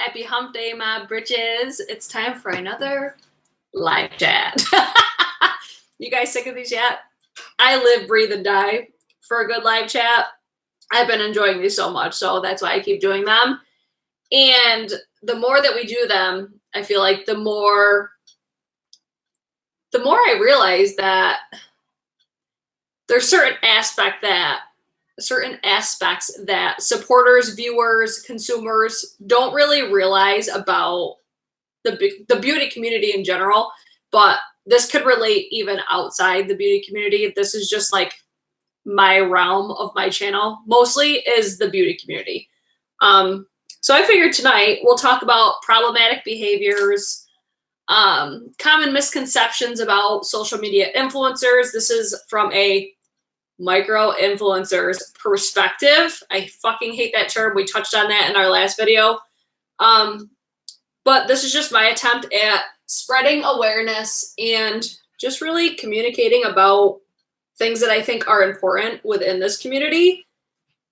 Happy hump day, my britches. It's time for another live chat. You guys sick of these yet? I live, breathe, and die for a good live chat. I've been enjoying these so much, so that's why I keep doing them. And the more that we do them, I feel like the more I realize that there's certain aspects that supporters, viewers, consumers don't really realize about the beauty community in general, but this could relate even outside the beauty community. This is just like my realm of my channel, mostly is the beauty community. So I figured tonight we'll talk about problematic behaviors, common misconceptions about social media influencers. This is from a micro influencers perspective. I fucking hate that term. We touched on that in our last video. But this is just my attempt at spreading awareness and just really communicating about things that I think are important within this community,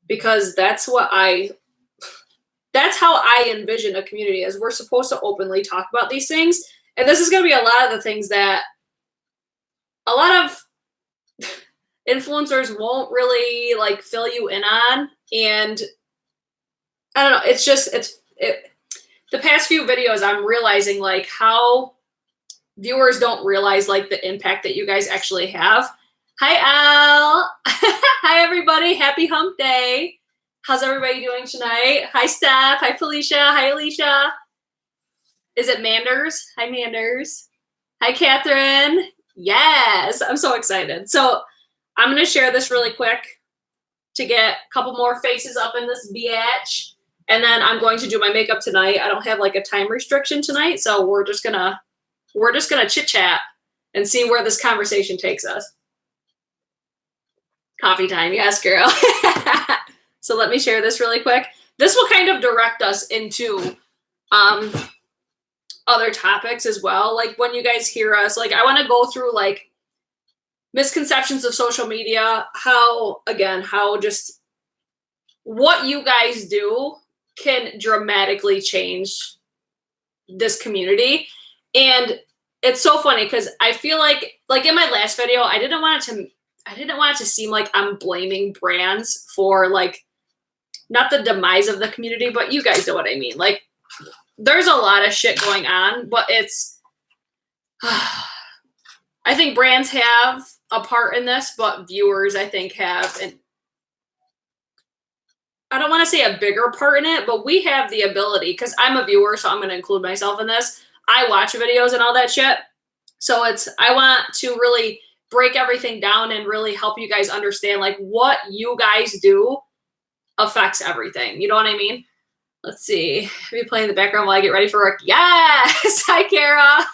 because that's how I envision a community is. We're supposed to openly talk about these things. And this is going to be a lot of the things that a lot of influencers won't really like fill you in on. And I don't know, the past few videos I'm realizing like how viewers don't realize like the impact that you guys actually have. Hi Al. Hi everybody, happy hump day. How's everybody doing tonight? Hi Steph, hi Felicia, hi Alicia. Is it Manders? Hi Manders. Hi Catherine. Yes, I'm so excited. So I'm going to share this really quick to get a couple more faces up in this biatch. And then I'm going to do my makeup tonight. I don't have like a time restriction tonight. So we're just going to chit chat and see where this conversation takes us. Coffee time. Yes, girl. So let me share this really quick. This will kind of direct us into other topics as well. Like when you guys hear us, like I want to go through like misconceptions of social media, how just what you guys do can dramatically change this community. And it's so funny because I feel like in my last video, I didn't want it to seem like I'm blaming brands for like not the demise of the community, but you guys know what I mean. Like there's a lot of shit going on, but it's I think brands have a part in this, but viewers, I think, have, and I don't want to say a bigger part in it, but we have the ability, because I'm a viewer, so I'm going to include myself in this. I watch videos and all that shit. So I want to really break everything down and really help you guys understand like what you guys do affects everything. You know what I mean? Let's see. Maybe playing in the background while I get ready for work. Yes! Hi, Cara!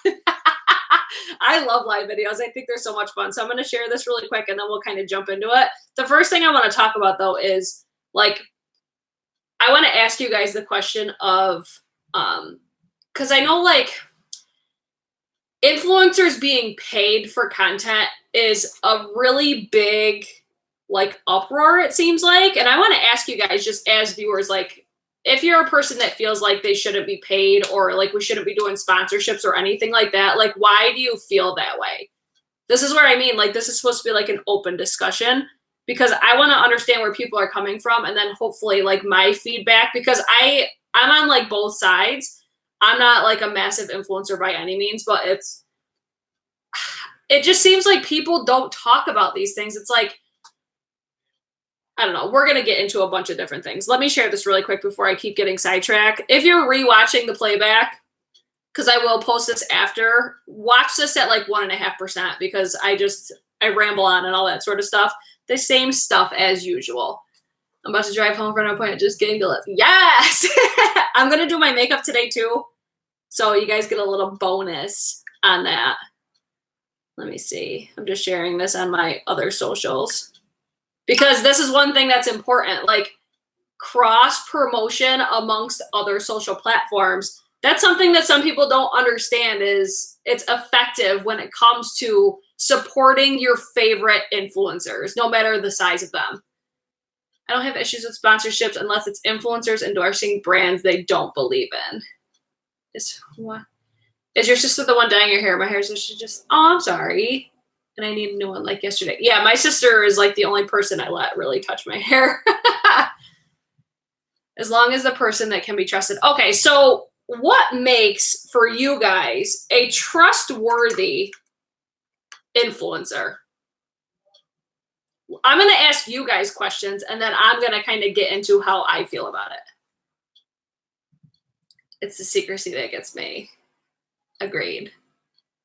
I love live videos. I think they're so much fun. So I'm going to share this really quick and then we'll kind of jump into it. The first thing I want to talk about though is like, I want to ask you guys the question of, because I know like influencers being paid for content is a really big like uproar, it seems like. And I want to ask you guys just as viewers, like, if you're a person that feels like they shouldn't be paid or like we shouldn't be doing sponsorships or anything like that, like why do you feel that way? This is where I mean, like this is supposed to be like an open discussion because I want to understand where people are coming from and then hopefully like my feedback, because I'm on like both sides. I'm not like a massive influencer by any means, but it just seems like people don't talk about these things. It's like, I don't know. We're going to get into a bunch of different things. Let me share this really quick before I keep getting sidetracked. If you're rewatching the playback, because I will post this after, watch this at like 1.5% because I ramble on and all that sort of stuff. The same stuff as usual. I'm about to drive home from an appointment. Just giggle. Yes! I'm going to do my makeup today too. So you guys get a little bonus on that. Let me see. I'm just sharing this on my other socials. Because this is one thing that's important, like cross promotion amongst other social platforms. That's something that some people don't understand is it's effective when it comes to supporting your favorite influencers, no matter the size of them. I don't have issues with sponsorships unless it's influencers endorsing brands they don't believe in. Is your sister the one dyeing your hair? My hair's just, oh, I'm sorry. And I need a new one like yesterday. Yeah, my sister is like the only person I let really touch my hair. As long as the person that can be trusted. Okay, so what makes for you guys a trustworthy influencer? I'm going to ask you guys questions, and then I'm going to kind of get into how I feel about it. It's the secrecy that gets me. Agreed.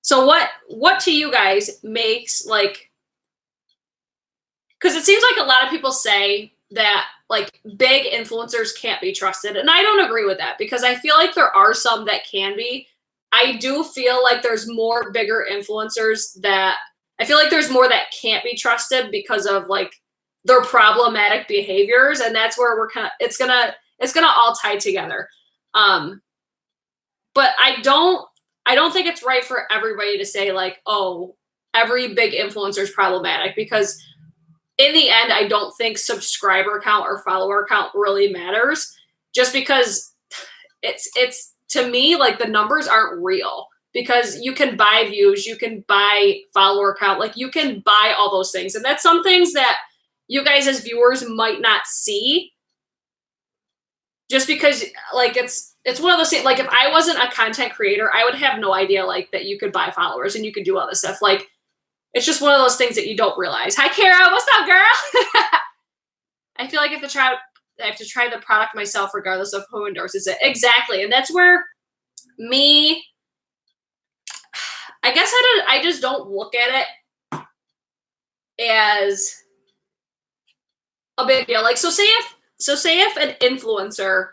So what to you guys makes, like, because it seems like a lot of people say that like big influencers can't be trusted, and I don't agree with that, because I feel like there are some that can be. I do feel like there's more bigger influencers that I feel like there's more that can't be trusted because of like their problematic behaviors, and that's where we're kind of it's gonna all tie together. But I don't think it's right for everybody to say like, oh, every big influencer is problematic, because in the end, I don't think subscriber count or follower count really matters, just because it's to me, like, the numbers aren't real, because you can buy views, you can buy follower count, like you can buy all those things. And that's some things that you guys as viewers might not see, just because like it's one of those things. Like if I wasn't a content creator, I would have no idea like that you could buy followers and you could do all this stuff. Like it's just one of those things that you don't realize. Hi, Cara. What's up, girl? I feel like I have to try the product myself regardless of who endorses it. Exactly. And that's where I guess I just don't look at it as a big deal. Like, so say if an influencer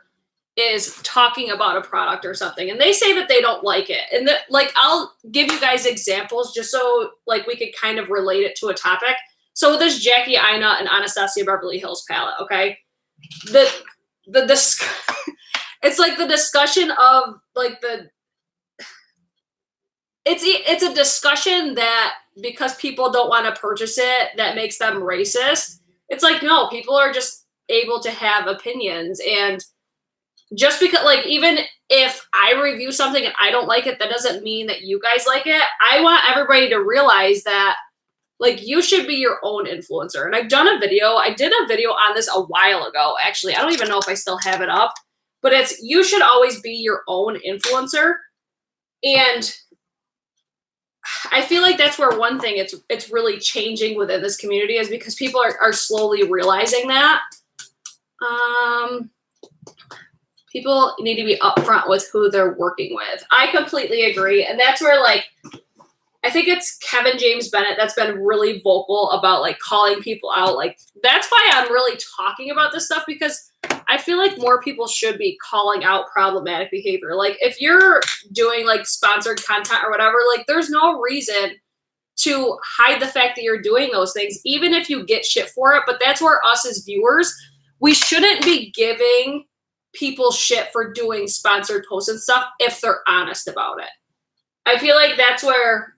is talking about a product or something and they say that they don't like it, and that, like, I'll give you guys examples just so like we could kind of relate it to a topic. So with this Jackie Aina and Anastasia Beverly Hills palette, okay, it's like the discussion of like it's a discussion that because people don't want to purchase it, that makes them racist. It's like, no, people are just able to have opinions. And just because, like, even if I review something and I don't like it, that doesn't mean that you guys like it. I want everybody to realize that, like, you should be your own influencer. And I did a video on this a while ago, actually. I don't even know if I still have it up, but it's, you should always be your own influencer. And I feel like that's where one thing it's really changing within this community is because people are slowly realizing that. People need to be upfront with who they're working with. I completely agree. And that's where, like, I think it's Kevin James Bennett that's been really vocal about, like, calling people out. Like, that's why I'm really talking about this stuff, because I feel like more people should be calling out problematic behavior. Like, if you're doing, like, sponsored content or whatever, like, there's no reason to hide the fact that you're doing those things, even if you get shit for it. But that's where us as viewers, we shouldn't be giving people shit for doing sponsored posts and stuff if they're honest about it. I feel like that's where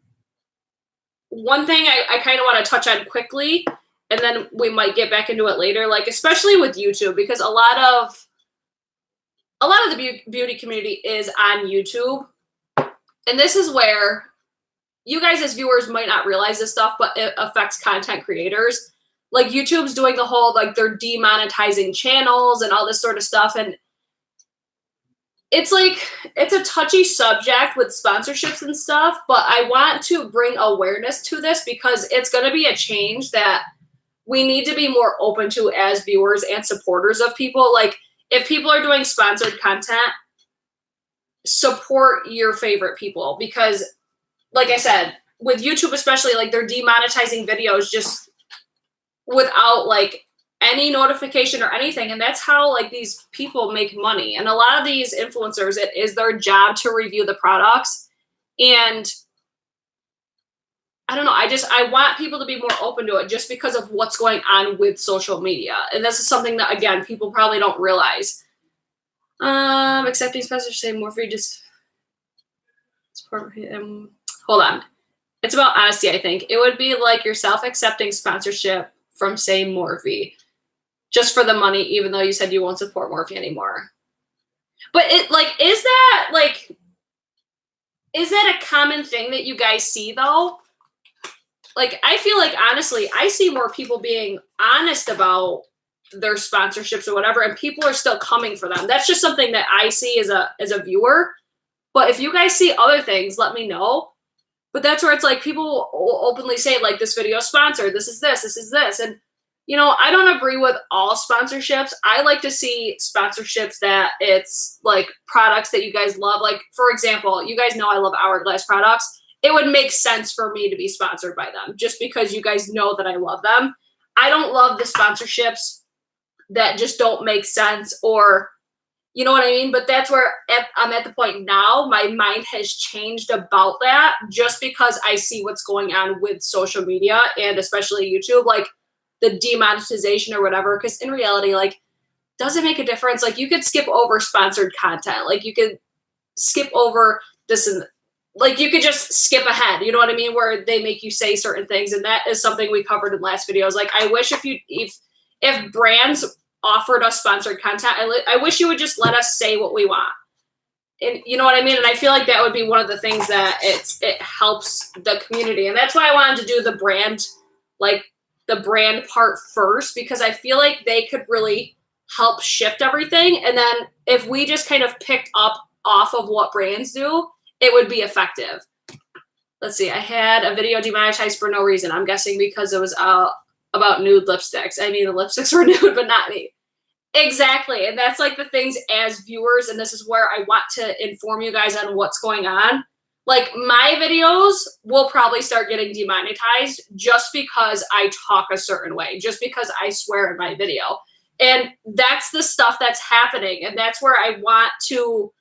one thing I kind of want to touch on quickly, and then we might get back into it later, like especially with YouTube, because a lot of the beauty community is on YouTube. And this is where you guys as viewers might not realize this stuff, but it affects content creators. Like YouTube's doing the whole, like, they're demonetizing channels and all this sort of stuff. And it's like, it's a touchy subject with sponsorships and stuff, but I want to bring awareness to this because it's going to be a change that we need to be more open to as viewers and supporters of people. Like, if people are doing sponsored content, support your favorite people, because like I said, with YouTube especially, like, they're demonetizing videos just without like any notification or anything. And that's how, like, these people make money. And a lot of these influencers, it is their job to review the products. And I don't know, I want people to be more open to it just because of what's going on with social media. And this is something that, again, people probably don't realize. Accepting sponsors say more free, just hold on. It's about honesty, I think. It would be like yourself accepting sponsorship from, say, Morphe. just for the money, even though you said you won't support Morphe anymore. But it like, is that a common thing that you guys see though? Like, I feel like, honestly, I see more people being honest about their sponsorships or whatever, and people are still coming for them. That's just something that I see as a viewer. But if you guys see other things, let me know. But that's where it's like, people will openly say, like, this video is sponsored, this is this. And, you know, I don't agree with all sponsorships. I like to see sponsorships that it's like products that you guys love. Like, for example, you guys know I love Hourglass products. It would make sense for me to be sponsored by them just because you guys know that I love them. I don't love the sponsorships that just don't make sense, or, you know what I mean? But that's where I'm at the point now. My mind has changed about that just because I see what's going on with social media and especially YouTube, like the demonetization or whatever. Because in reality, like, does it make a difference? Like, you could skip over sponsored content. Like, you could skip over this and like, you could just skip ahead, you know what I mean? Where they make you say certain things. And that is something we covered in last videos. Like, I wish if brands offered us sponsored content, I wish you would just let us say what we want. And you know what I mean? And I feel like that would be one of the things that it helps the community. And that's why I wanted to do the brand part first, because I feel like they could really help shift everything. And then if we just kind of picked up off of what brands do, it would be effective. Let's see. I had a video demonetized for no reason. I'm guessing because it was about nude lipsticks. I mean, the lipsticks were nude, but not me. Exactly. And that's like the things as viewers, and this is where I want to inform you guys on what's going on. Like, my videos will probably start getting demonetized just because I talk a certain way, just because I swear in my video. And that's the stuff that's happening. And that's where I want to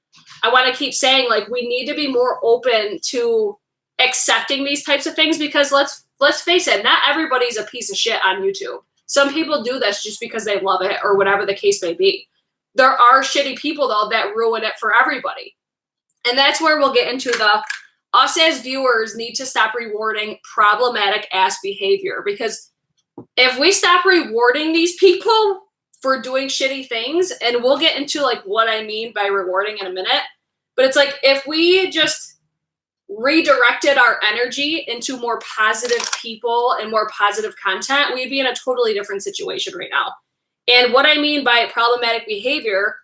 keep saying, like, we need to be more open to accepting these types of things, because let's face it, not everybody's a piece of shit on YouTube. Some people do this just because they love it or whatever the case may be. There are shitty people, though, that ruin it for everybody. And that's where we'll get into us as viewers need to stop rewarding problematic ass behavior, because if we stop rewarding these people for doing shitty things, and we'll get into like what I mean by rewarding in a minute, but it's like, if we just redirected our energy into more positive people and more positive content, we'd be in a totally different situation right now. And what I mean by problematic behavior,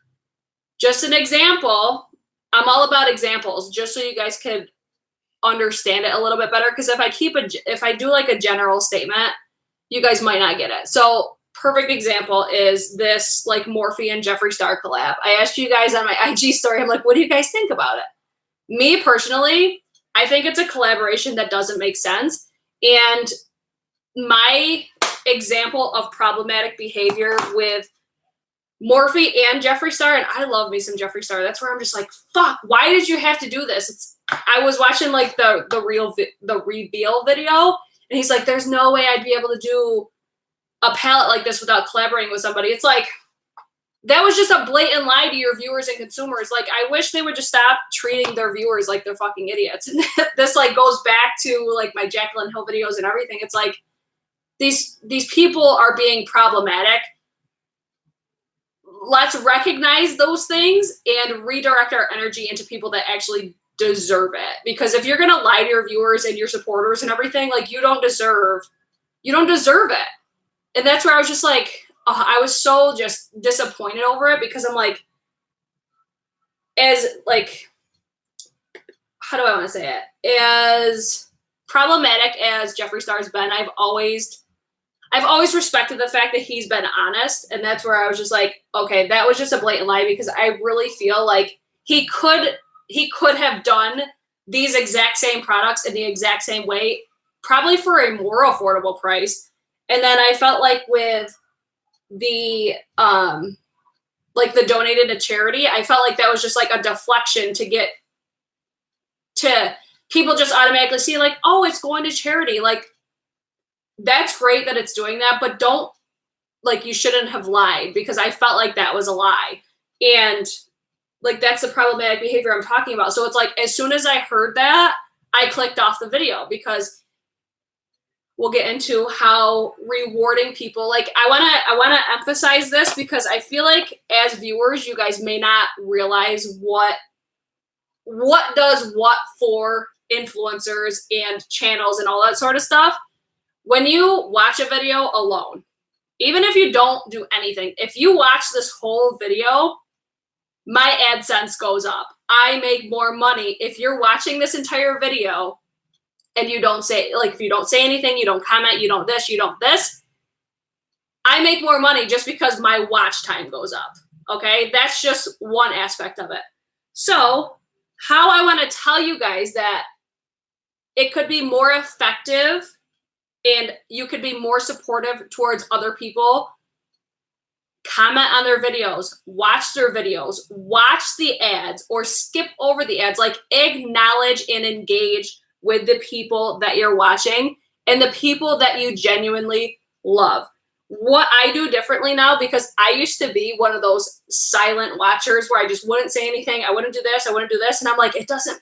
just an example, I'm all about examples, just so you guys could understand it a little bit better. Because if I do like a general statement, you guys might not get it. So perfect example is this like Morphe and Jeffree Star collab. I asked you guys on my IG story, I'm like, what do you guys think about it? Me personally, I think it's a collaboration that doesn't make sense. And my example of problematic behavior with Morphe and Jeffree Star, and I love me some Jeffree Star. That's where I'm just like, fuck, why did you have to do this? I was watching like the reveal video, and he's like, there's no way I'd be able to do a palette like this without collaborating with somebody. It's like, that was just a blatant lie to your viewers and consumers. Like, I wish they would just stop treating their viewers like they're fucking idiots. And this like goes back to like my Jaclyn Hill videos and everything. It's like, these people are being problematic. Let's recognize those things and redirect our energy into people that actually deserve it. Because if you're going to lie to your viewers and your supporters and everything, like, you don't deserve it. And that's where I was just like, I was so just disappointed over it, because I'm like, as like, how do I want to say it? As problematic as Jeffree Star's been, I've always respected the fact that he's been honest. And that's where I was just like, okay, that was just a blatant lie, because I really feel like he could have done these exact same products in the exact same way, probably for a more affordable price. And then I felt like with the donated to charity, I felt like that was just like a deflection to get to people just automatically see like, oh, it's going to charity. Like, that's great that it's doing that, but don't, like, you shouldn't have lied, because I felt like that was a lie. And like, that's the problematic behavior I'm talking about. So it's like, as soon as I heard that, I clicked off the video, because We'll get into how rewarding people, like I want to emphasize this because I feel like as viewers, you guys may not realize what does what for influencers and channels and all that sort of stuff. When you watch a video alone, even if you don't do anything, if you watch this whole video, my AdSense goes up. I make more money if you're watching this entire video and you don't say, like, if you don't say anything, you don't comment, you don't this, you don't this, I make more money just because my watch time goes up. Okay, that's just one aspect of it. So how I want to tell you guys that it could be more effective and you could be more supportive towards other people. Comment on their videos, watch their videos, watch the ads or skip over the ads, like acknowledge and engage with the people that you're watching and the people that you genuinely love. What I do differently now, because I used to be one of those silent watchers where I just wouldn't say anything. I wouldn't do this. I wouldn't do this. And I'm like, it doesn't,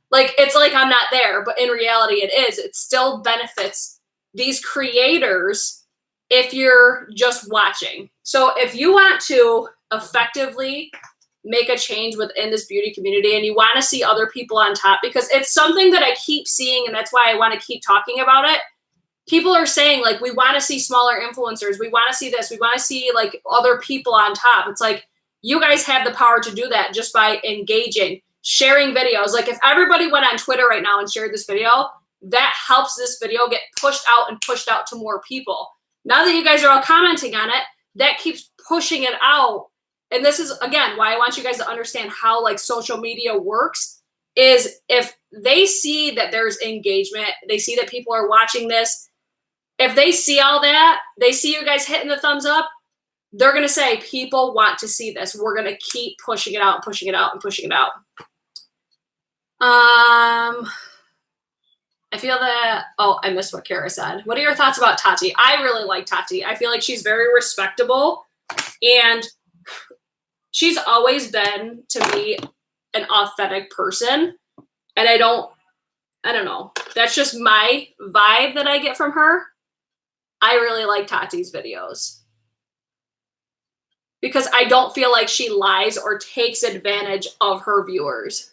like, it's like I'm not there. But in reality, it is. It still benefits these creators if you're just watching. So if you want to effectively make a change within this beauty community and you want to see other people on top, because it's something that I keep seeing and that's why I want to keep talking about it. People are saying, like, we want to see smaller influencers. We want to see this. We want to see, like, other people on top. It's like, you guys have the power to do that just by engaging, sharing videos. Like, if everybody went on Twitter right now and shared this video, that helps this video get pushed out and pushed out to more people. Now that you guys are all commenting on it, that keeps pushing it out. And this is, again, why I want you guys to understand how, like, social media works, is if they see that there's engagement, they see that people are watching this, if they see all that, they see you guys hitting the thumbs up, they're going to say, people want to see this. We're going to keep pushing it out and pushing it out and pushing it out. I feel that, oh, I missed what Cara said. What are your thoughts about Tati? I really like Tati. I feel like she's very respectable and she's always been, to me, an authentic person. And I don't know. That's just my vibe that I get from her. I really like Tati's videos because I don't feel like she lies or takes advantage of her viewers.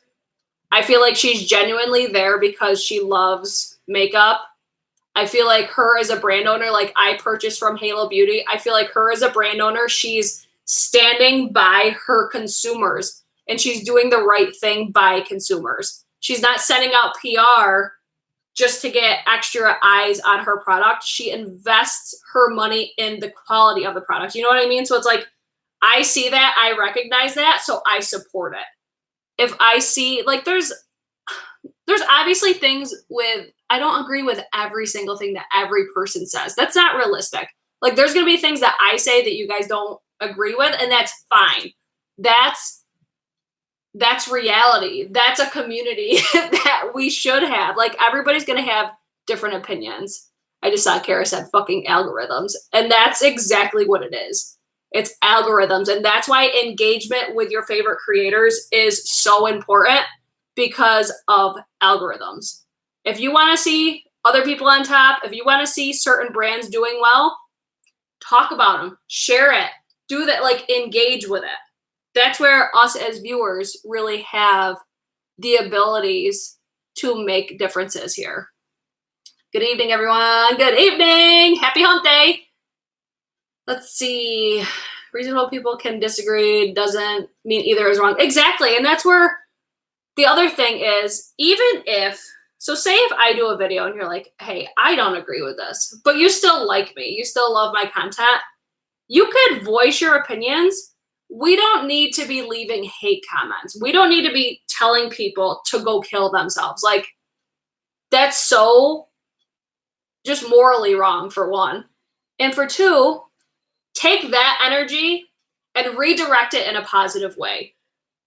I feel like she's genuinely there because she loves makeup. I feel like her as a brand owner, like I purchased from Halo Beauty, I feel like her as a brand owner, she's standing by her consumers and she's doing the right thing by consumers. She's not sending out PR just to get extra eyes on her product. She invests her money in the quality of the product. You know what I mean? So it's like, I see that, I recognize that, so I support it. If I see, like, there's obviously things with, I don't agree with every single thing that every person says. That's not realistic. Like, there's going to be things that I say that you guys don't agree with, and that's fine. That's reality. That's a community that we should have. Like, everybody's going to have different opinions. I just saw Cara said fucking algorithms. And that's exactly what it is. It's algorithms. And that's why engagement with your favorite creators is so important, because of algorithms. If you want to see other people on top, if you want to see certain brands doing well, talk about them, share it, do that, like, engage with it. That's where us as viewers really have the abilities to make differences here. Good evening, everyone. Good evening. Happy hump day. Let's see. Reasonable people can disagree. Doesn't mean either is wrong. Exactly. And that's where the other thing is, even if, so say if I do a video and you're like, hey, I don't agree with this, but you still like me, you still love my content, you could voice your opinions. We don't need to be leaving hate comments. We don't need to be telling people to go kill themselves. Like, that's so just morally wrong, for one. And for two, take that energy and redirect it in a positive way.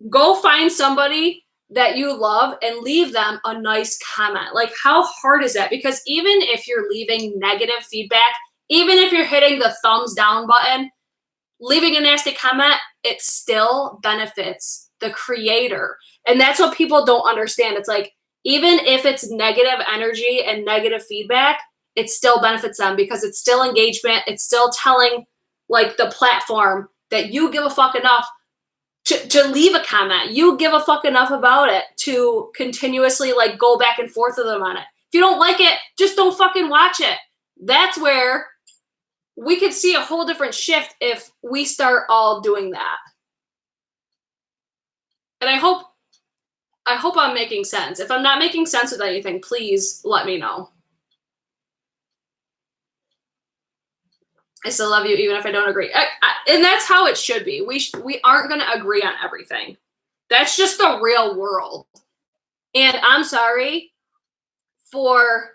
Go find somebody that you love and leave them a nice comment. Like, how hard is that? Because even if you're leaving negative feedback, even if you're hitting the thumbs down button, leaving a nasty comment, it still benefits the creator. And that's what people don't understand. It's like, even if it's negative energy and negative feedback, it still benefits them because it's still engagement. It's still telling like the platform that you give a fuck enough to leave a comment. You give a fuck enough about it to continuously like go back and forth with them on it. If you don't like it, just don't fucking watch it. That's where we could see a whole different shift if we start all doing that. And I hope I'm making sense. If I'm not making sense with anything, please let me know. I still love you even if I don't agree. And that's how it should be. We aren't going to agree on everything. That's just the real world. And I'm sorry for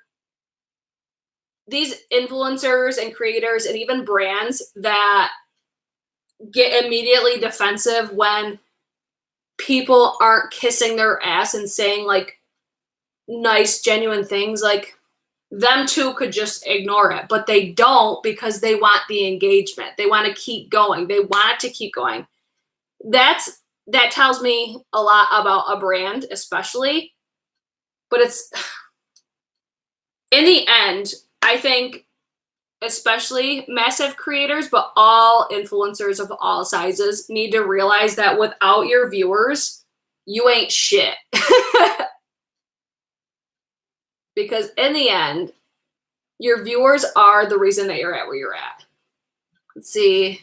these influencers and creators and even brands that get immediately defensive when people aren't kissing their ass and saying like nice, genuine things. Like, them too could just ignore it, but they don't because they want the engagement. They want to keep going. They want it to keep going. That tells me a lot about a brand, especially. But it's, in the end, I think, especially massive creators, but all influencers of all sizes need to realize that without your viewers, you ain't shit. Because in the end, your viewers are the reason that you're at where you're at. Let's see.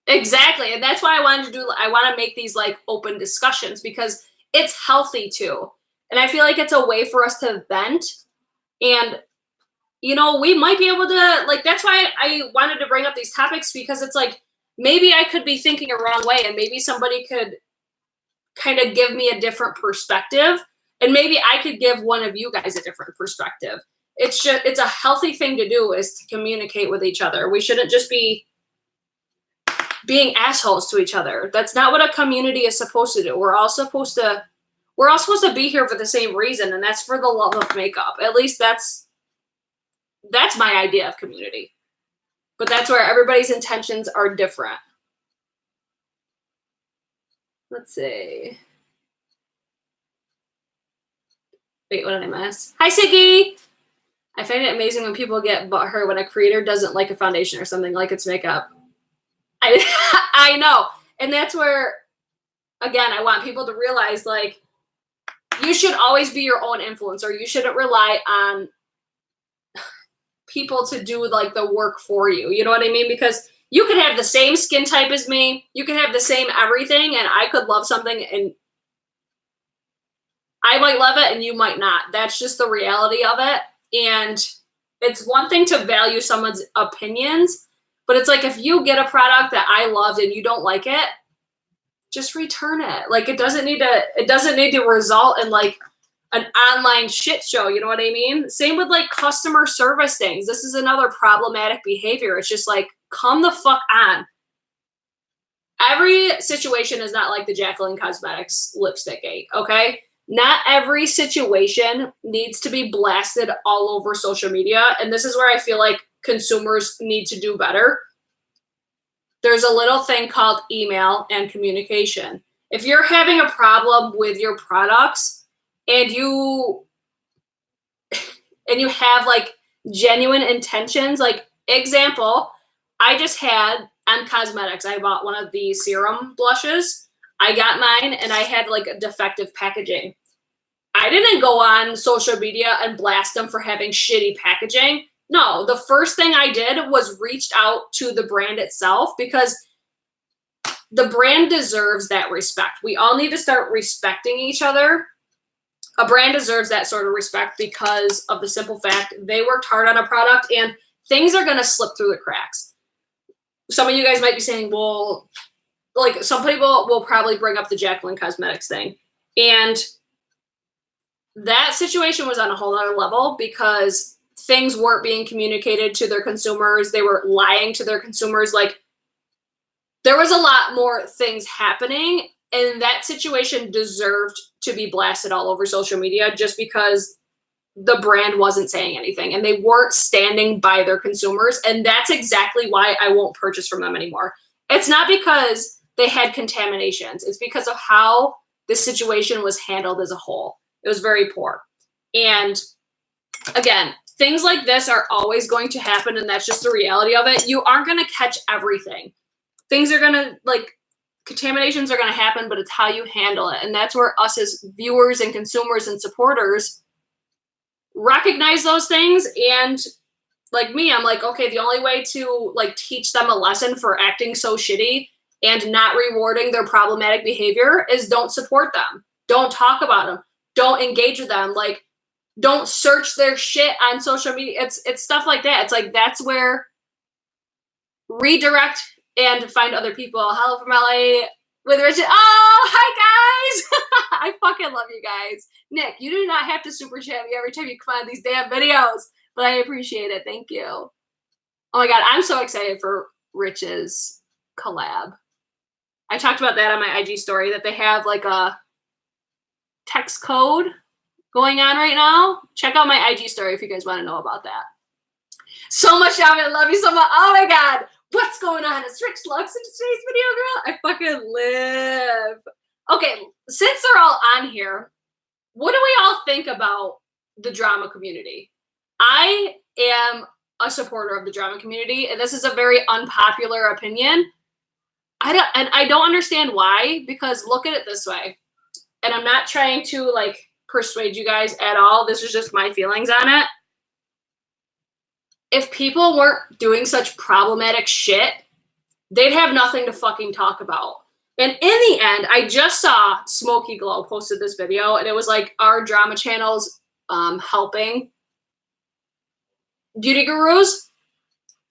Exactly. And that's why I want to make these like open discussions because it's healthy too. And I feel like it's a way for us to vent. And, you know, we might be able to, like, that's why I wanted to bring up these topics because it's like, maybe I could be thinking a wrong way and maybe somebody could kind of give me a different perspective. And maybe I could give one of you guys a different perspective. It's a healthy thing to do is to communicate with each other. We shouldn't just be being assholes to each other. That's not what a community is supposed to do. We're all supposed to be here for the same reason, and that's for the love of makeup. At least that's my idea of community. But that's where everybody's intentions are different. Let's see. Wait, what did I miss? Hi, Siggy! I find it amazing when people get butthurt when a creator doesn't like a foundation or something, like it's makeup. I know. And that's where, again, I want people to realize, like, you should always be your own influencer. You shouldn't rely on people to do, like, the work for you. You know what I mean? Because you could have the same skin type as me. You could have the same everything, and I could love something, and I might love it, and you might not. That's just the reality of it. And it's one thing to value someone's opinions, but it's like if you get a product that I loved and you don't like it, just return it. Like it doesn't need to result in like an online shit show. You know what I mean? Same with like customer service things. This is another problematic behavior. It's just like, come the fuck on. Every situation is not like the Jacqueline Cosmetics lipstick gate, okay? Not every situation needs to be blasted all over social media. And this is where I feel like consumers need to do better. There's a little thing called email and communication. If you're having a problem with your products and you have like genuine intentions, like example, I just had on cosmetics, I bought one of the serum blushes. I got mine and I had like a defective packaging. I didn't go on social media and blast them for having shitty packaging. No, the first thing I did was reached out to the brand itself because the brand deserves that respect. We all need to start respecting each other. A brand deserves that sort of respect because of the simple fact they worked hard on a product and things are going to slip through the cracks. Some of you guys might be saying, well, like some people will probably bring up the Jacqueline Cosmetics thing. And that situation was on a whole other level because things weren't being communicated to their consumers. They were lying to their consumers. Like there was a lot more things happening, and that situation deserved to be blasted all over social media just because the brand wasn't saying anything and they weren't standing by their consumers. And that's exactly why I won't purchase from them anymore. It's not because they had contaminations. It's because of how the situation was handled as a whole. It was very poor. And again, things like this are always going to happen, and that's just the reality of it. You aren't going to catch everything. Things are going to, like, contaminations are going to happen, but it's how you handle it. And that's where us as viewers and consumers and supporters recognize those things. And like me, I'm like, okay, the only way to like teach them a lesson for acting so shitty and not rewarding their problematic behavior is don't support them. Don't talk about them. Don't engage with them. Like, don't search their shit on social media. It's stuff like that. It's like, that's where redirect and find other people. Hello from LA with Richard. Oh, hi guys. I fucking love you guys. Nick, you do not have to super chat me every time you come on these damn videos, but I appreciate it. Thank you. Oh my God. I'm so excited for Rich's collab. I talked about that on my IG story, that they have like a text code going on right now. Check out my IG story if you guys want to know about that. So much, Shabby. I love you so much. Oh my God. What's going on? It's Rich Luxe in today's video, girl. I fucking live. Okay, since they're all on here, what do we all think about the drama community? I am a supporter of the drama community, and this is a very unpopular opinion. I don't understand why, because look at it this way. And I'm not trying to like persuade you guys at all. This is just my feelings on it. If people weren't doing such problematic shit, they'd have nothing to fucking talk about. And in the end, I just saw Smokey Glow posted this video, and it was like our drama channels helping beauty gurus.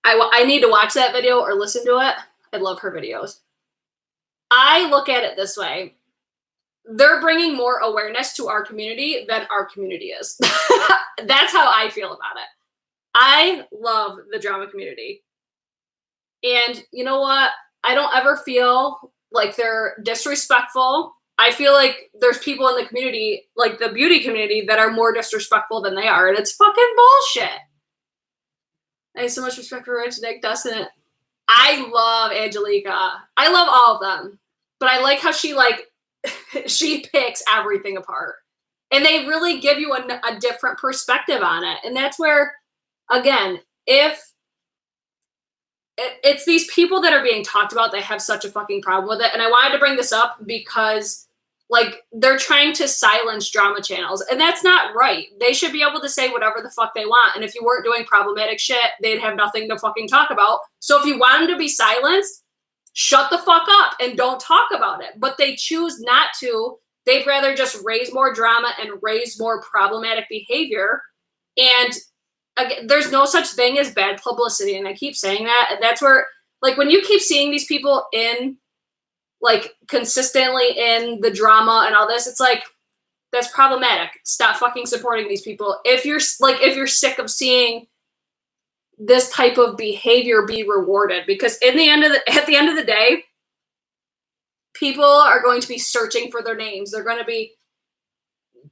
I need to watch that video or listen to it. I love her videos. I look at it this way. They're bringing more awareness to our community than our community is. That's how I feel about it. I love the drama community. And you know what? I don't ever feel like they're disrespectful. I feel like there's people in the community, like the beauty community, that are more disrespectful than they are. And it's fucking bullshit. I have so much respect for Rich, Nick, Dustin. I love Angelica. I love all of them. But I like how she she picks everything apart. And they really give you a different perspective on it. And that's where, again, if it's these people that are being talked about, they have such a fucking problem with it. And I wanted to bring this up because, like, they're trying to silence drama channels. And that's not right. They should be able to say whatever the fuck they want. And if you weren't doing problematic shit, they'd have nothing to fucking talk about. So if you want them to be silenced, shut the fuck up and don't talk about it. But they choose not to. They'd rather just raise more drama and raise more problematic behavior. And again, there's no such thing as bad publicity. And I keep saying that. And that's where, like, when you keep seeing these people in, like, consistently in the drama and all this, it's like, that's problematic. Stop fucking supporting these people. If you're sick of seeing this type of behavior be rewarded, because at the end of the day, people are going to be searching for their names. They're going to be,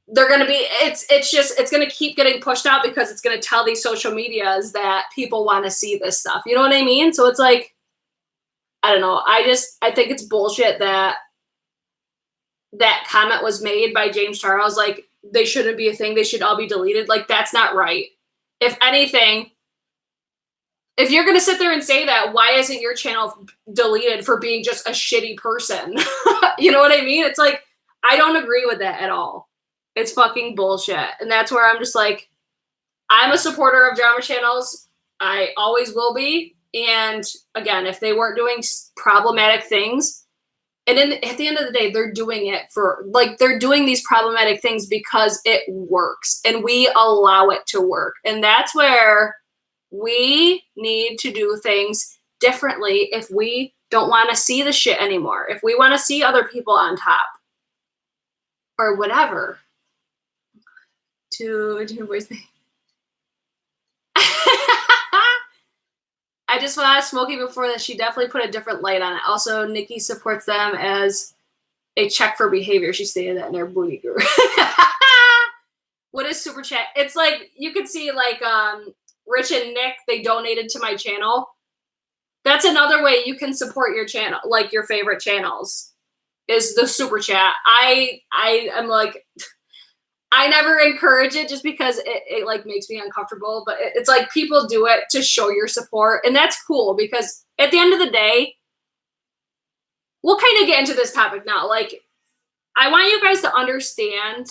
it's going to keep getting pushed out because it's going to tell these social medias that people want to see this stuff. You know what I mean? So it's like, I don't know. I think it's bullshit that comment was made by James Charles. Like, they shouldn't be a thing. They should all be deleted. Like, that's not right. If anything, if you're going to sit there and say that, why isn't your channel deleted for being just a shitty person? You know what I mean? It's like, I don't agree with that at all. It's fucking bullshit. And that's where I'm just like, I'm a supporter of drama channels. I always will be. And again, if they weren't doing problematic things, and at the end of the day, they're doing it for, like, they're doing these problematic things because it works and we allow it to work. And that's where we need to do things differently if we don't want to see the shit anymore. If we want to see other people on top or whatever. I just want to ask Smokey before that she definitely put a different light on it. Also, Nikki supports them as a check for behavior. She stated that in their booty group. What is super chat? It's like, you could see like Rich and Nick, they donated to my channel. That's another way you can support your channel, like your favorite channels, is the super chat. I am like, I never encourage it just because it like makes me uncomfortable, but it's like people do it to show your support, and that's cool because at the end of the day, we'll kind of get into this topic now. Like, I want you guys to understand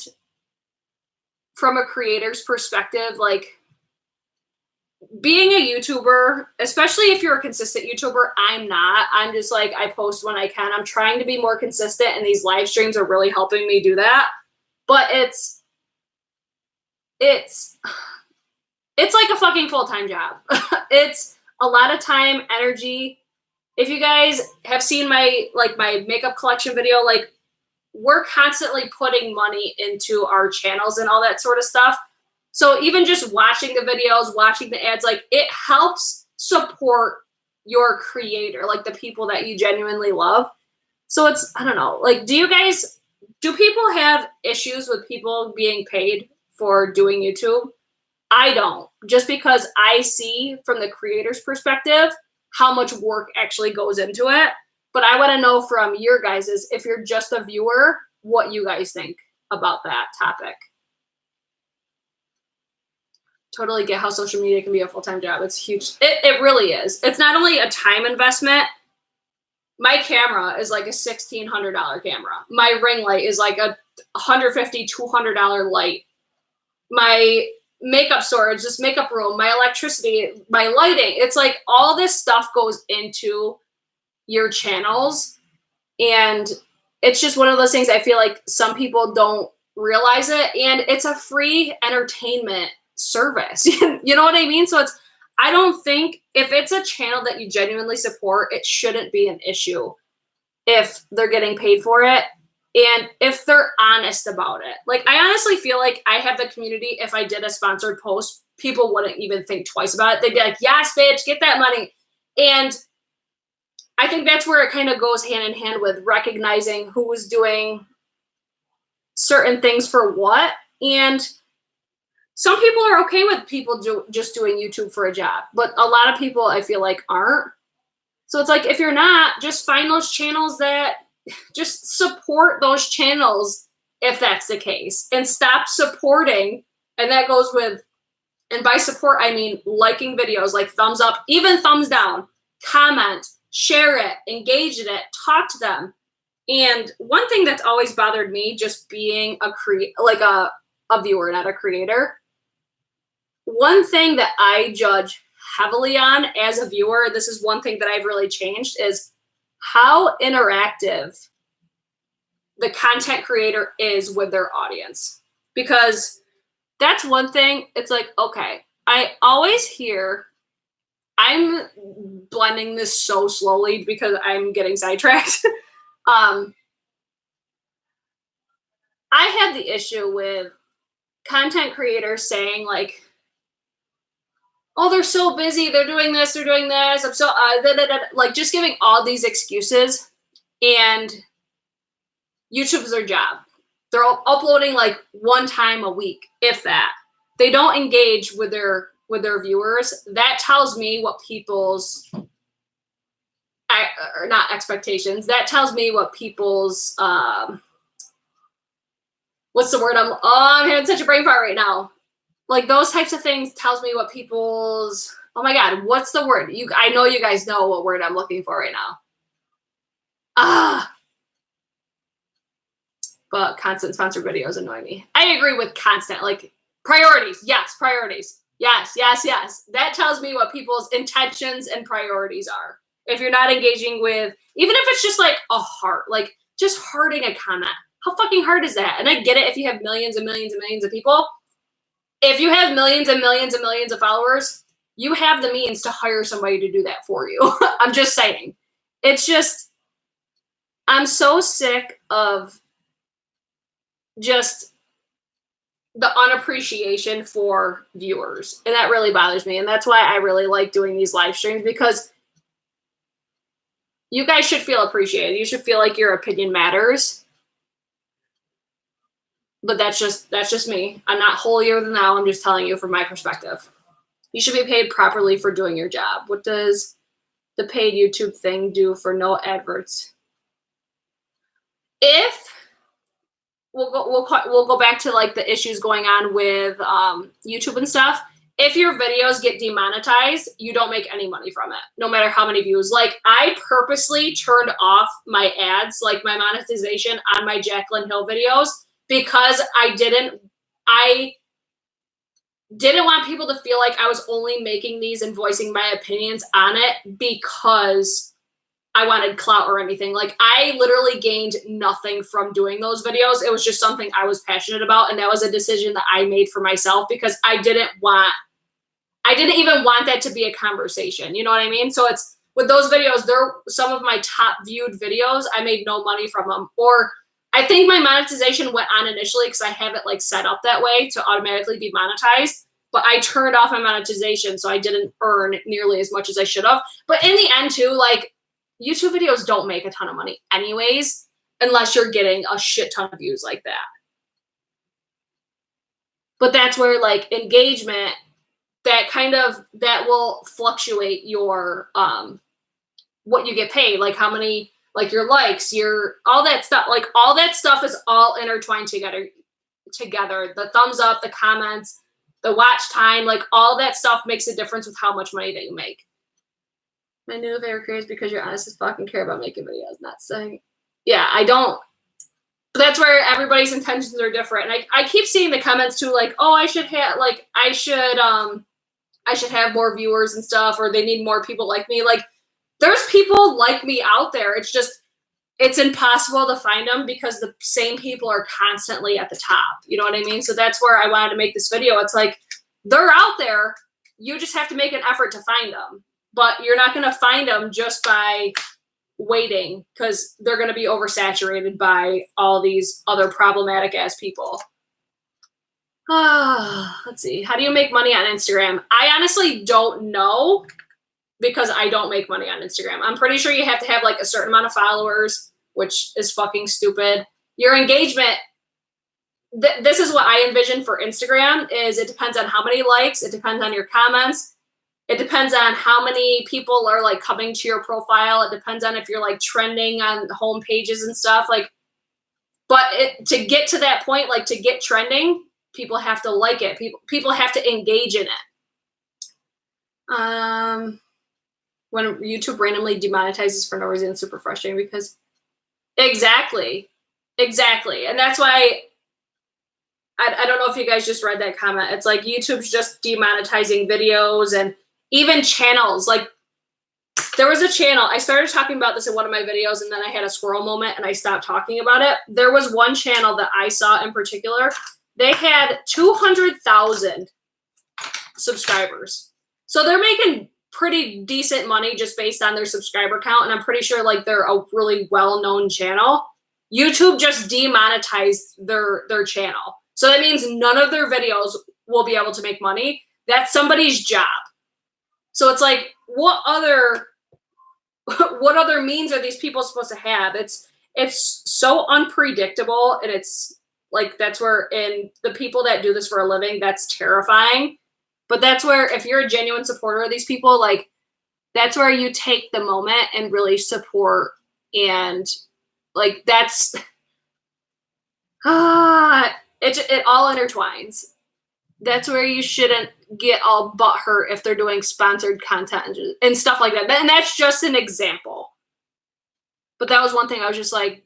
from a creator's perspective, like being a YouTuber, especially if you're a consistent YouTuber, I'm not. I'm just like, I post when I can. I'm trying to be more consistent, and these live streams are really helping me do that. But it's like a fucking full-time job. It's a lot of time, energy. If you guys have seen my makeup collection video, like we're constantly putting money into our channels and all that sort of stuff. So even just watching the videos, watching the ads, like it helps support your creator, like the people that you genuinely love. So it's, I don't know, like, do people have issues with people being paid for doing YouTube? I don't, just because I see from the creator's perspective how much work actually goes into it. But I want to know from your guys's, if you're just a viewer, what you guys think about that topic. Totally get how social media can be a full-time job. It's huge. It really is. It's not only a time investment. My camera is like a $1,600 camera. My ring light is like a $150, $200 light. My makeup storage, this makeup room, my electricity, my lighting. It's like all this stuff goes into your channels. And it's just one of those things I feel like some people don't realize it. And it's a free entertainment service. You know what I mean? So I don't think if it's a channel that you genuinely support, it shouldn't be an issue if they're getting paid for it. And if they're honest about it. Like, I honestly feel like I have the community. If I did a sponsored post, people wouldn't even think twice about it. They'd be like, yes, bitch, get that money. And I think that's where it kind of goes hand in hand with recognizing who is doing certain things for what. And some people are okay with people just doing YouTube for a job. But a lot of people, I feel like, aren't. So it's like, if you're not, just find those channels that just support those channels if that's the case, and stop supporting. And that goes with, and by support, I mean liking videos, like thumbs up, even thumbs down, comment, share it, engage in it, talk to them. And one thing that's always bothered me, just being a viewer, not a creator, one thing that I judge heavily on as a viewer, this is one thing that I've really changed, is how interactive the content creator is with their audience. Because that's one thing. It's like, okay, I always hear, I'm blending this so slowly because I'm getting sidetracked. I have the issue with content creators saying like, oh, they're so busy, they're doing this, I'm so, like just giving all these excuses, and YouTube's their job. They're uploading like one time a week, if that. They don't engage with their viewers. That tells me what people's, or not expectations, that tells me what people's, what's the word? I'm having such a brain fart right now. Like those types of things tells me what people's, oh my God, what's the word? I know you guys know what word I'm looking for right now. But constant sponsored videos annoy me. I agree with constant, like priorities. Yes, priorities. Yes. That tells me what people's intentions and priorities are. If you're not engaging with, even if it's just like a heart, like just hearting a comment. How fucking hard is that? And I get it if you have millions and millions and millions of people. If you have millions and millions and millions of followers, you have the means to hire somebody to do that for you. I'm just saying. It's just, I'm so sick of just the unappreciation for viewers. And that really bothers me. And that's why I really like doing these live streams, because you guys should feel appreciated. You should feel like your opinion matters. But that's just me. I'm not holier than thou. I'm just telling you from my perspective. You should be paid properly for doing your job. What does the paid YouTube thing do for no adverts? If we'll go back to like the issues going on with YouTube and stuff. If your videos get demonetized, you don't make any money from it, no matter how many views. Like, I purposely turned off my ads, like my monetization on my Jaclyn Hill videos, because I didn't want people to feel like I was only making these and voicing my opinions on it because I wanted clout or anything. Like, I literally gained nothing from doing those videos. It was just something I was passionate about, and that was a decision that I made for myself because I didn't even want that to be a conversation. You know what I mean? So it's with those videos, they're some of my top viewed videos. I made no money from them. Or I think my monetization went on initially because I have it like set up that way to automatically be monetized. But I turned off my monetization, so I didn't earn nearly as much as I should have. But in the end too, like, YouTube videos don't make a ton of money anyways, unless you're getting a shit ton of views like that. But that's where like engagement, that will fluctuate your what you get paid, like how many, like your likes, your all that stuff, like all that stuff is all intertwined together. The thumbs up, the comments, the watch time, like all that stuff makes a difference with how much money that you make. My new favorite career is because you're honest as fuck and care about making videos, not saying, yeah, I don't. But that's where everybody's intentions are different. And I keep seeing the comments too, like, oh, I should have more viewers and stuff, or they need more people like me. Like, there's people like me out there. It's just, it's impossible to find them because the same people are constantly at the top. You know what I mean? So that's where I wanted to make this video. It's like, they're out there. You just have to make an effort to find them. But you're not going to find them just by waiting, because they're going to be oversaturated by all these other problematic ass people. Let's see. How do you make money on Instagram? I honestly don't know, because I don't make money on Instagram. I'm pretty sure you have to have like a certain amount of followers, which is fucking stupid. Your engagement, this is what I envision for Instagram, is it depends on how many likes, it depends on your comments, it depends on how many people are like coming to your profile, it depends on if you're like trending on home pages and stuff. Like, but to get to that point, like to get trending, people have to like it. People have to engage in it. When YouTube randomly demonetizes for no reason, it's super frustrating because exactly. And that's why I don't know if you guys just read that comment. It's like YouTube's just demonetizing videos and even channels. Like, there was a channel, I started talking about this in one of my videos and then I had a squirrel moment and I stopped talking about it. There was one channel that I saw in particular. They had 200,000 subscribers. So they're making pretty decent money just based on their subscriber count. And I'm pretty sure like they're a really well-known channel. YouTube just demonetized their channel. So that means none of their videos will be able to make money. That's somebody's job. So it's like, what other means are these people supposed to have? It's so unpredictable, and it's like, that's where, in the people that do this for a living, that's terrifying. But that's where, if you're a genuine supporter of these people, like, that's where you take the moment and really support, and like, that's it all intertwines. That's where you shouldn't get all butthurt if they're doing sponsored content and stuff like that. And that's just an example. But that was one thing I was just like,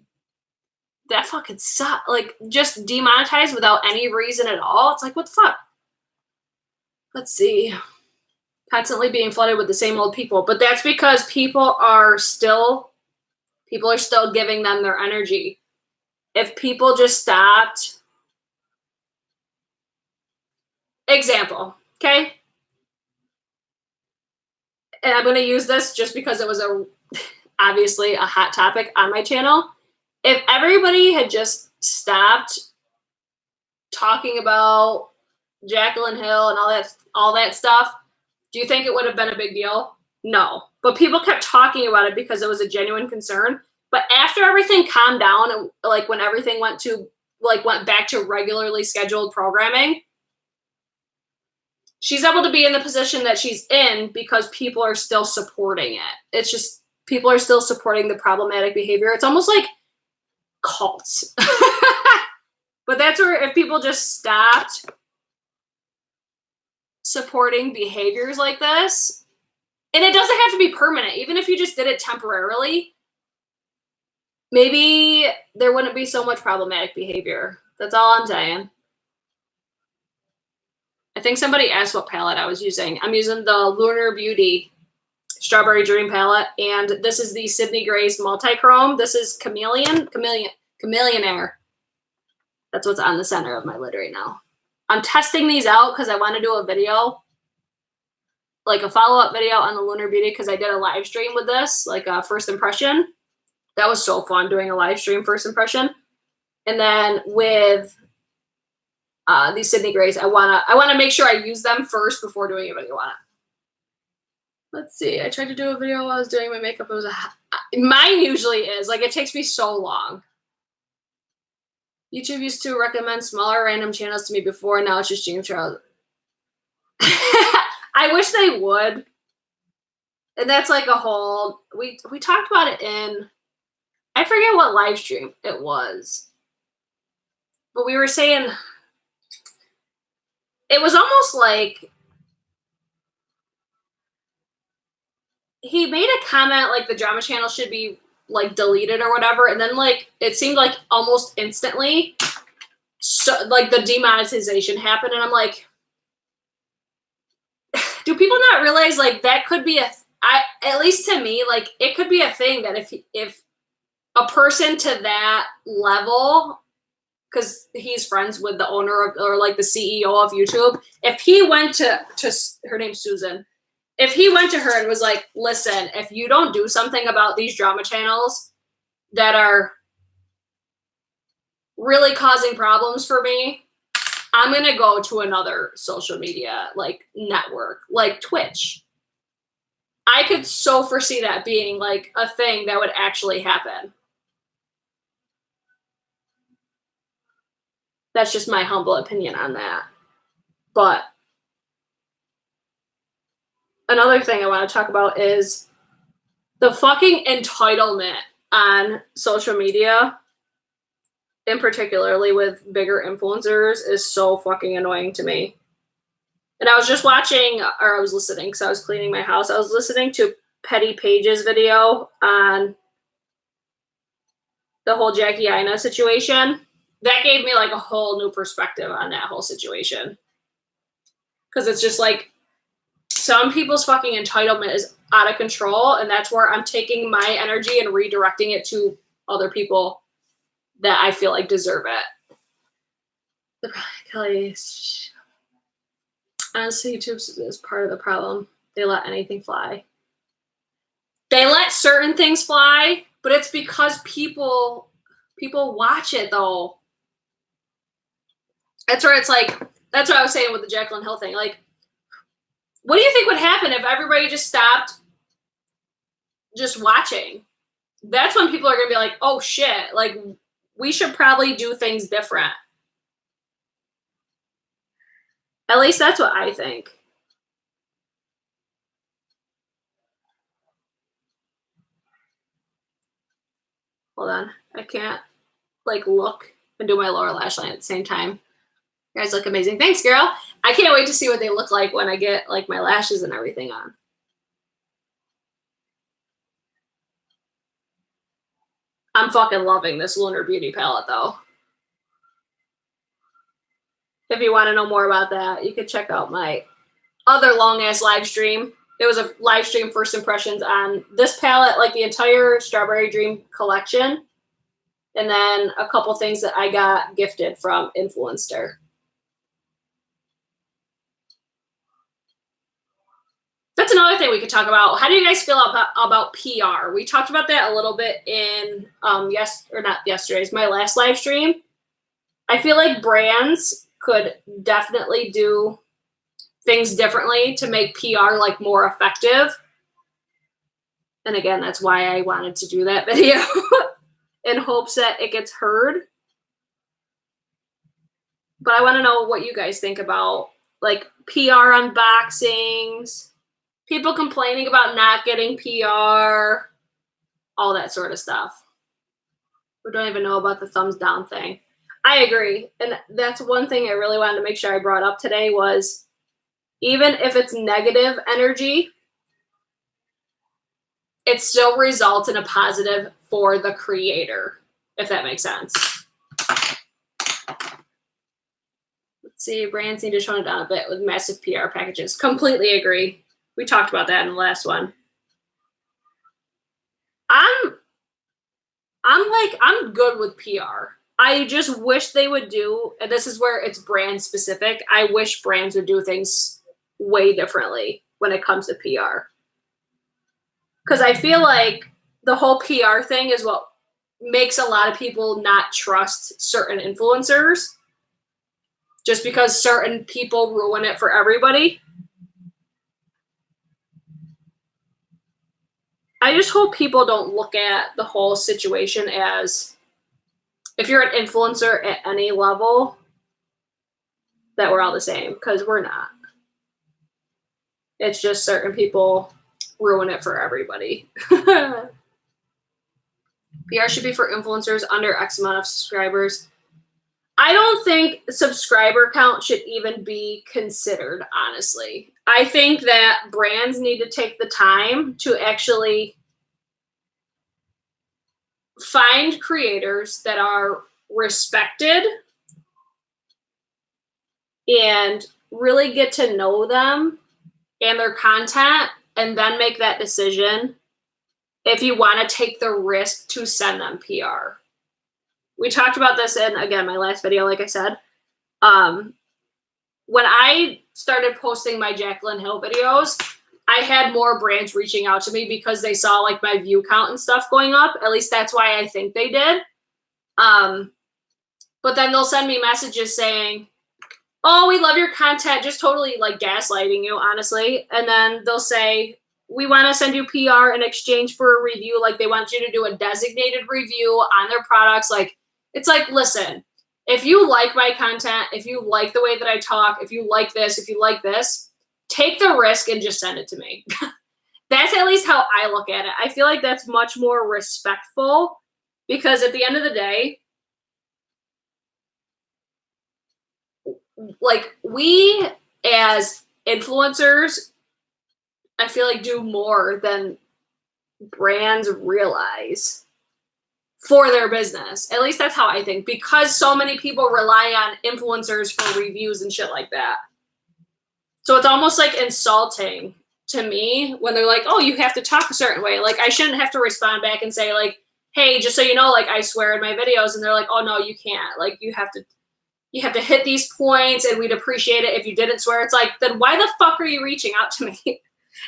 that fucking sucks. Like, just demonetized without any reason at all. It's like, what the fuck? Let's see. Constantly being flooded with the same old people. But that's because people are still giving them their energy. If people just stopped. Example, okay? And I'm going to use this just because it was obviously a hot topic on my channel. If everybody had just stopped talking about Jaclyn Hill and all that stuff, do you think it would have been a big deal? No. But people kept talking about it because it was a genuine concern. But after everything calmed down, and like when everything went back to regularly scheduled programming, she's able to be in the position that she's in because people are still supporting it. It's just, people are still supporting the problematic behavior. It's almost like cults. But that's where if people just stopped supporting behaviors like this, and it doesn't have to be permanent, even if you just did it temporarily, maybe there wouldn't be so much problematic behavior. That's all I'm saying. I think somebody asked what palette I was using. I'm using the Lunar Beauty Strawberry Dream palette, and this is the Sydney Grace Multi-Chrome. This is Chameleonaire. That's what's on the center of my lid right now. I'm testing these out because I want to do a video, like a follow-up video on the Lunar Beauty, because I did a live stream with this, like a first impression. That was so fun doing a live stream first impression. And then with these Sydney Grace, I wanna make sure I use them first before doing a video on it. Let's see. I tried to do a video while I was doing my makeup. It was mine usually is like it takes me so long. YouTube used to recommend smaller random channels to me before. Now it's just Jeans Trials. I wish they would. And that's like a whole. We talked about it in. I forget what live stream it was, but we were saying it was almost like he made a comment like the drama channel should be like deleted or whatever, and then like it seemed like almost instantly so like the demonetization happened, and I'm like, do people not realize like that could be at least to me, like it could be a thing that if a person to that level, because he's friends with the owner of, or like the CEO of YouTube, if he went to her name's Susan, if he went to her and was like, listen, if you don't do something about these drama channels that are really causing problems for me, I'm going to go to another social media like network, like Twitch. I could so foresee that being like a thing that would actually happen. That's just my humble opinion on that. But another thing I want to talk about is the fucking entitlement on social media, and particularly with bigger influencers, is so fucking annoying to me. And I was just watching, or I was listening because I was cleaning my house. I was listening to Petty Page's video on the whole Jackie Aina situation. That gave me like a whole new perspective on that whole situation. Because it's just like some people's fucking entitlement is out of control, and that's where I'm taking my energy and redirecting it to other people that I feel like deserve it. Honestly, YouTube is part of the problem. They let anything fly. They let certain things fly, but it's because people watch it though. That's where it's like, that's what I was saying with the Jaclyn Hill thing. Like, what do you think would happen if everybody just stopped just watching? That's when people are going to be like, oh shit, like we should probably do things different. At least that's what I think. Hold on. I can't like look and do my lower lash line at the same time. You guys look amazing. Thanks, girl. I can't wait to see what they look like when I get like my lashes and everything on. I'm fucking loving this Lunar Beauty palette though. If you want to know more about that, you can check out my other long ass live stream. It was a live stream first impressions on this palette, like the entire Strawberry Dream collection. And then a couple things that I got gifted from Influencer. That's another thing we could talk about. How do you guys feel about PR? We talked about that a little bit in my last live stream. I feel like brands could definitely do things differently to make PR like more effective. And again, that's why I wanted to do that video in hopes that it gets heard. But I want to know what you guys think about like PR unboxings, people complaining about not getting PR, all that sort of stuff. We don't even know about the thumbs down thing. I agree. And that's one thing I really wanted to make sure I brought up today was even if it's negative energy, it still results in a positive for the creator, if that makes sense. Let's see, brands need to tone it down a bit with massive PR packages. Completely agree. We talked about that in the last one. I'm good with PR. I just wish they would do, and this is where it's brand specific. I wish brands would do things way differently when it comes to PR. Because I feel like the whole PR thing is what makes a lot of people not trust certain influencers just because certain people ruin it for everybody. I just hope people don't look at the whole situation as if you're an influencer at any level, that we're all the same, because we're not. It's just certain people ruin it for everybody. PR should be for influencers under X amount of subscribers. I don't think subscriber count should even be considered, honestly. I think that brands need to take the time to actually find creators that are respected and really get to know them and their content, and then make that decision if you want to take the risk to send them PR. We talked about this in, again, my last video, like I said. When I started posting my Jaclyn Hill videos, I had more brands reaching out to me because they saw like my view count and stuff going up. At least that's why I think they did. But then they'll send me messages saying, oh, we love your content, just totally like gaslighting you, honestly. And then they'll say, we want to send you PR in exchange for a review. Like they want you to do a designated review on their products. Like, it's like, listen, if you like my content, if you like the way that I talk, if you like this, take the risk and just send it to me. That's at least how I look at it. I feel like that's much more respectful because at the end of the day, like we as influencers, I feel like do more than brands realize for their business. At least that's how I think, because so many people rely on influencers for reviews and shit like that. So it's almost like insulting to me when they're like, oh, you have to talk a certain way. Like I shouldn't have to respond back and say like, hey, just so you know, like I swear in my videos, and they're like, oh no, you can't. Like you have to hit these points and we'd appreciate it if you didn't swear. It's like, then why the fuck are you reaching out to me?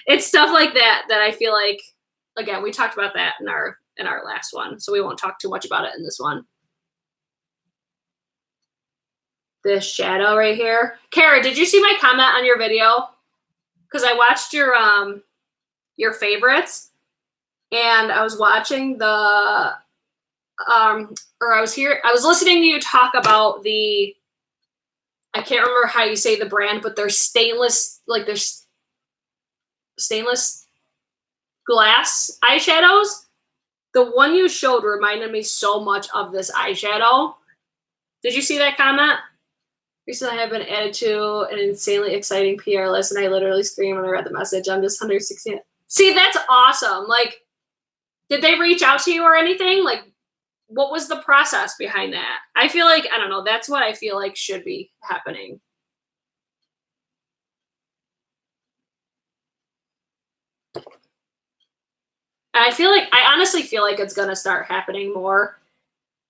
It's stuff like that that I feel like, again, we talked about that in our last one, so we won't talk too much about it in this one. This shadow right here. Cara, did you see my comment on your video? Because I watched your favorites, and I was watching the or I was listening to you talk about the, I can't remember how you say the brand, but they're stainless glass eyeshadows. The one you showed reminded me so much of this eyeshadow. Did you see that comment? Recently, I have been added to an insanely exciting PR list, and I literally screamed when I read the message. I'm just 116. See, that's awesome. Like, did they reach out to you or anything? Like, what was the process behind that? I feel like, I don't know, that's what I feel like should be happening. And I honestly feel like it's going to start happening more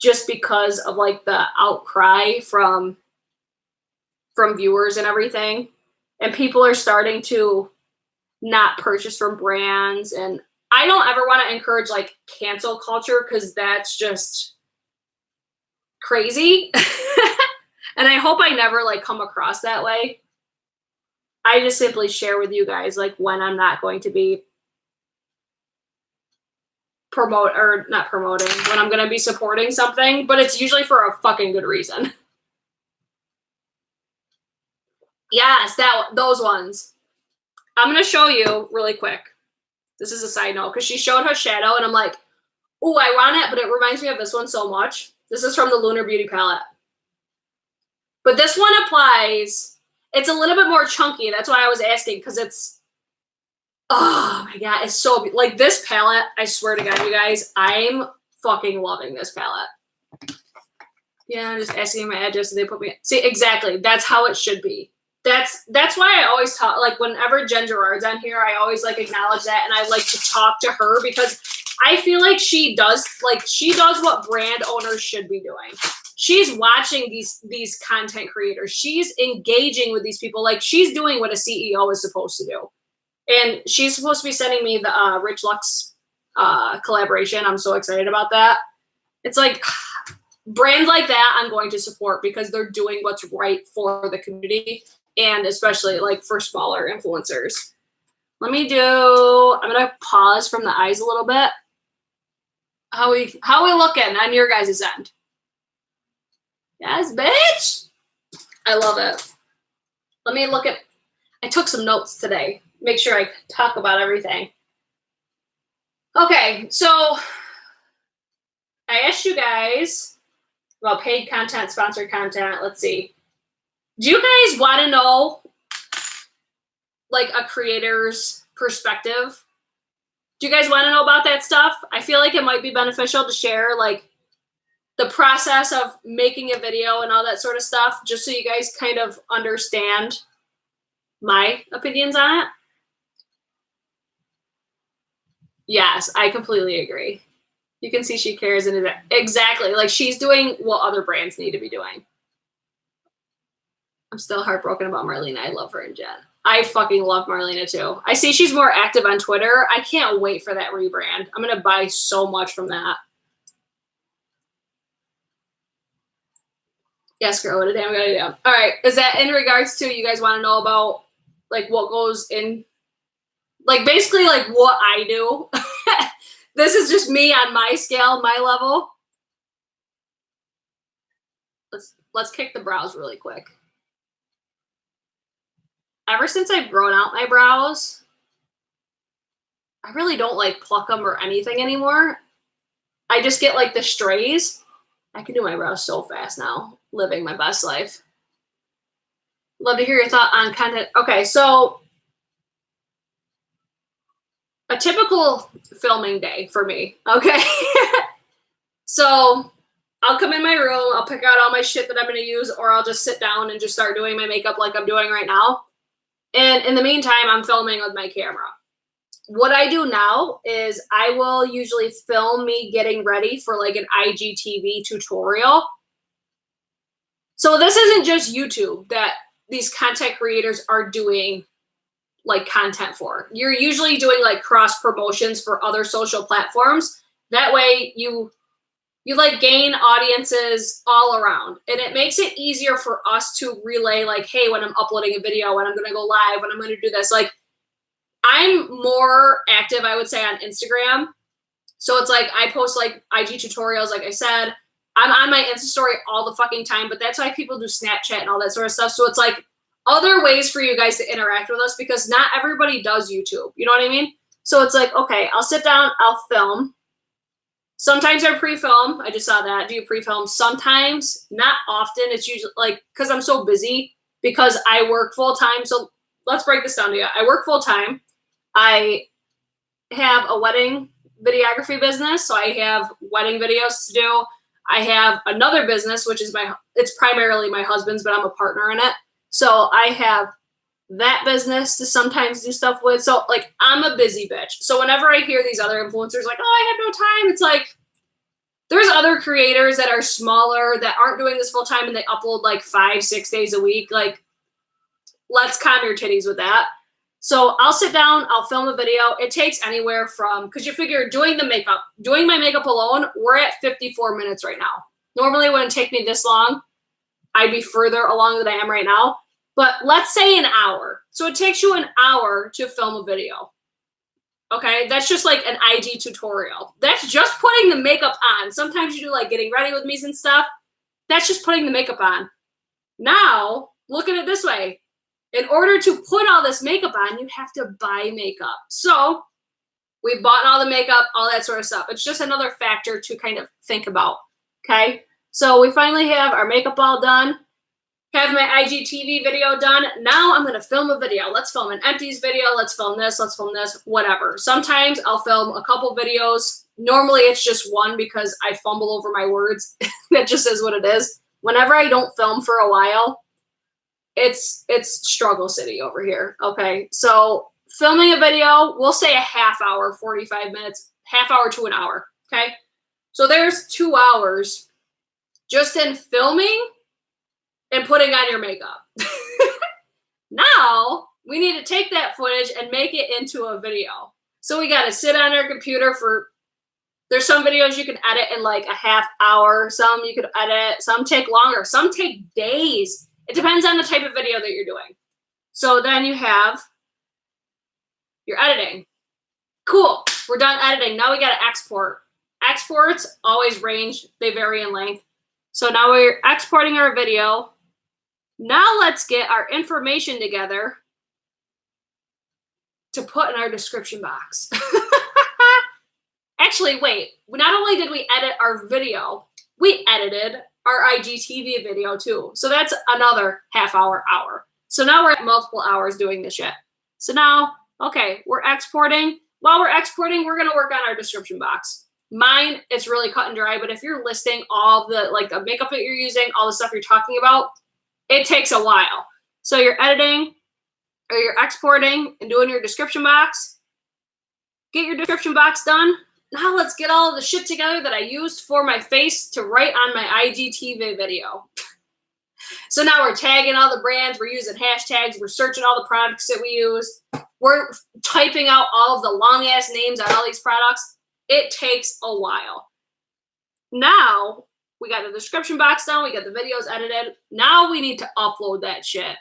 just because of like the outcry from viewers and everything. And people are starting to not purchase from brands. And I don't ever want to encourage like cancel culture because that's just crazy. And I hope I never like come across that way. I just simply share with you guys like when I'm not going to be when I'm going to be supporting something, but it's usually for a fucking good reason. Yes, those ones. I'm going to show you really quick. This is a side note because she showed her shadow and I'm like, oh, I want it, but it reminds me of this one so much. This is from the Lunar Beauty palette. But this one applies. It's a little bit more chunky. That's why I was asking, because it's, oh my God, it's so, like this palette, I swear to God, you guys, I'm fucking loving this palette. Yeah, I'm just asking my address and they put me, see, exactly. That's how it should be. That's why I always talk, like whenever Jen Gerard's on here, I always like acknowledge that. And I like to talk to her because I feel like she does what brand owners should be doing. She's watching these content creators. She's engaging with these people. Like she's doing what a CEO is supposed to do. And she's supposed to be sending me the Rich Luxe collaboration. I'm so excited about that. It's like brands like that I'm going to support because they're doing what's right for the community and especially like for smaller influencers. I'm going to pause from the eyes a little bit. How we looking on your guys' end? Yes, bitch. I love it. Let me look at, I took some notes today. Make sure I talk about everything. Okay, so I asked you guys about paid content, sponsored content. Let's see. Do you guys want to know like a creator's perspective? Do you guys want to know about that stuff? I feel like it might be beneficial to share like the process of making a video and all that sort of stuff, just so you guys kind of understand my opinions on it. Yes, I completely agree. You can see she cares in it. Exactly. Like she's doing what other brands need to be doing. I'm still heartbroken about Marlena. I love her and Jen. I fucking love Marlena too. I see she's more active on Twitter. I can't wait for that rebrand. I'm going to buy so much from that. Yes, girl, what a damn good idea. All right. Is that in regards to you guys want to know about like what goes in, like basically like what I do? This is just me on my scale, my level. Let's kick the brows really quick. Ever since I've grown out my brows, I really don't like pluck them or anything anymore. I just get like the strays. I can do my brows so fast now, living my best life. Love to hear your thought on content. Okay, so a typical filming day for me, okay? So I'll come in my room, I'll pick out all my shit that I'm going to use, or I'll just sit down and just start doing my makeup like I'm doing right now. And in the meantime, I'm filming with my camera. What I do now is I will usually film me getting ready for like an IGTV tutorial. So this isn't just YouTube that these content creators are doing like content for. You're usually doing like cross promotions for other social platforms. That way you like gain audiences all around. And it makes it easier for us to relay like, hey, when I'm uploading a video, when I'm going to go live, when I'm going to do this, like I'm more active, I would say, on Instagram. So it's like I post like IG tutorials, like I said. I'm on my Insta story all the fucking time, but that's why people do Snapchat and all that sort of stuff. So it's like other ways for you guys to interact with us because not everybody does YouTube. You know what I mean? So it's like, okay, I'll sit down, I'll film. Sometimes I pre-film. I just saw that. Do you pre-film? Sometimes, not often. It's usually like, because I'm so busy because I work full-time. So let's break this down to you. I work full-time. I have a wedding videography business. So I have wedding videos to do. I have another business, which is it's primarily my husband's, but I'm a partner in it. So I have that business to sometimes do stuff with. So like, I'm a busy bitch. So whenever I hear these other influencers like, oh, I have no time, it's like, there's other creators that are smaller that aren't doing this full time and they upload like 5-6 days a week. Like, let's calm your titties with that. So I'll sit down, I'll film a video. It takes anywhere from, because you figure doing my makeup alone, we're at 54 minutes right now. Normally it wouldn't take me this long. I'd be further along than I am right now. But let's say an hour. So it takes you an hour to film a video. Okay, that's just like an IG tutorial. That's just putting the makeup on. Sometimes you do like getting ready with me and stuff. That's just putting the makeup on. Now, look at it this way. In order to put all this makeup on, you have to buy makeup. So we've bought all the makeup, all that sort of stuff. It's just another factor to kind of think about, okay? So we finally have our makeup all done. have my IGTV video done. Now I'm going to film a video. Let's film an empties video. Let's film this. Let's film this, whatever. Sometimes I'll film a couple videos. Normally it's just one because I fumble over my words. That just is what it is. Whenever I don't film for a while, it's struggle city over here. Okay. So filming a video, we'll say a half hour, 45 minutes, half hour to an hour. Okay. So there's 2 hours just in filming and putting on your makeup. Now we need to take that footage and make it into a video. So we got to sit on our computer there's some videos you can edit in like a half hour. Some you could edit, some take longer, some take days. It depends on the type of video that you're doing. So then you have your editing. Cool, we're done editing. Now we got to export. Exports always range, they vary in length. So now we're exporting our video. Now let's get our information together to put in our description box. Actually, wait, not only did we edit our video, we edited our IGTV video too. So that's another half hour. So now we're at multiple hours doing this shit. So now, okay, we're exporting. While we're exporting, we're gonna work on our description box. Mine, it's really cut and dry, but if you're listing all the the makeup that you're using, all the stuff you're talking about, it takes a while. So you're editing or you're exporting and doing your description box. Get your description box done. Now let's get all of the shit together that I used for my face to write on my IGTV video. So now we're tagging all the brands, we're using hashtags, we're searching all the products that we use, we're typing out all of the long ass names on all these products. It takes a while. Now we got the description box done, we got the videos edited. Now we need to upload that shit.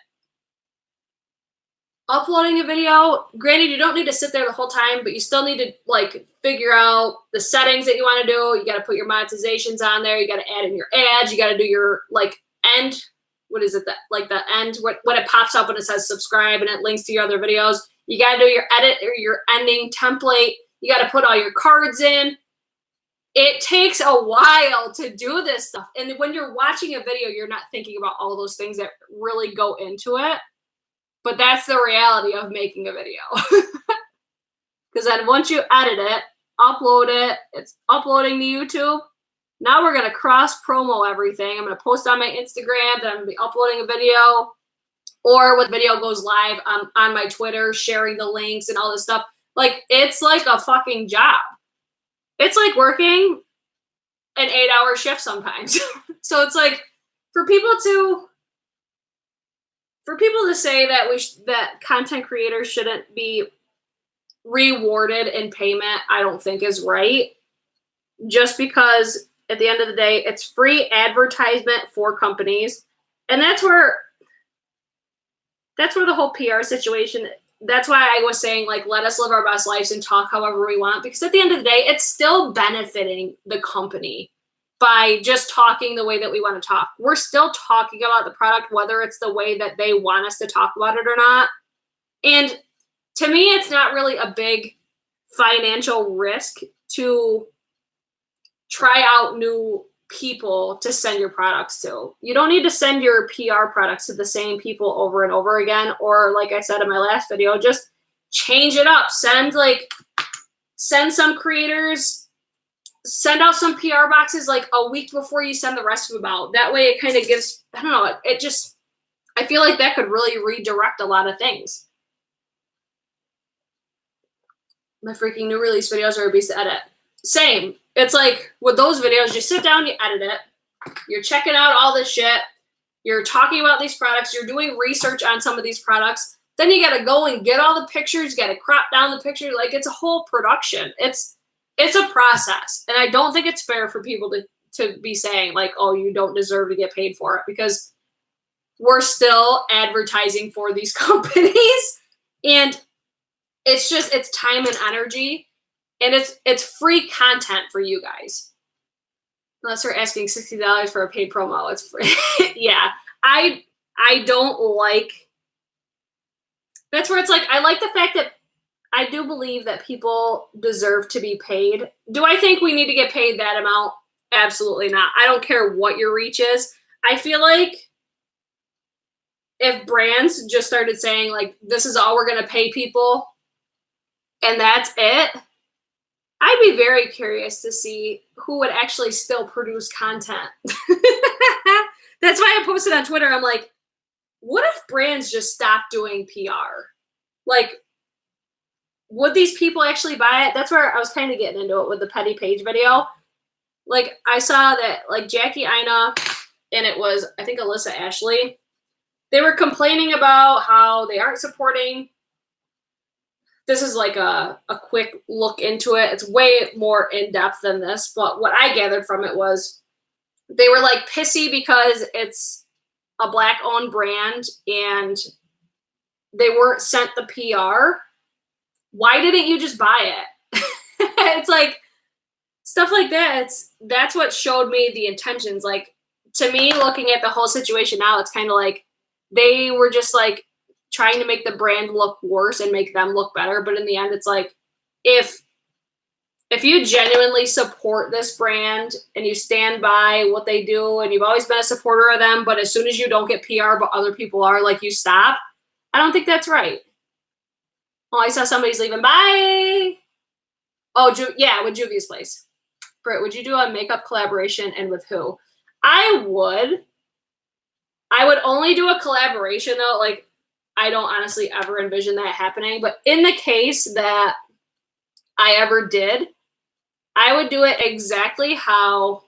Uploading a video, granted, you don't need to sit there the whole time, but you still need to figure out the settings that you want to do. You got to put your monetizations on there. You got to add in your ads. You got to do your end. What is it? The end when it pops up and it says subscribe and it links to your other videos. You got to do your edit or your ending template. You got to put all your cards in. It takes a while to do this stuff. And when you're watching a video, you're not thinking about all those things that really go into it. But that's the reality of making a video. Because then once you edit it, upload it, it's uploading to YouTube. Now we're going to cross promo everything. I'm going to post on my Instagram, then I'm going to be uploading a video. Or when the video goes live, I'm on my Twitter, sharing the links and all this stuff. It's like a fucking job. It's like working an 8-hour shift sometimes. So it's like, for people to say that that content creators shouldn't be rewarded in payment, I don't think is right. Just because at the end of the day, it's free advertisement for companies. And that's where the whole PR situation, that's why I was saying, let us live our best lives and talk however we want. Because at the end of the day, it's still benefiting the company by just talking the way that we want to talk. We're still talking about the product, whether it's the way that they want us to talk about it or not. And to me, it's not really a big financial risk to try out new people to send your products to. You don't need to send your PR products to the same people over and over again. Or like I said in my last video, just change it up. Send some creators, send out some PR boxes a week before you send the rest of them out. That way it kind of gives, I don't know, I feel like that could really redirect a lot of things. My freaking new release videos are a beast to edit. Same. It's like with those videos, you sit down, you edit it. You're checking out all this shit. You're talking about these products. You're doing research on some of these products. Then you got to go and get all the pictures. You got to crop down the pictures. It's a whole production. It's a process. And I don't think it's fair for people to be saying oh, you don't deserve to get paid for it, because we're still advertising for these companies. And it's time and energy. And it's free content for you guys. Unless they're asking $60 for a paid promo, it's free. Yeah, I don't like. That's where it's I like the fact that I do believe that people deserve to be paid. Do I think we need to get paid that amount? Absolutely not. I don't care what your reach is. I feel like if brands just started saying, like, this is all we're going to pay people and that's it, I'd be very curious to see who would actually still produce content. That's why I posted on Twitter. I'm like, what if brands just stopped doing PR? Like, would these people actually buy it? That's where I was kind of getting into it with the Petty Page video. Like, I saw that, like, Jackie Ina and it was, I think, Alyssa Ashley, they were complaining about how they aren't supporting. This is like a quick look into it. It's way more in-depth than this, but what I gathered from it was they were like pissy because it's a Black-owned brand and they weren't sent the PR. Why didn't you just buy it? It's like stuff like that. That's what showed me the intentions. Like, to me, looking at the whole situation now, it's kind of like they were just like trying to make the brand look worse and make them look better. But in the end, it's like, if you genuinely support this brand and you stand by what they do and you've always been a supporter of them, but as soon as you don't get PR, but other people are, like, you stop, I don't think that's right. Oh, I saw somebody's leaving. Bye. Oh, yeah, with Juvia's Place. Britt, would you do a makeup collaboration and with who? I would only do a collaboration though. Like, I don't honestly ever envision that happening. But in the case that I ever did, I would do it exactly how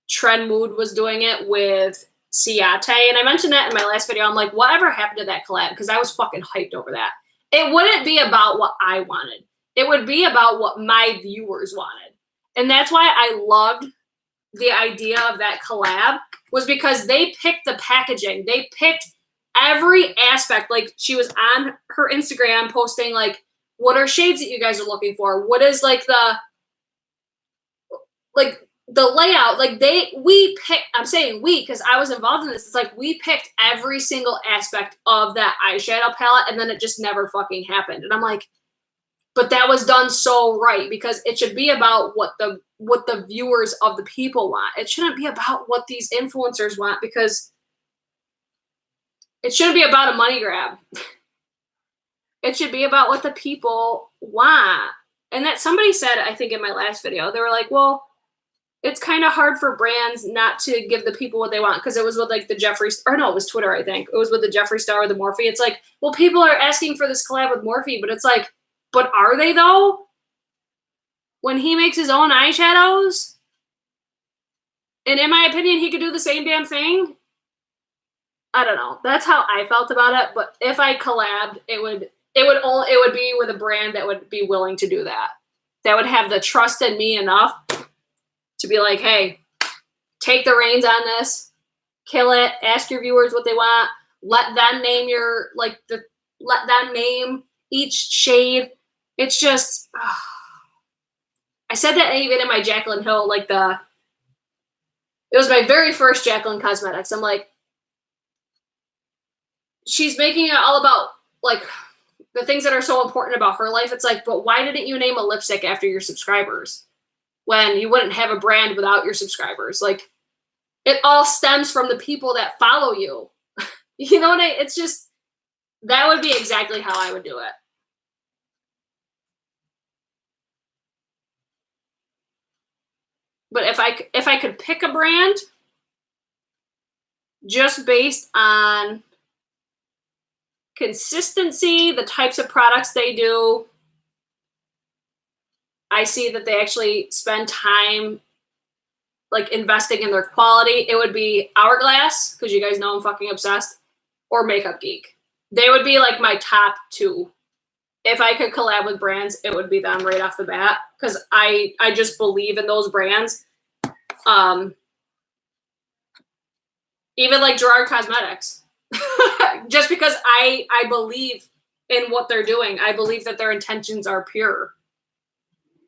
Trend Mood was doing it with Ciate. And I mentioned that in my last video. I'm like, whatever happened to that collab? Because I was fucking hyped over that. It wouldn't be about what I wanted. It would be about what my viewers wanted. And that's why I loved the idea of that collab, was because they picked the packaging. They picked every aspect. Like, she was on her Instagram posting, like, what are shades that you guys are looking for? What is like the layout? Like, we picked, I'm saying we, because I was involved in this. It's like, we picked every single aspect of that eyeshadow palette, and then it just never fucking happened. And I'm like, but that was done so right, because it should be about what the viewers of the people want. It shouldn't be about what these influencers want, because it shouldn't be about a money grab. It should be about what the people want. And that somebody said, I think in my last video, they were like, well, it's kind of hard for brands not to give the people what they want, because it was with like the Jeffree, or no, it was Twitter, I think. It was with the Jeffree Star or the Morphe. It's like, well, people are asking for this collab with Morphe, but it's like, but are they though? When he makes his own eyeshadows? And in my opinion, he could do the same damn thing. I don't know. That's how I felt about it. But if I collabed, it would be with a brand that would be willing to do that. That would have the trust in me enough to be like, hey, take the reins on this, kill it, ask your viewers what they want, let them name let them name each shade. It's just, I said that even in my Jaclyn Hill, like it was my very first Jaclyn Cosmetics. I'm like, she's making it all about like the things that are so important about her life. It's like, but why didn't you name a lipstick after your subscribers when you wouldn't have a brand without your subscribers? Like, it all stems from the people that follow you. You know what it's just, that would be exactly how I would do it. But if I could pick a brand just based on consistency, the types of products they do, I see that they actually spend time like investing in their quality, it would be Hourglass, because you guys know I'm fucking obsessed, or Makeup Geek. They would be like my top two. If I could collab with brands, it would be them right off the bat, because I just believe in those brands. Even like Gerard Cosmetics. Just because I believe in what they're doing. I believe that their intentions are pure.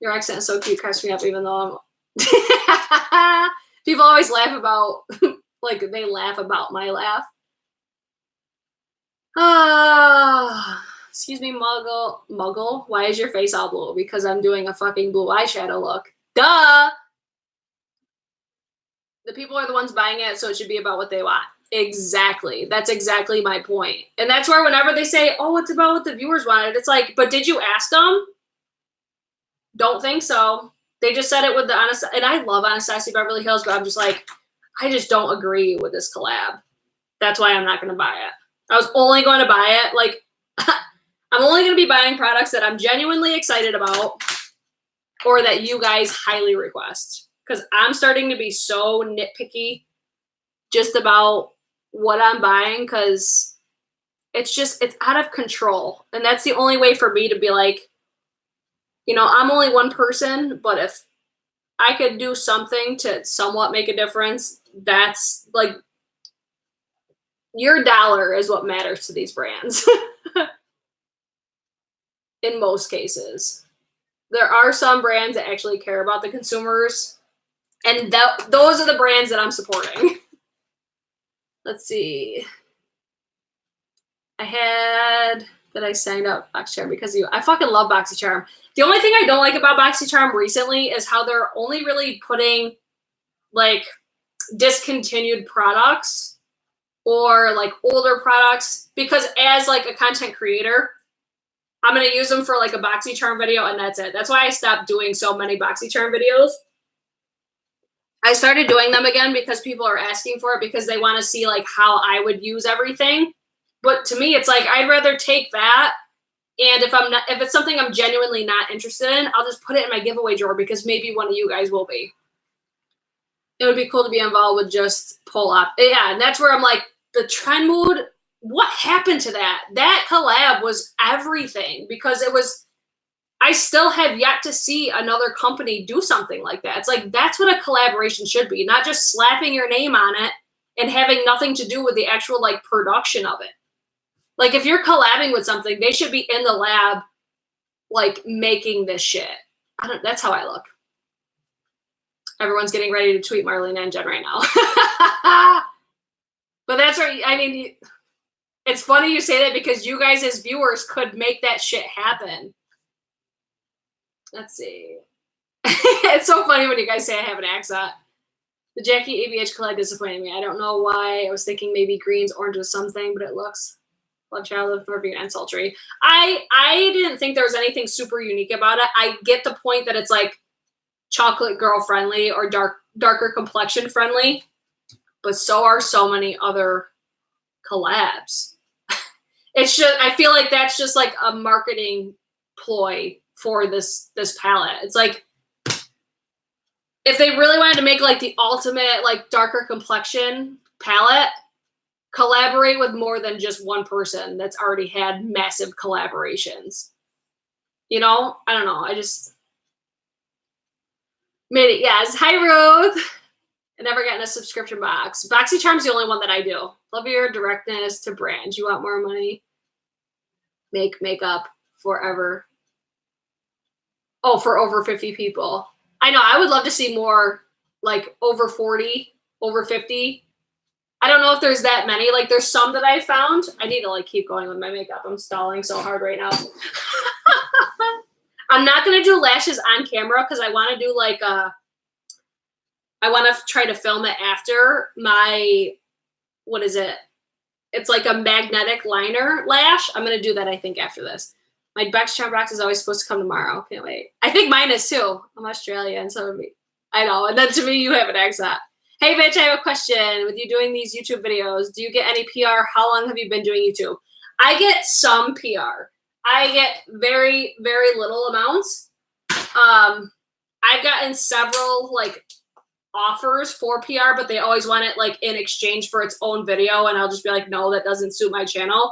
Your accent is so cute, cracks me up, even though I'm... People always laugh about, like, they laugh about my laugh. Excuse me, Muggle. Why is your face all blue? Because I'm doing a fucking blue eyeshadow look. Duh! The people are the ones buying it, so it should be about what they want. Exactly. That's exactly my point. And that's where whenever they say, oh, it's about what the viewers wanted, it's like, but did you ask them? Don't think so. They just said it with the honest, and I love Anastasia Beverly Hills, but I'm just like, I just don't agree with this collab. That's why I'm not going to buy it. I was only going to buy it, like, I'm only going to be buying products that I'm genuinely excited about or that you guys highly request. Because I'm starting to be so nitpicky just about what I'm buying because it's out of control. And that's the only way for me to be like, you know, I'm only one person, but if I could do something to somewhat make a difference, that's like, your dollar is what matters to these brands. In most cases. There are some brands that actually care about the consumers, and those are the brands that I'm supporting. Let's see. I signed up BoxyCharm because of you. I fucking love BoxyCharm. The only thing I don't like about BoxyCharm recently is how they're only really putting like discontinued products or like older products, because as like a content creator, I'm going to use them for like a BoxyCharm video and that's it. That's why I stopped doing so many BoxyCharm videos. I started doing them again because people are asking for it because they want to see like how I would use everything. But to me, it's like, I'd rather take that. And if it's something I'm genuinely not interested in, I'll just put it in my giveaway drawer because maybe one of you guys will be. It would be cool to be involved with just pull up. Yeah. And that's where I'm like, the trend mood, what happened to that? That collab was everything because I still have yet to see another company do something like that. It's like, that's what a collaboration should be, not just slapping your name on it and having nothing to do with the actual like production of it. Like if you're collabing with something, they should be in the lab, like making this shit. That's how I look. Everyone's getting ready to tweet Marlene and Jen right now. But that's right. I mean, it's funny you say that because you guys as viewers could make that shit happen. Let's see. It's so funny when you guys say I have an accent. The Jackie ABH collab disappointed me. I don't know why. I was thinking maybe greens, oranges, something, but it looks Love Child, Northern and Sultry. I didn't think there was anything super unique about it. I get the point that it's like chocolate girl friendly or darker complexion friendly, but so are so many other collabs. It's just, I feel like that's just like a marketing ploy for this palette. It's like, if they really wanted to make like the ultimate like darker complexion palette, collaborate with more than just one person that's already had massive collaborations. You know, I don't know. I just made it. Yes. Hi, Ruth. I never gotten a subscription box. BoxyCharm's the only one that I do. Love your directness to brand. You want more money? Make makeup forever. Oh, for over 50 people. I know. I would love to see more like over 40, over 50. I don't know if there's that many. Like there's some that I found. I need to like keep going with my makeup. I'm stalling so hard right now. I'm not going to do lashes on camera because I want to do like I want to try to film it after my, what is it? It's like a magnetic liner lash. I'm going to do that, I think, after this. My BoxyCharm box is always supposed to come tomorrow. Can't wait. I think mine is too. I'm Australian, so I know. And then to me, you have an accent. Hey, bitch, I have a question. With you doing these YouTube videos, do you get any PR? How long have you been doing YouTube? I get some PR. I get very, very little amounts. I've gotten several, like, offers for PR, but they always want it, like, in exchange for its own video, and I'll just be like, no, that doesn't suit my channel.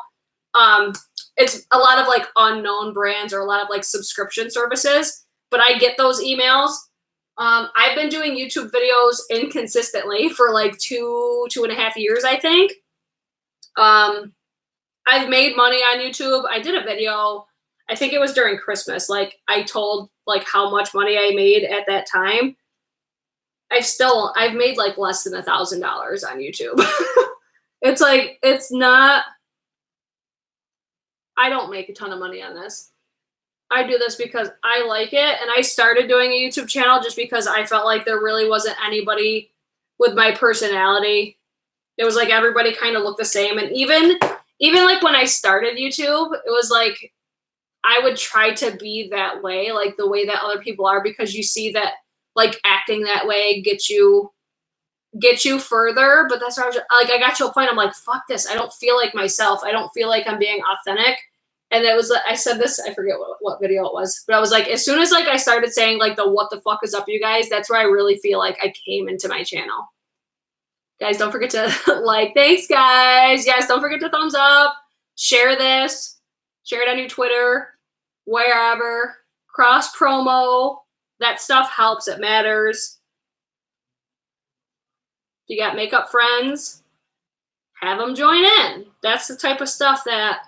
It's a lot of, like, unknown brands or a lot of, like, subscription services, but I get those emails. I've been doing YouTube videos inconsistently for like 2.5 years, I think. I've made money on YouTube. I did a video, I think it was during Christmas. Like I told like how much money I made at that time. I've made like less than $1,000 on YouTube. It's like, it's not, I don't make a ton of money on this. I do this because I like it, and I started doing a YouTube channel just because I felt like there really wasn't anybody with my personality It was like everybody kind of looked the same. And even like when I started YouTube, it was like I would try to be that way, like the way that other people are, because you see that like acting that way gets you further. But that's why I was like, I got to a point, I'm like, fuck this. I don't feel like myself. I don't feel like I'm being authentic. And it was, I said this, I forget what video it was, but I was like, as soon as like I started saying like the what the fuck is up, you guys, that's where I really feel like I came into my channel. Guys, don't forget to like, thanks guys. Yes, don't forget to thumbs up, share this, share it on your Twitter, wherever, cross promo. That stuff helps, it matters. If you got makeup friends, have them join in. That's the type of stuff that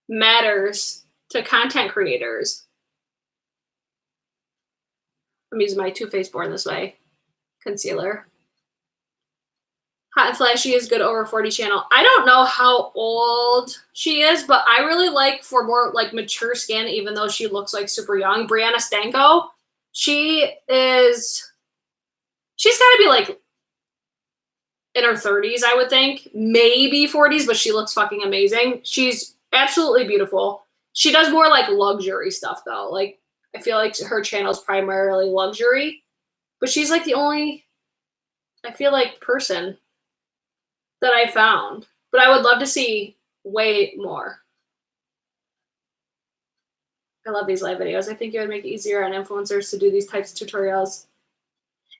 matters to content creators. I'm using my Too Faced Born This Way concealer. Hot and Flashy is good over 40 channel. I don't know how old she is, but I really like, for more like mature skin, even though she looks like super young, Brianna Stanko. She's got to be like in her 30s, I would think, maybe 40s, but she looks fucking amazing. She's absolutely beautiful. She does more like luxury stuff though. Like I feel like her channel is primarily luxury, but she's like the only, I feel like, person that I found. But I would love to see way more. I love these live videos. I think it would make it easier on influencers to do these types of tutorials.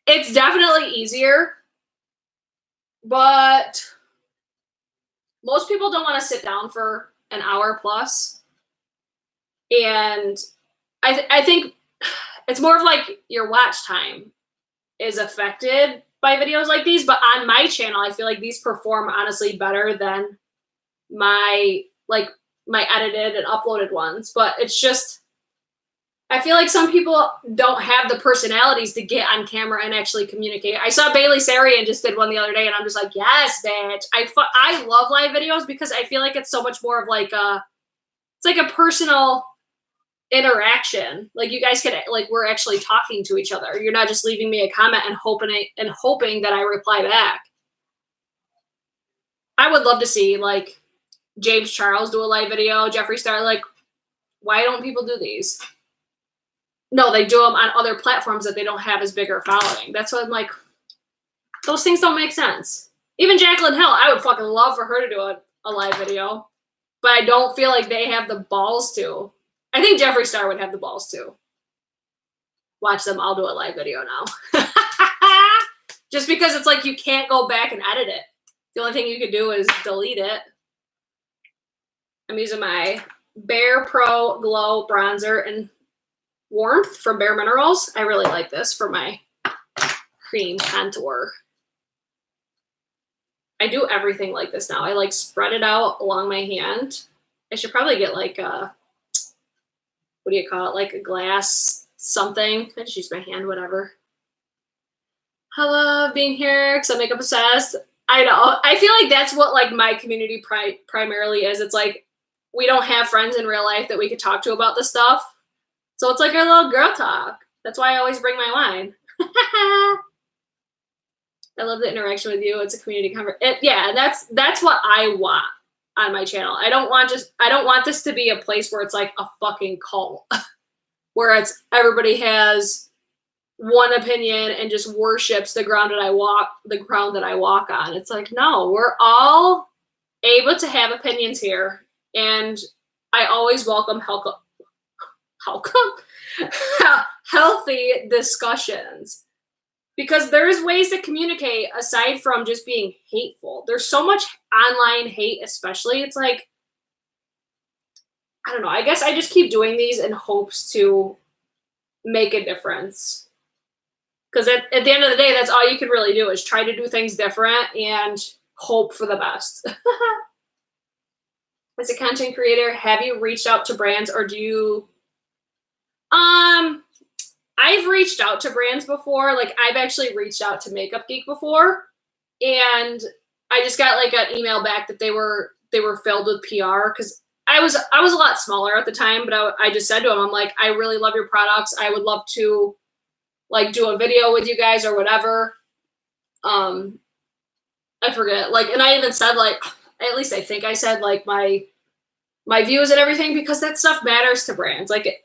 It's definitely easier, but most people don't want to sit down for an hour plus. And I think it's more of like your watch time is affected by videos like these. But on my channel, I feel like these perform honestly better than my edited and uploaded ones. But it's just, I feel like some people don't have the personalities to get on camera and actually communicate. I saw Bailey Sarian just did one the other day, and I'm just like, yes, bitch. I love live videos because I feel like it's so much more of like it's like a personal interaction. Like you guys could, like, we're actually talking to each other. You're not just leaving me a comment and hoping that I reply back. I would love to see like James Charles do a live video, Jeffree Star. Like, why don't people do these? No, they do them on other platforms that they don't have as bigger following. That's what I'm like, those things don't make sense. Even Jaclyn Hill, I would fucking love for her to do a live video, but I don't feel like they have the balls to. I think Jeffree Star would have the balls to. Watch them, I'll do a live video now. Just because it's like you can't go back and edit it. The only thing you could do is delete it. I'm using my Bare Pro Glow Bronzer and Warmth from Bare Minerals. I really like this for my cream contour. I do everything like this now. I like spread it out along my hand. I should probably get like a, what do you call it? Like a glass something. I just use my hand, whatever. I love being here because I'm makeup obsessed. I know. I feel like that's what like my community primarily is. It's like we don't have friends in real life that we could talk to about this stuff. So it's like our little girl talk. That's why I always bring my wine. I love the interaction with you. It's a community conversation. Yeah, that's what I want on my channel. I don't want this to be a place where it's like a fucking cult, where it's everybody has one opinion and just worships the ground that I walk on. It's like, no, we're all able to have opinions here, and I always welcome healthy discussions, because there's ways to communicate aside from just being hateful. There's so much online hate, especially. It's like, I don't know. I guess I just keep doing these in hopes to make a difference. Because at the end of the day, that's all you can really do is try to do things different and hope for the best. As a content creator, have you reached out to brands, or do you... I've reached out to brands before. Like, I've actually reached out to Makeup Geek before, and I just got like an email back that they were filled with PR, because I was a lot smaller at the time, but I just said to them, I'm like, I really love your products. I would love to like do a video with you guys or whatever. I forget. Like, and I even said, like, at least I think I said, like, my views and everything, because that stuff matters to brands. Like,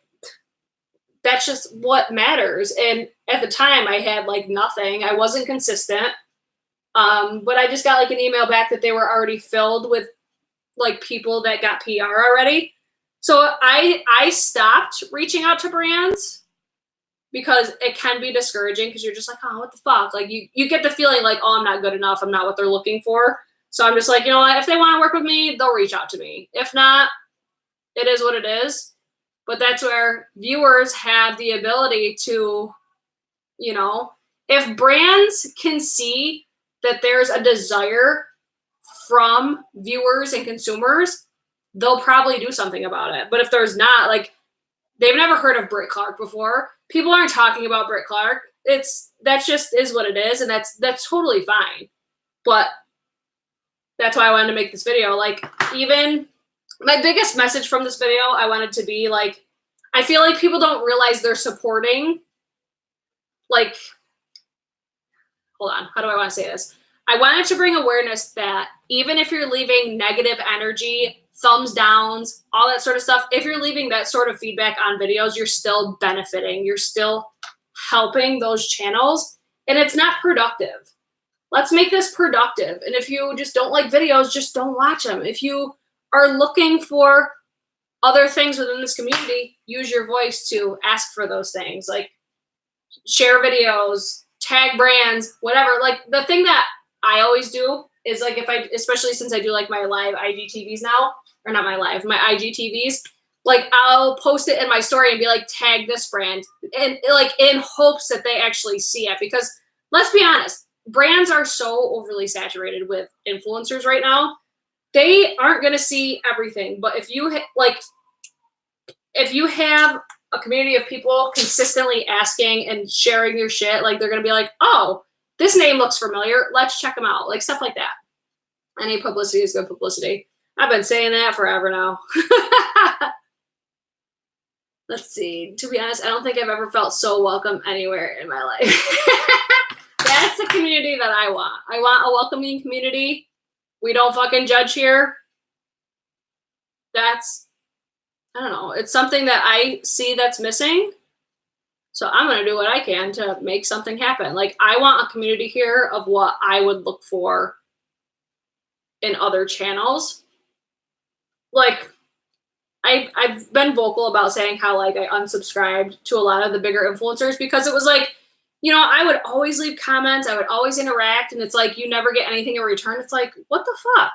that's just what matters. And at the time I had like nothing. I wasn't consistent. But I just got like an email back that they were already filled with like people that got PR already. So I stopped reaching out to brands because it can be discouraging, because you're just like, oh, what the fuck? Like you get the feeling like, oh, I'm not good enough. I'm not what they're looking for. So I'm just like, you know what? If they want to work with me, they'll reach out to me. If not, it is what it is. But that's where viewers have the ability to, you know, if brands can see that there's a desire from viewers and consumers, they'll probably do something about it. But if there's not, like, they've never heard of Britt Clark before. People aren't talking about Britt Clark. That just is what it is, and that's totally fine. But that's why I wanted to make this video. Like, even my biggest message from this video, I wanted to be like, I feel like people don't realize they're supporting, like, hold on, how do I want to say this? I wanted to bring awareness that even if you're leaving negative energy, thumbs downs, all that sort of stuff, if you're leaving that sort of feedback on videos, you're still benefiting. You're still helping those channels, and it's not productive. Let's make this productive. And if you just don't like videos, just don't watch them. If you are looking for other things within this community, use your voice to ask for those things. Like, share videos, tag brands, whatever. Like, the thing that I always do is, like, especially since I do like my live IGTVs now, or not my live, my IGTVs, like, I'll post it in my story and be like, tag this brand, and like in hopes that they actually see it. Because let's be honest, brands are so overly saturated with influencers right now. They aren't going to see everything. But if you if you have a community of people consistently asking and sharing your shit, like, they're going to be like, oh, this name looks familiar. Let's check them out. Like, stuff like that. Any publicity is good publicity. I've been saying that forever now. Let's see. To be honest, I don't think I've ever felt so welcome anywhere in my life. That's the community that I want. I want a welcoming community. We don't fucking judge here. That's, I don't know. It's something that I see that's missing. So I'm going to do what I can to make something happen. Like, I want a community here of what I would look for in other channels. Like, I've been vocal about saying how, like, I unsubscribed to a lot of the bigger influencers because it was like, you know, I would always leave comments. I would always interact. And it's like, you never get anything in return. It's like, what the fuck?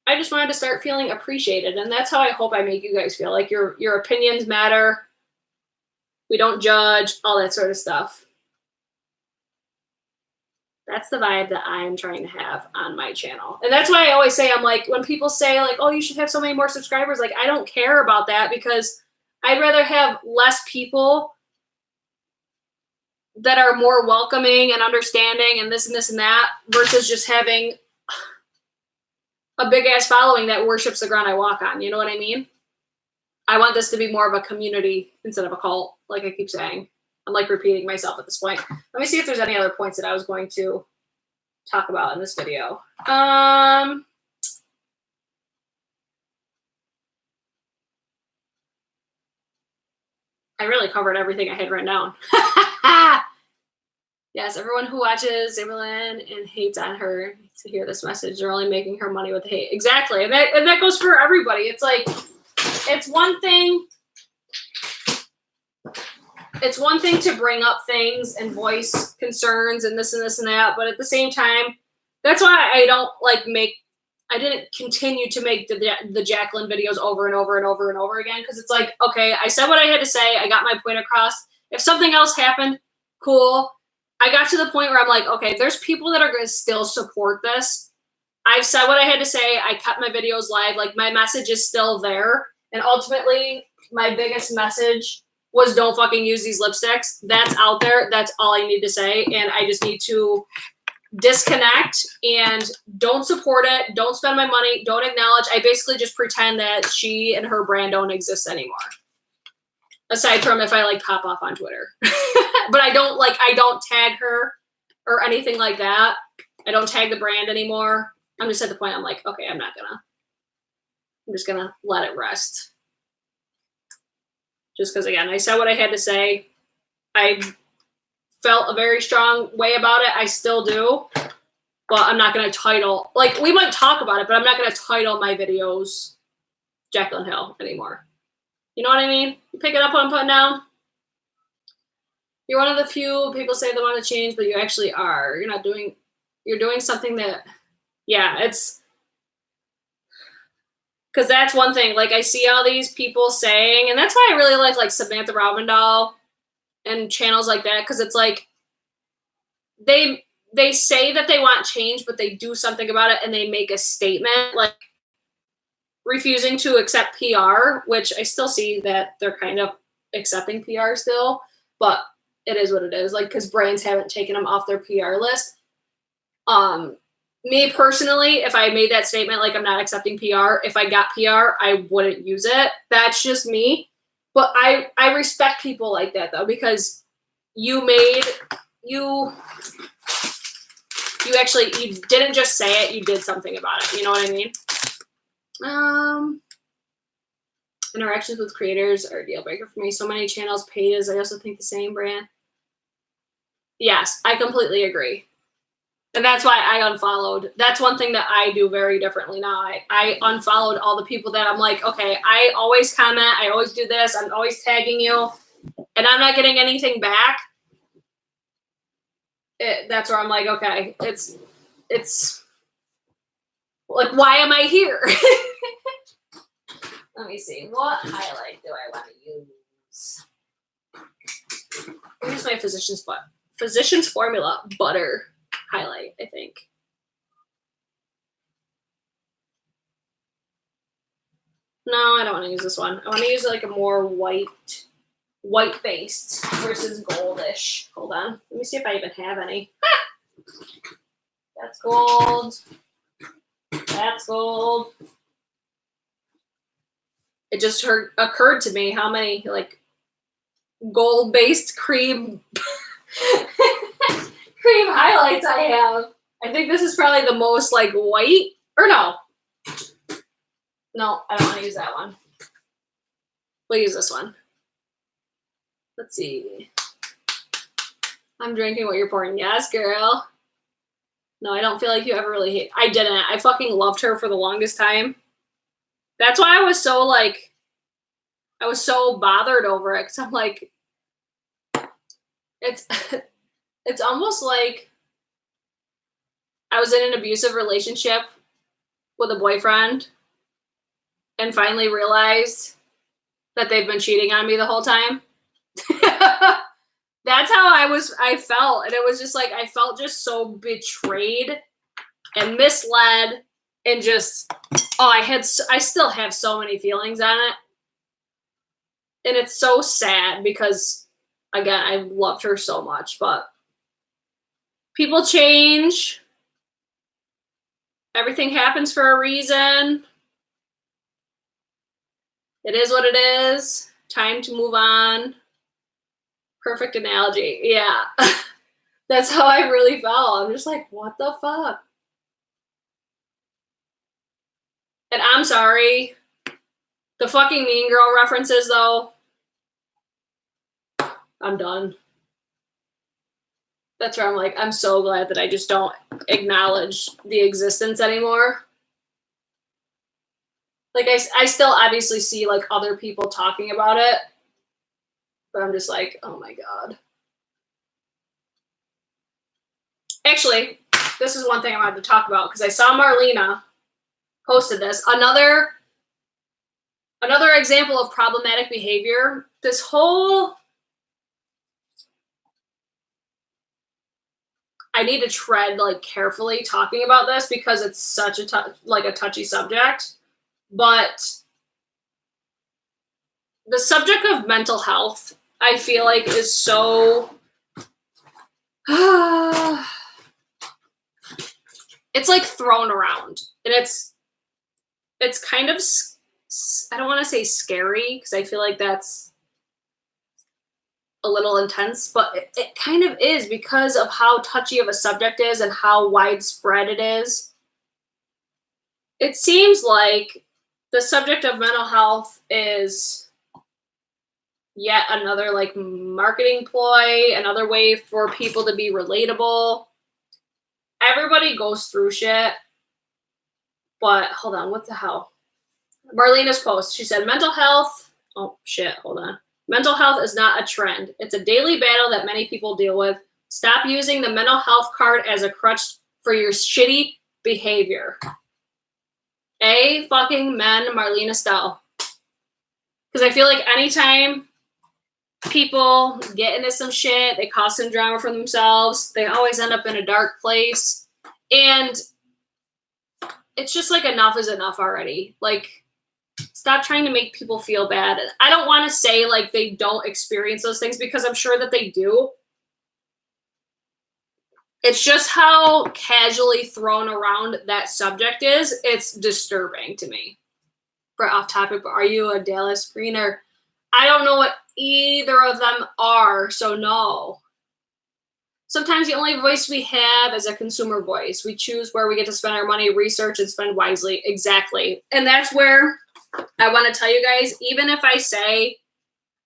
I just wanted to start feeling appreciated. And that's how I hope I make you guys feel. Like, your opinions matter. We don't judge, all that sort of stuff. That's the vibe that I'm trying to have on my channel. And that's why I always say, I'm like, when people say, like, oh, you should have so many more subscribers, like, I don't care about that, because I'd rather have less people that are more welcoming and understanding and this and that, versus just having a big ass following that worships the ground I walk on. You know what I mean? I want this to be more of a community instead of a cult, like I keep saying. I'm like repeating myself at this point. Let me see if there's any other points that I was going to talk about in this video. I really covered everything I had written down. Yes, everyone who watches Evelyn and hates on her needs to hear this message. They're only making her money with hate. Exactly. And that goes for everybody. It's like, it's one thing to bring up things and voice concerns and this and that, but at the same time, that's why I didn't continue to make the Jacqueline videos over and over and over and over again, because it's like, okay, I said what I had to say, I got my point across. If something else happened, cool. I got to the point where I'm like, okay, there's people that are going to still support this. I've said what I had to say. I kept my videos live. Like, my message is still there. And ultimately, my biggest message was, don't fucking use these lipsticks. That's out there. That's all I need to say. And I just need to disconnect and don't support it. Don't spend my money. Don't acknowledge. I basically just pretend that she and her brand don't exist anymore. Aside from if I like pop off on Twitter. But I don't tag her or anything like that. I don't tag the brand anymore. I'm just at the point I'm like, okay, I'm just gonna let it rest. Just because, again, I said what I had to say. I felt a very strong way about it. I still do. But I'm not going to title, like, we might talk about it, but I'm not going to title my videos Jaclyn Hill anymore. You know what I mean? You pick it up what I'm putting down? You're one of the few people say they want to change, but you actually are. You're doing something that, yeah, it's, because that's one thing. Like, I see all these people saying, and that's why I really like Samantha Ravindal and channels like that, because it's like, they say that they want change, but they do something about it and they make a statement, like refusing to accept PR, which I still see that they're kind of accepting PR still, but it is what it is. Like, because brands haven't taken them off their PR list. Me personally, if I made that statement, like, I'm not accepting PR, if I got PR, I wouldn't use it. That's just me. But I respect people like that, though, because you didn't just say it, you did something about it. You know what I mean? Interactions with creators are a deal breaker for me. So many channels, pages. I also think the same brand. Yes, I completely agree. And that's why I unfollowed. That's one thing that I do very differently now. I unfollowed all the people that I'm like, okay, I always comment, I always do this, I'm always tagging you, and I'm not getting anything back. That's where I'm like, okay, it's like, why am I here? Let me see. What highlight do I want to use? Here's my Physicians Formula butter highlight, I think. No, I don't want to use this one. I want to use like a more white based versus goldish. Hold on. Let me see if I even have any. Ah! That's gold. That's gold. It just occurred to me how many like gold based cream highlights I have. I think this is probably the most like white, or no, I don't want to use that one. We'll use this one. Let's see. I'm drinking what you're pouring. Yes, girl. No, I don't feel like you ever really hate. I didn't. I fucking loved her for the longest time. That's why I was so bothered over it, because I'm like, it's almost like I was in an abusive relationship with a boyfriend and finally realized that they've been cheating on me the whole time. That's how I felt. And it was just like, I felt just so betrayed and misled, and just, I still have so many feelings on it. And it's so sad because, again, I loved her so much, but people change. Everything happens for a reason. It is what it is. Time to move on. Perfect analogy. Yeah. That's how I really felt. I'm just like, what the fuck? And I'm sorry. The fucking Mean Girl references, though. I'm done. That's where I'm like, I'm so glad that I just don't acknowledge the existence anymore. Like, I still obviously see, like, other people talking about it. But I'm just like, oh my God. Actually, this is one thing I wanted to talk about, because I saw Marlena posted this. Another example of problematic behavior. This whole, I need to tread like carefully talking about this because it's such a touchy subject. But the subject of mental health, I feel like, is so it's like thrown around, and it's kind of, I don't want to say scary, because I feel like that's a little intense, but it kind of is because of how touchy of a subject is and how widespread it is. It seems like the subject of mental health is yet another like marketing ploy, another way for people to be relatable. Everybody goes through shit. But hold on, what the hell? Marlena's post, she said, mental health, oh shit, hold on. Mental health is not a trend. It's a daily battle that many people deal with. Stop using the mental health card as a crutch for your shitty behavior. A fucking men, Marlena style. Because I feel like anytime people get into some shit, they cause some drama for themselves, they always end up in a dark place. And it's just like enough is enough already. Like, stop trying to make people feel bad. I don't want to say like they don't experience those things because I'm sure that they do. It's just how casually thrown around that subject is. It's disturbing to me. For off topic, but are you a Dallas Greener? I don't know what either of them are, so no. Sometimes the only voice we have is a consumer voice. We choose where we get to spend our money, research, and spend wisely. Exactly. And that's where I want to tell you guys, even if I say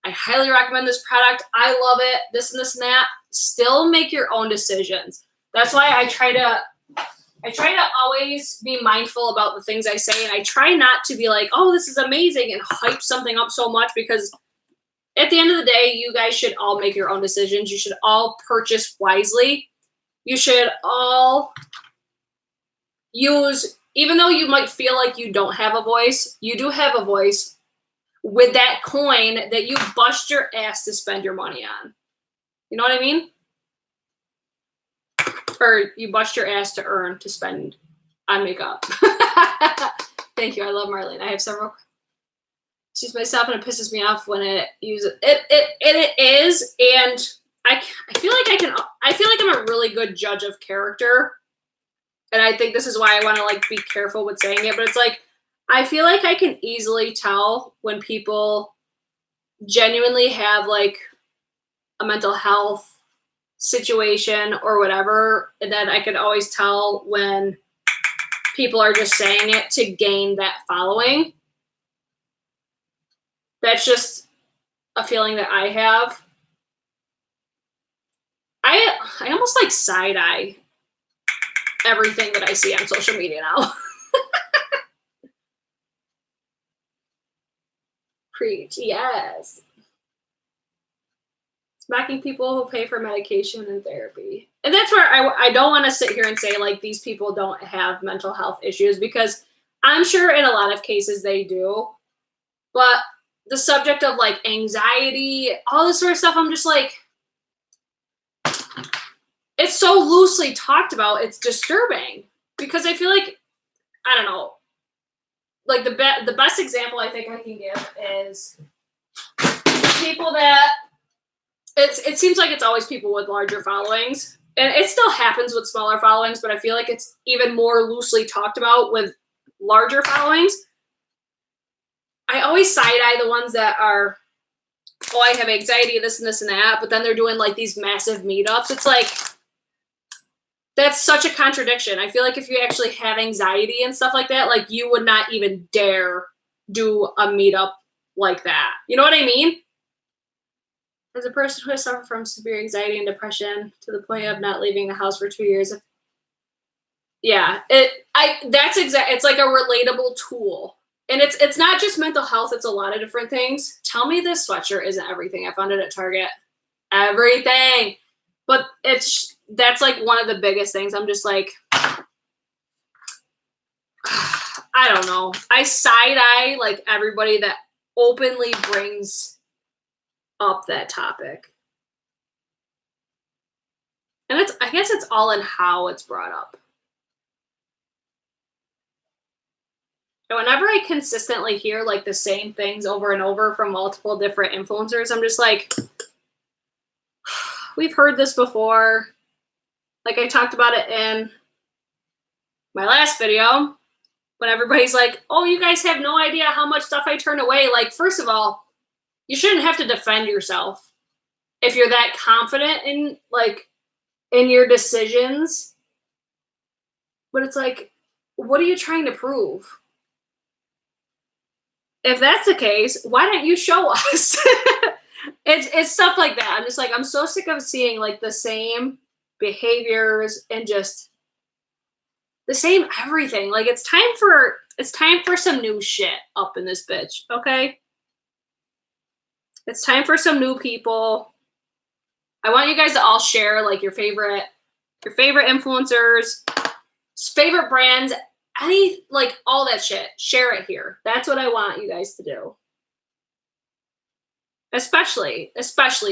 I highly recommend this product, I love it, this and this and that, still make your own decisions. That's why I try to always be mindful about the things I say, and I try not to be like, oh, this is amazing, and hype something up so much, because at the end of the day, you guys should all make your own decisions. You should all purchase wisely. You should all use, even though you might feel like you don't have a voice, you do have a voice with that coin that you bust your ass to spend your money on. You know what I mean? Or you bust your ass to earn to spend on makeup. Thank you. I love Marlene. I have several. She's myself, and it pisses me off when it uses it is, and I feel like I'm a really good judge of character, and I think this is why I want to like be careful with saying it. But it's like I feel like I can easily tell when people genuinely have like a mental health situation or whatever, and then I can always tell when people are just saying it to gain that following. That's just a feeling that I have. I almost like side eye everything that I see on social media now. Preach, yes. Smacking people who pay for medication and therapy. And that's where I don't want to sit here and say like these people don't have mental health issues, because I'm sure in a lot of cases they do. But the subject of like anxiety, all this sort of stuff, I'm just like, it's so loosely talked about. It's disturbing, because I feel like, I don't know, like the best example I think I can give is people that, it seems like it's always people with larger followings, and it still happens with smaller followings, but I feel like it's even more loosely talked about with larger followings. I always side-eye the ones that are, oh, I have anxiety, this and this and that, but then they're doing like these massive meetups. It's like, that's such a contradiction. I feel like if you actually have anxiety and stuff like that, like you would not even dare do a meetup like that. You know what I mean? As a person who has suffered from severe anxiety and depression to the point of not leaving the house for 2 years, yeah, it's like a relatable tool. And it's not just mental health, it's a lot of different things. Tell me this sweatshirt isn't everything. I found it at Target. Everything. But that's like one of the biggest things. I'm just like, I don't know. I side-eye like everybody that openly brings up that topic. And I guess it's all in how it's brought up. And whenever I consistently hear like the same things over and over from multiple different influencers, I'm just like, we've heard this before. Like I talked about it in my last video, when everybody's like, oh, you guys have no idea how much stuff I turn away. Like, first of all, you shouldn't have to defend yourself. if you're that confident in like in your decisions, but it's like, what are you trying to prove? If that's the case, why don't you show us? It's stuff like that. I'm just like, I'm so sick of seeing like the same behaviors and just the same everything. Like it's time for some new shit up in this bitch, okay? It's time for some new people. I want you guys to all share like your favorite influencers, favorite brands, any like all that shit. Share it here. That's what I want you guys to do. Especially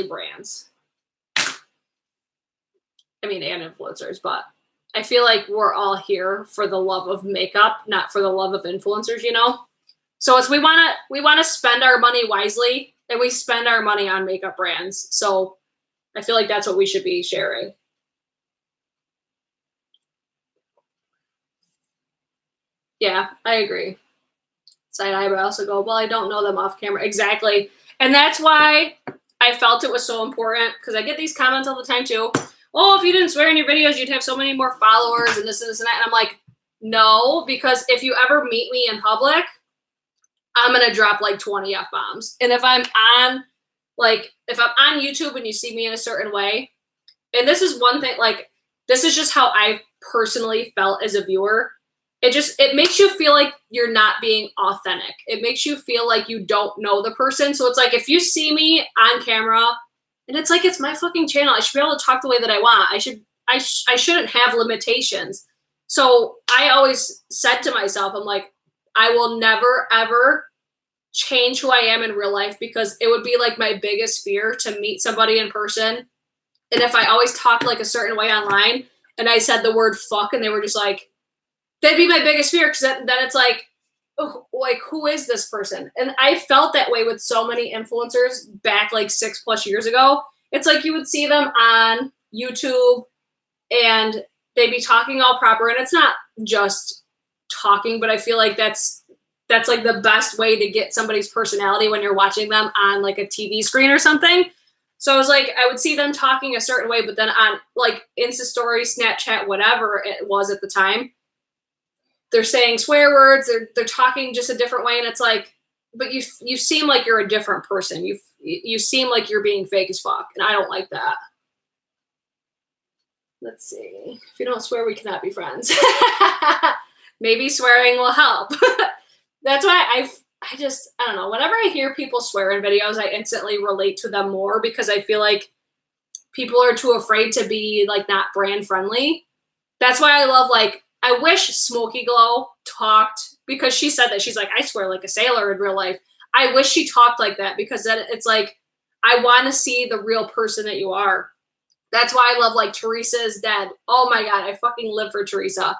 brands. I mean, and influencers, but I feel like we're all here for the love of makeup, not for the love of influencers, you know? So it's we want to spend our money wisely, and we spend our money on makeup brands. So I feel like that's what we should be sharing. Yeah, I agree. Side eye, but I also go, well, I don't know them off camera. Exactly. And that's why I felt it was so important, because I get these comments all the time too. Oh, if you didn't swear in your videos, you'd have so many more followers and this and this and that. And I'm like, no, because if you ever meet me in public, I'm going to drop like 20 F-bombs. And if I'm on YouTube and you see me in a certain way, and this is one thing, like, this is just how I personally felt as a viewer. It makes you feel like you're not being authentic. It makes you feel like you don't know the person. So it's like, if you see me on camera, and it's like, it's my fucking channel, I should be able to talk the way that I want. I shouldn't have limitations. So I always said to myself, I'm like, I will never, ever change who I am in real life, because it would be like my biggest fear to meet somebody in person. And if I always talked like a certain way online and I said the word fuck and they were just like, that'd be my biggest fear, because then it's like, oh, like, who is this person? And I felt that way with so many influencers back like 6+ years ago. It's like you would see them on YouTube and they'd be talking all proper, and it's not just talking, but I feel like that's like the best way to get somebody's personality when you're watching them on like a TV screen or something. So I was like, I would see them talking a certain way, but then on like Insta stories, Snapchat, whatever it was at the time, they're saying swear words, they're talking just a different way, and it's like, but you seem like you're a different person. You seem like you're being fake as fuck, and I don't like that. Let's see. If you don't swear, we cannot be friends. Maybe swearing will help. That's why I don't know. Whenever I hear people swear in videos, I instantly relate to them more, because I feel like people are too afraid to be like not brand friendly. That's why I love, like, I wish Smokey Glow talked, because she said that, she's like, I swear like a sailor in real life. I wish she talked like that, because then it's like, I want to see the real person that you are. That's why I love like Teresa is Dead. Oh my God, I fucking live for Teresa.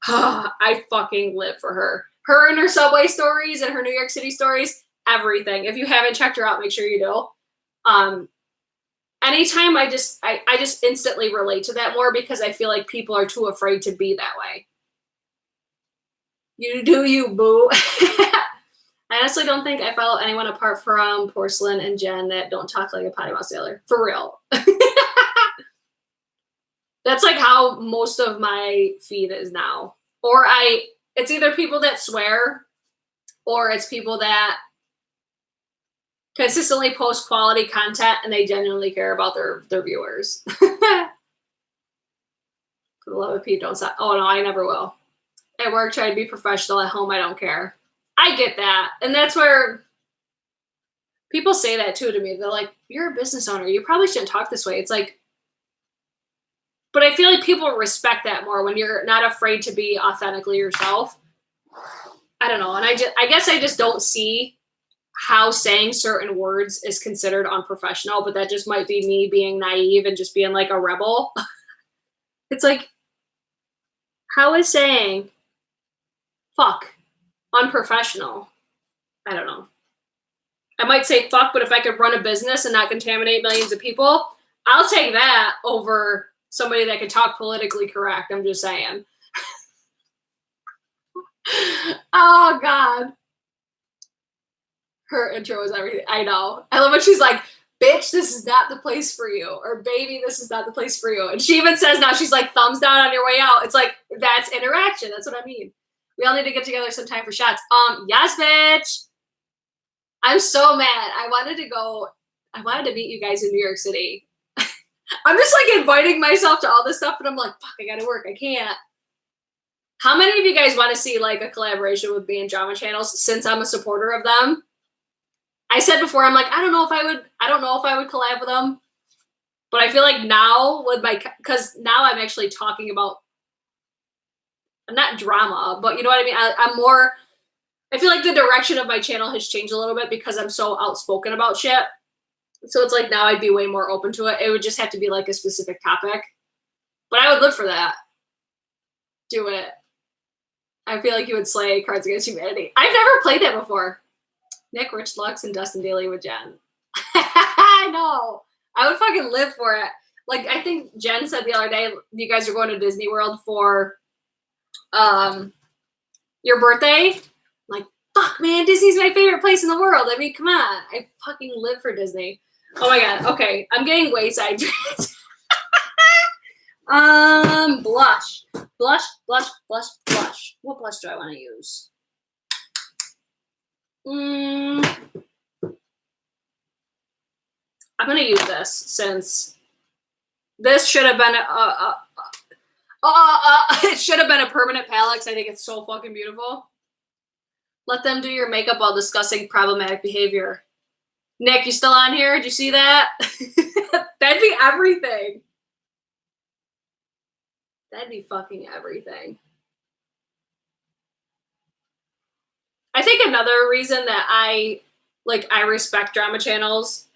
I fucking live for her. Her and her subway stories and her New York City stories, everything. If you haven't checked her out, make sure you do. Anytime I just instantly relate to that more, because I feel like people are too afraid to be that way. You do you, boo. I honestly don't think I follow anyone apart from Porcelain and Jen that don't talk like a potty mouth sailor. For real. That's like how most of my feed is now. Or it's either people that swear, or it's people that consistently post quality content and they genuinely care about their viewers. For the love of Pete, don't stop. Oh no, I never will. At work, try to be professional. At home, I don't care. I get that. And that's where people say that too to me. They're like, you're a business owner. You probably shouldn't talk this way. It's like, but I feel like people respect that more when you're not afraid to be authentically yourself. I don't know. And I guess I just don't see how saying certain words is considered unprofessional, but that just might be me being naive and just being like a rebel. It's like, how is saying fuck unprofessional? I don't know. I might say fuck, but if I could run a business and not contaminate millions of people, I'll take that over somebody that could talk politically correct. I'm just saying. Oh God. Her intro is everything. I know. I love when she's like, bitch, this is not the place for you. Or baby, this is not the place for you. And she even says now, she's like, thumbs down on your way out. It's like, that's interaction. That's what I mean. We all need to get together sometime for shots. Yes, bitch. I'm so mad. I wanted to meet you guys in New York City. I'm just like inviting myself to all this stuff, but I'm like, fuck, I gotta work. I can't. How many of you guys want to see like a collaboration with me and Drama Channels since I'm a supporter of them? I said before, I'm like, I don't know if I would collab with them. But I feel like now because now I'm actually talking about, not drama, but you know what I mean? I feel like the direction of my channel has changed a little bit because I'm so outspoken about shit. So it's like now I'd be way more open to it. It would just have to be like a specific topic. But I would live for that. Do it. I feel like you would slay Cards Against Humanity. I've never played that before. Nick, Rich Lux, and Dustin Daly with Jen. I know. I would fucking live for it. Like, I think Jen said the other day, you guys are going to Disney World for your birthday. I'm like, fuck, man, Disney's my favorite place in the world. I mean, come on. I fucking live for Disney. Oh my God. Okay. I'm getting way sidetracked. Blush. Blush. What blush do I want to use? I'm going to use this since this should have been it should have been a permanent palette because I think it's so fucking beautiful. Let them do your makeup while discussing problematic behavior. Nick, you still on here? Did you see that? That'd be everything. That'd be fucking everything. I think another reason that I respect drama channels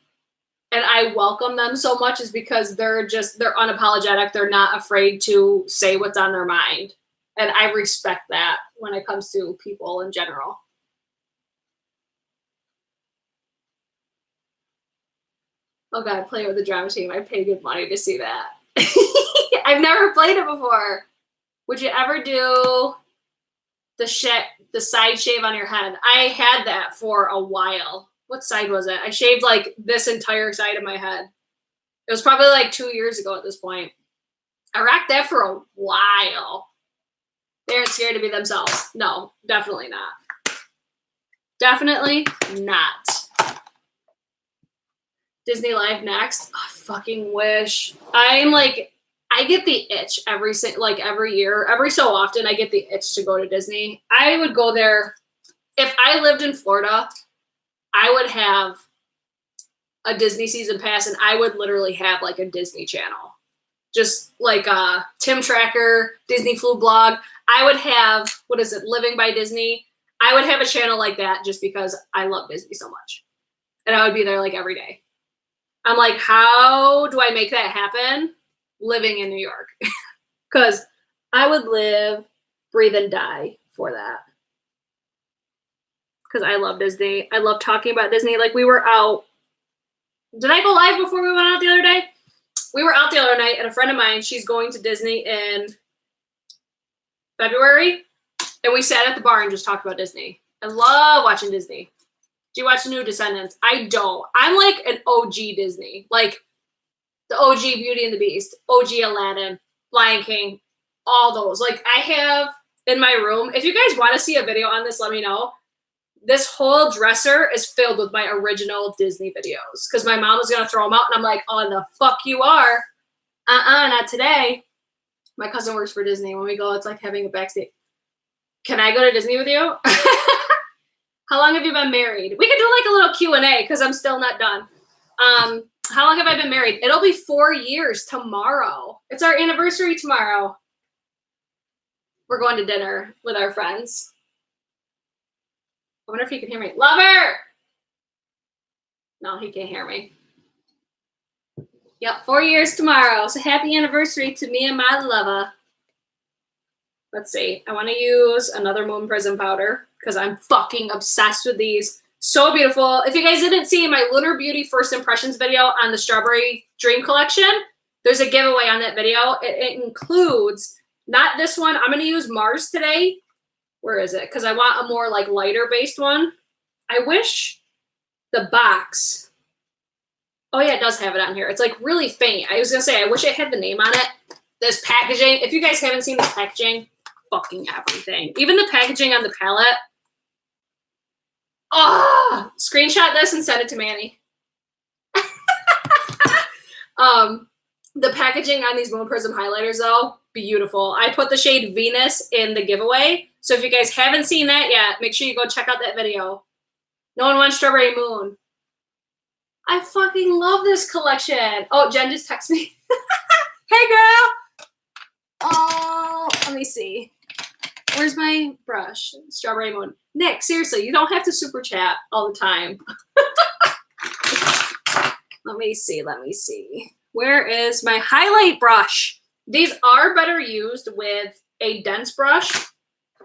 and I welcome them so much is because they're unapologetic. They're not afraid to say what's on their mind. And I respect that when it comes to people in general. Oh God, playing with the drama team. I pay good money to see that. I've never played it before. Would you ever do the side shave on your head? I had that for a while. What side was it? I shaved like this entire side of my head. It was probably like 2 years ago at this point. I rocked that for a while. They aren't scared to be themselves. No, definitely not. Definitely not. Disney Live next. I fucking wish. I get the itch every year. Every so often I get the itch to go to Disney. I would go there. If I lived in Florida, I would have a Disney season pass and I would literally have like a Disney channel. Just like a Tim Tracker, Disney Flu blog. I would have, Living by Disney. I would have a channel like that just because I love Disney so much. And I would be there like every day. I'm like, how do I make that happen? Living in New York. Because I would live, breathe, and die for that. Because I love Disney. I love talking about Disney. Like, we were out. Did I go live before we went out the other day? We were out the other night, and a friend of mine, she's going to Disney in February. And we sat at the bar and just talked about Disney. I love watching Disney. Do you watch the new Descendants? I don't. I'm like an OG Disney. Like the OG Beauty and the Beast, OG Aladdin, Lion King, all those. Like I have in my room. If you guys want to see a video on this, let me know. This whole dresser is filled with my original Disney videos. Because my mom was going to throw them out. And I'm like, oh, the fuck you are. Not today. My cousin works for Disney. When we go, it's like having a backstage. Can I go to Disney with you? How long have you been married? We could do like a little Q&A because I'm still not done. How long have I been married? It'll be 4 years tomorrow. It's our anniversary tomorrow. We're going to dinner with our friends. I wonder if he can hear me. Lover! No, he can't hear me. Yep, 4 years tomorrow. So happy anniversary to me and my lover. Let's see. I want to use another Moon Prism powder because I'm fucking obsessed with these. So beautiful. If you guys didn't see my Lunar Beauty First Impressions video on the Strawberry Dream Collection, there's a giveaway on that video. It includes, not this one. I'm going to use Mars today. Where is it? Because I want a more like lighter based one. I wish the box. Oh yeah, it does have it on here. It's like really faint. I was gonna say, I wish it had the name on it. This packaging, if you guys haven't seen this packaging, fucking everything. Even the packaging on the palette. Oh, screenshot this and send it to Manny. The packaging on these Moon Prism highlighters, though, beautiful. I put the shade Venus in the giveaway. So if you guys haven't seen that yet, make sure you go check out that video. No one wants Strawberry Moon. I fucking love this collection. Oh, Jen just texted me. Hey, girl. Oh, let me see. Where's my brush? Strawberry Moon. Nick, seriously, you don't have to super chat all the time. Let me see. Where is my highlight brush? These are better used with a dense brush.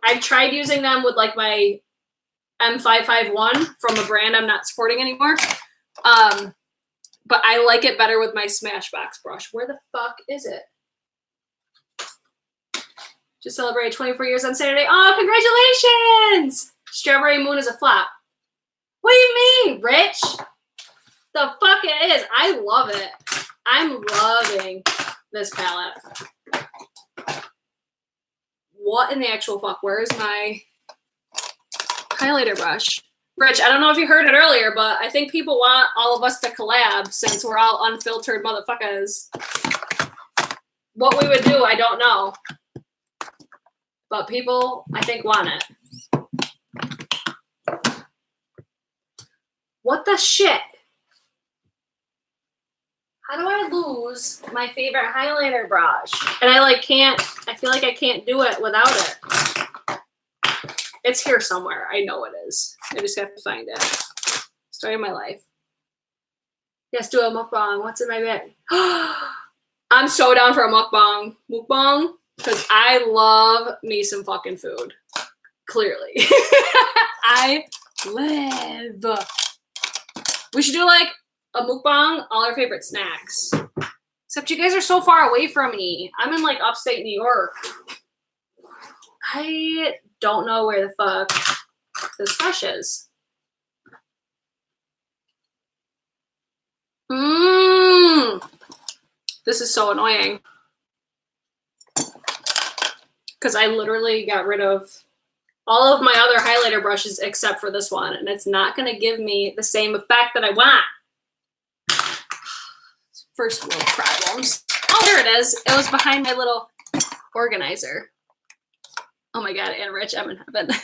I've tried using them with like my M551 from a brand I'm not supporting anymore. But I like it better with my Smashbox brush. Where the fuck is it? Just celebrated 24 years on Saturday. Oh, congratulations! Strawberry Moon is a flop. What do you mean, Rich? The fuck it is. I love it. I'm loving this palette. What in the actual fuck? Where's my highlighter brush? Rich, I don't know if you heard it earlier, but I think people want all of us to collab since we're all unfiltered motherfuckers. What we would do, I don't know. But people, I think, want it. What the shit? How do I lose my favorite highlighter brush? And I feel like I can't do it without it. It's here somewhere. I know it is. I just have to find it. Story of my life. Yes, do a mukbang. What's in my bag? I'm so down for a mukbang. Mukbang. Because I love me some fucking food. Clearly. I live. We should do like a mukbang, all our favorite snacks. Except you guys are so far away from me. I'm in like upstate New York. I don't know where the fuck this brush is. This is so annoying. Because I literally got rid of all of my other highlighter brushes except for this one. And it's not going to give me the same effect that I want. First world problems. Oh, there it is. It was behind my little organizer. Oh my god, and Rich, I'm in heaven.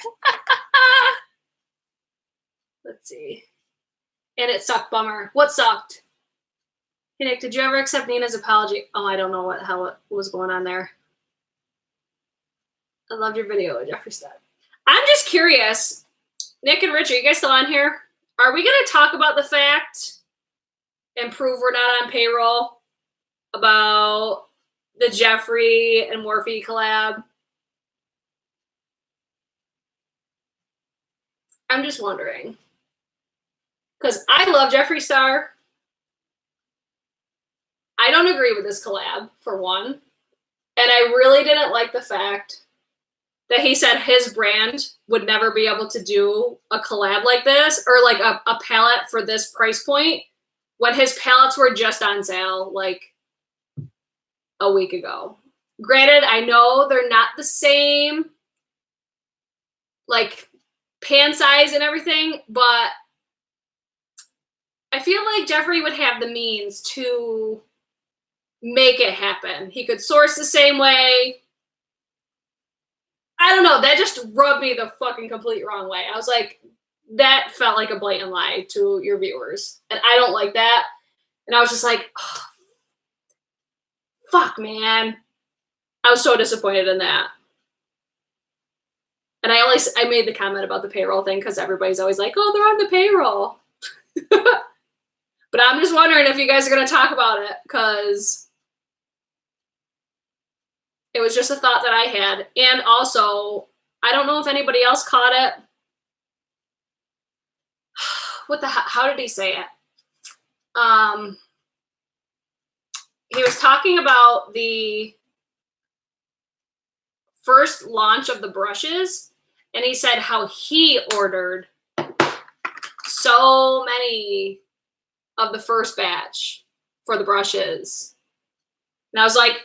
Let's see. And it sucked, bummer. What sucked? Hey Nick, did you ever accept Nina's apology? Oh, I don't know what was going on there. I loved your video, Jeffrey said. I'm just curious. Nick and Rich, are you guys still on here? Are we going to talk about the fact and prove we're not on payroll about the Jeffrey and Morphe collab? I'm just wondering. Because I love Jeffree Star. I don't agree with this collab, for one. And I really didn't like the fact that he said his brand would never be able to do a collab like this or like a palette for this price point when his palettes were just on sale like a week ago. Granted, I know they're not the same like pan size and everything, but I feel like Jeffree would have the means to make it happen. He could source the same way. I don't know. That just rubbed me the fucking complete wrong way. I was like, that felt like a blatant lie to your viewers. And I don't like that. And I was just like, oh, fuck, man. I was so disappointed in that. And I made the comment about the payroll thing because everybody's always like, oh, they're on the payroll. But I'm just wondering if you guys are going to talk about it because it was just a thought that I had. And also, I don't know if anybody else caught it. How did he say it? He was talking about the first launch of the brushes, and he said how he ordered so many of the first batch for the brushes. And I was like,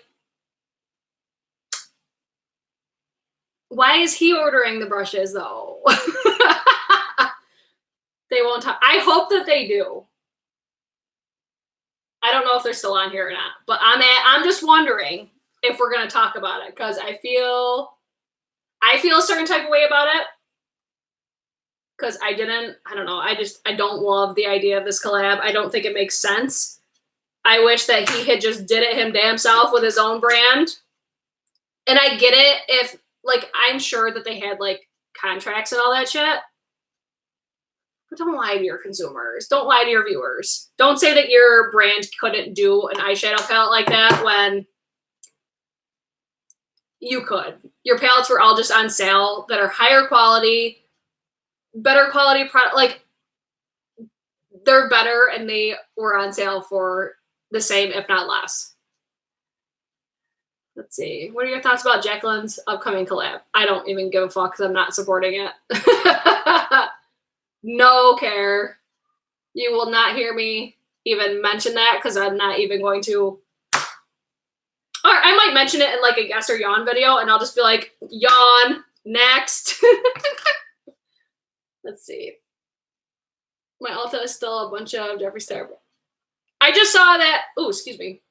why is he ordering the brushes though? They won't talk. I hope that they do. I don't know if they're still on here or not, but I'm just wondering if we're going to talk about it, because I feel a certain type of way about it, because I don't know. I don't love the idea of this collab. I don't think it makes sense. I wish that he had just did it him damn self with his own brand. And I get it if, like, I'm sure that they had, like, contracts and all that shit. But don't lie to your consumers. Don't lie to your viewers. Don't say that your brand couldn't do an eyeshadow palette like that when you could. Your palettes were all just on sale that are higher quality, better quality product. Like, they're better, and they were on sale for the same, if not less. Let's see. What are your thoughts about Jacqueline's upcoming collab? I don't even give a fuck because I'm not supporting it. No care. You will not hear me even mention that, because I'm not even going to. Or I might mention it in like a guess or yawn video, and I'll just be like, yawn, next. Let's see. My Ulta is still a bunch of Jeffree Star. I just saw that. Oh, excuse me.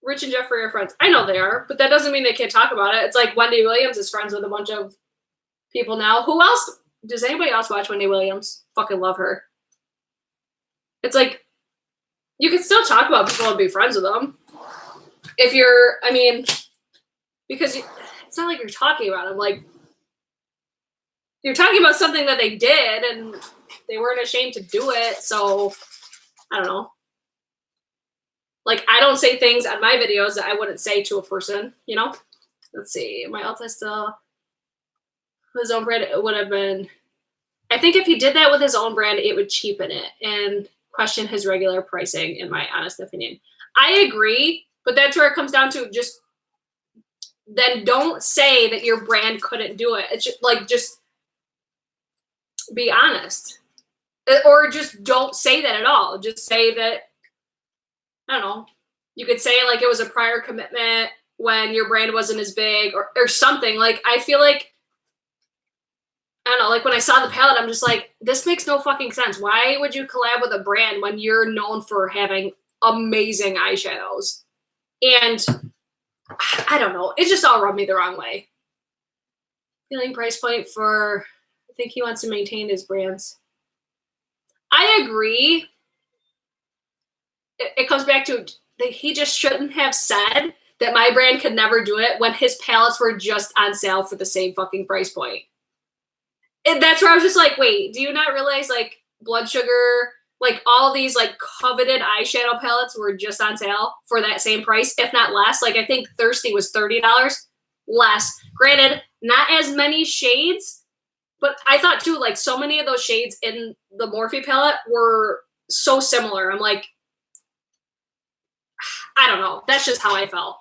Rich and Jeffree are friends. I know they are, but that doesn't mean they can't talk about it. It's like Wendy Williams is friends with a bunch of people now. Who else? Does anybody else watch Wendy Williams? Fucking love her. It's like, you can still talk about people and be friends with them. If you're, I mean, because it's not like you're talking about them. Like, you're talking about something that they did, and they weren't ashamed to do it. So, I don't know. Like, I don't say things on my videos that I wouldn't say to a person, you know? Let's see. My Ulta still, his own brand, it would have been, I think if he did that with his own brand, it would cheapen it and question his regular pricing, in my honest opinion. I agree, but that's where it comes down to. Just then don't say that your brand couldn't do it. It's just, like, just be honest. Or just don't say that at all. Just say that, I don't know. You could say like it was a prior commitment when your brand wasn't as big, or something. Like, I feel like, I don't know, like when I saw the palette, I'm just like, this makes no fucking sense. Why would you collab with a brand when you're known for having amazing eyeshadows? And I don't know. It just all rubbed me the wrong way. Feeling price point for, I think he wants to maintain his brands. I agree. It comes back to, he just shouldn't have said that my brand could never do it when his palettes were just on sale for the same fucking price point. And that's where I was just like, wait, do you not realize, like, Blood Sugar, like, all these, like, coveted eyeshadow palettes were just on sale for that same price, if not less? Like, I think Thirsty was $30 less. Granted, not as many shades, but I thought, too, like, so many of those shades in the Morphe palette were so similar. I'm like, I don't know. That's just how I felt.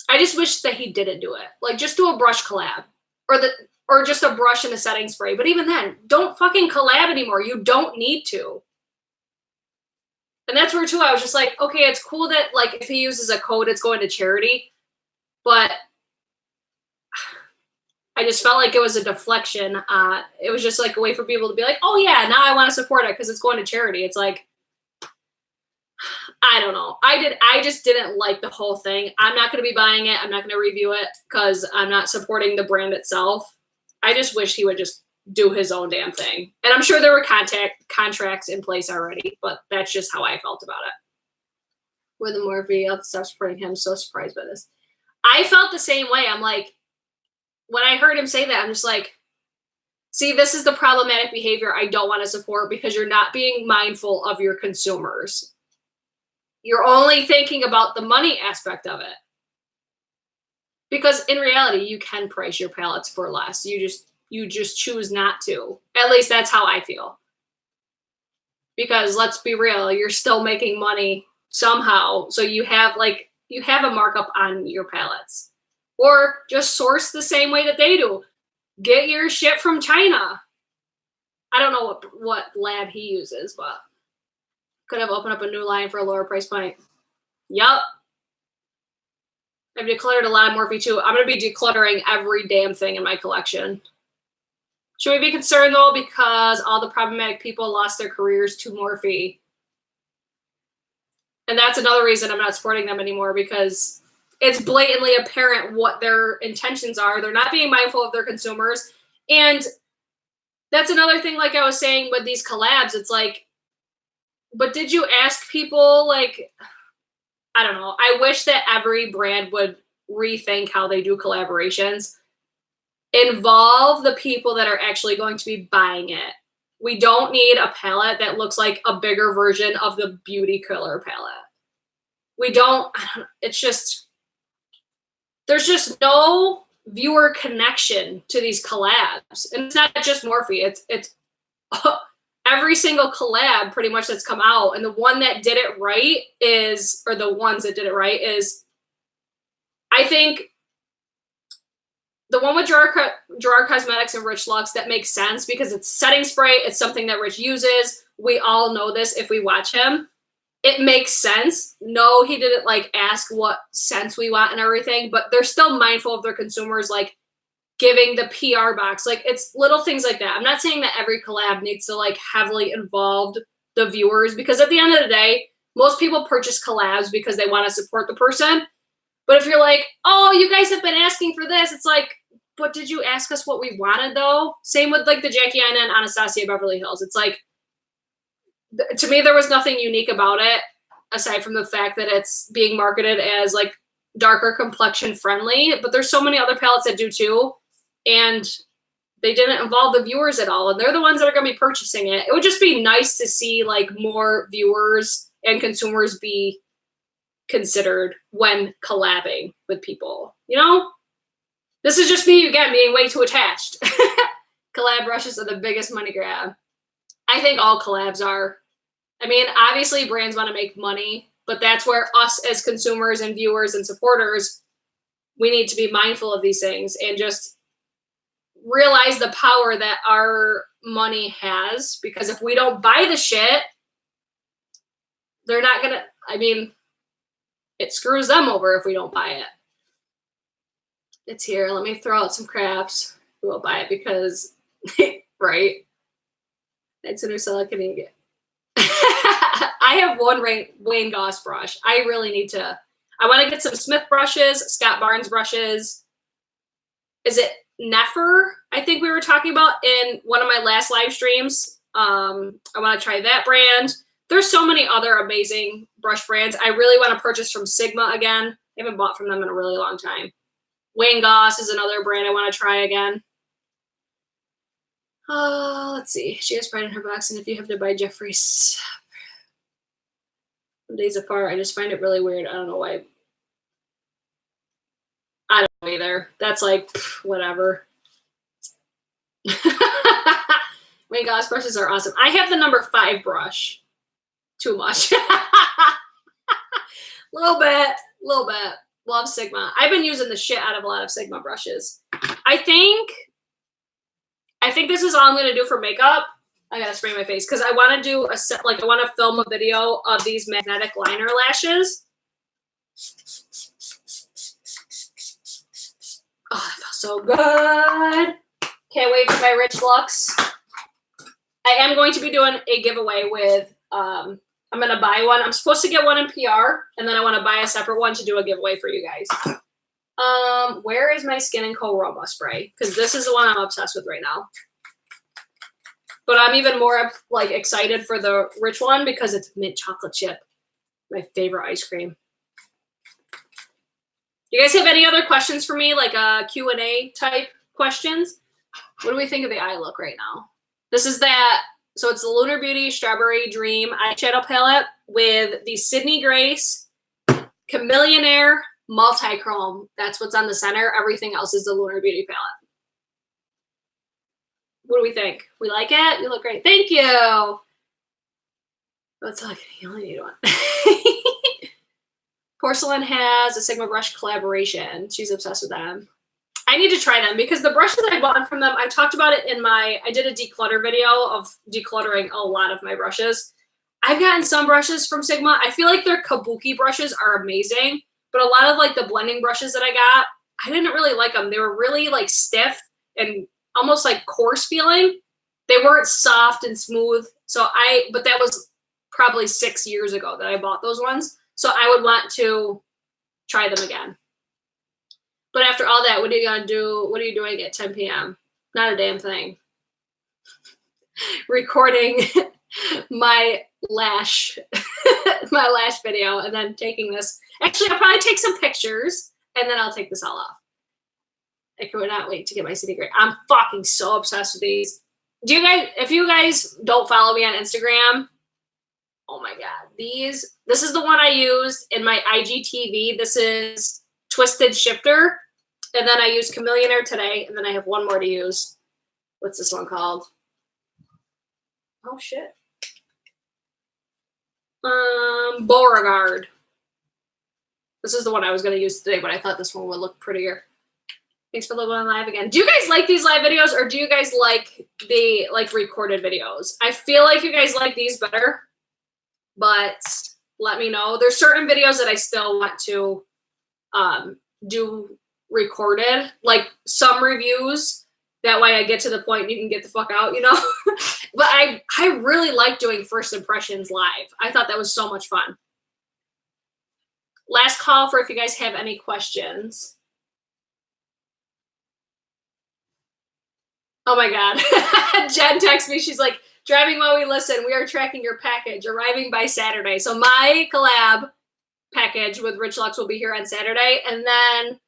I just wish that he didn't do it. Like, just do a brush collab. Or just a brush and a setting spray. But even then, don't fucking collab anymore. You don't need to. And that's where, too, I was just like, okay, it's cool that, like, if he uses a code, it's going to charity. But I just felt like it was a deflection. It was just, like, a way for people to be like, oh, yeah, now I want to support it because it's going to charity. It's like, I don't know. I just didn't like the whole thing. I'm not going to be buying it. I'm not going to review it because I'm not supporting the brand itself. I just wish he would just do his own damn thing. And I'm sure there were contracts in place already, but that's just how I felt about it. With the Morphe, I'll stop supporting him. I'm so surprised by this. I felt the same way. I'm like, when I heard him say that, I'm just like, see, this is the problematic behavior I don't want to support, because you're not being mindful of your consumers. You're only thinking about the money aspect of it. Because in reality, you can price your palettes for less. You just choose not to. At least that's how I feel. Because let's be real, you're still making money somehow. So you have a markup on your palettes. Or just source the same way that they do. Get your shit from China. I don't know what lab he uses, but Could have opened up a new line for a lower price point. Yup. I've decluttered a lot of Morphe too. I'm going to be decluttering every damn thing in my collection. Should we be concerned though because all the problematic people lost their careers to Morphe? And that's another reason I'm not supporting them anymore, because it's blatantly apparent what their intentions are. They're not being mindful of their consumers. And that's another thing, like I was saying with these collabs, it's like, but did you ask people? Like, I don't know. I wish that every brand would rethink how they do collaborations. Involve the people that are actually going to be buying it. We don't need a palette that looks like a bigger version of the Beauty Killer palette. We don't, it's just, there's just no viewer connection to these collabs. And it's not just Morphe, it's every single collab pretty much that's come out. And the one that did it right is, or the ones that did it right is, I think the one with Gerard Cosmetics and Rich Luxe, that makes sense because it's setting spray. It's something that Rich uses. We all know this if we watch him. It makes sense. No, he didn't like ask what scents we want and everything, but they're still mindful of their consumers, like giving the PR box. Like, it's little things like that. I'm not saying that every collab needs to like heavily involve the viewers, because at the end of the day, most people purchase collabs because they want to support the person. But if you're like, oh, you guys have been asking for this, it's like, but did you ask us what we wanted though? Same with like the Jackie Aina and Anastasia Beverly Hills. It's like, to me, there was nothing unique about it aside from the fact that it's being marketed as like darker complexion friendly, but there's so many other palettes that do too. And they didn't involve the viewers at all. And they're the ones that are going to be purchasing it. It would just be nice to see like more viewers and consumers be considered when collabing with people, you know? This is just me, again, being way too attached. Collab brushes are the biggest money grab. I think all collabs are. I mean, obviously brands want to make money, but that's where us as consumers and viewers and supporters, we need to be mindful of these things and just realize the power that our money has. Because if we don't buy the shit, they're not going to, I mean, it screws them over if we don't buy it. It's here. Let me throw out some craps. We will buy it because, right? It's a new silicone. I have one Wayne Goss brush. I really need to. I want to get some Smith brushes, Scott Barnes brushes. Is it Nefer? I think we were talking about in one of my last live streams. I want to try that brand. There's so many other amazing brush brands. I really want to purchase from Sigma again. I haven't bought from them in a really long time. Wayne Goss is another brand I want to try again. Let's see. She has pride in her box, and if you have to buy Jeffrey's days apart, I just find it really weird. I don't know why. I don't know either. That's like, whatever. Wayne Goss brushes are awesome. I have the number 5 brush. Too much. Little bit. Love Sigma. I've been using the shit out of a lot of Sigma brushes. I think this is all I'm going to do for makeup. I got to spray my face because I want to do a set, like I want to film a video of these magnetic liner lashes. Oh, that feels so good. Can't wait for my Rich Luxe. I am going to be doing a giveaway with, I'm going to buy one. I'm supposed to get one in PR, and then I want to buy a separate one to do a giveaway for you guys. Where is my Skin & Co. Roma spray? Because this is the one I'm obsessed with right now. But I'm even more like excited for the Rich one because it's mint chocolate chip. My favorite ice cream. You guys have any other questions for me? Like Q&A type questions? What do we think of the eye look right now? This is that. So it's the Lunar Beauty Strawberry Dream eyeshadow palette with the Sydney Grace Chameleonaire Multi-Chrome. That's what's on the center. Everything else is the Lunar Beauty palette. What do we think? We like it? You look great. Thank you. Let's look. You only need one. Porcelain has a Sigma brush collaboration. She's obsessed with them. I need to try them because the brushes I bought from them, I talked about it in my, I did a declutter video of decluttering a lot of my brushes. I've gotten some brushes from Sigma. I feel like their kabuki brushes are amazing, but a lot of like the blending brushes that I got, I didn't really like them. They were really like stiff and almost like coarse feeling. They weren't soft and smooth. But that was probably 6 years ago that I bought those ones. So I would want to try them again. But after all that, what are you gonna do? What are you doing at 10 p.m.? Not a damn thing. Recording my lash video and then taking this. Actually, I'll probably take some pictures and then I'll take this all off. I could not wait to get my CD grade. I'm fucking so obsessed with these. If you guys don't follow me on Instagram, oh my God, this is the one I used in my IGTV. This is Twisted Shifter. And then I used Chameleonaire today. And then I have one more to use. What's this one called? Oh shit. Beauregard. This is the one I was going to use today, but I thought this one would look prettier. Thanks for living on live again. Do you guys like these live videos or do you guys like the recorded videos? I feel like you guys like these better, but let me know. There's certain videos that I still want to do recorded, like some reviews. That way I get to the point and you can get the fuck out, you know? But I really like doing first impressions live. I thought that was so much fun. Last call for if you guys have any questions. Oh my God. Jen texts me. She's like, driving while we listen. We are tracking your package, arriving by Saturday. So my collab package with Rich Luxe will be here on Saturday. And then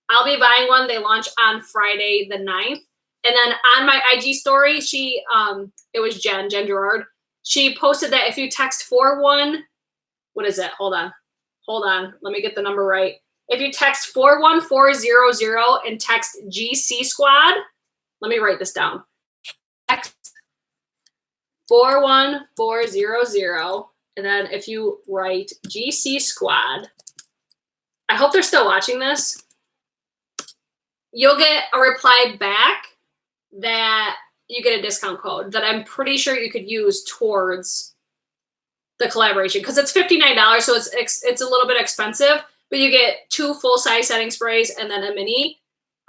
I'll be buying one. They launch on Friday the 9th. And then on my IG story, it was Jen Gerard. She posted that if you text what is it? Hold on. Let me get the number right. If you text 41400 and text GC Squad, let me write this down. Text 41400, and then if you write GC Squad, I hope they're still watching this. You'll get a reply back that you get a discount code that I'm pretty sure you could use towards the collaboration because it's $59, so it's a little bit expensive, but you get 2 full-size setting sprays and then a mini.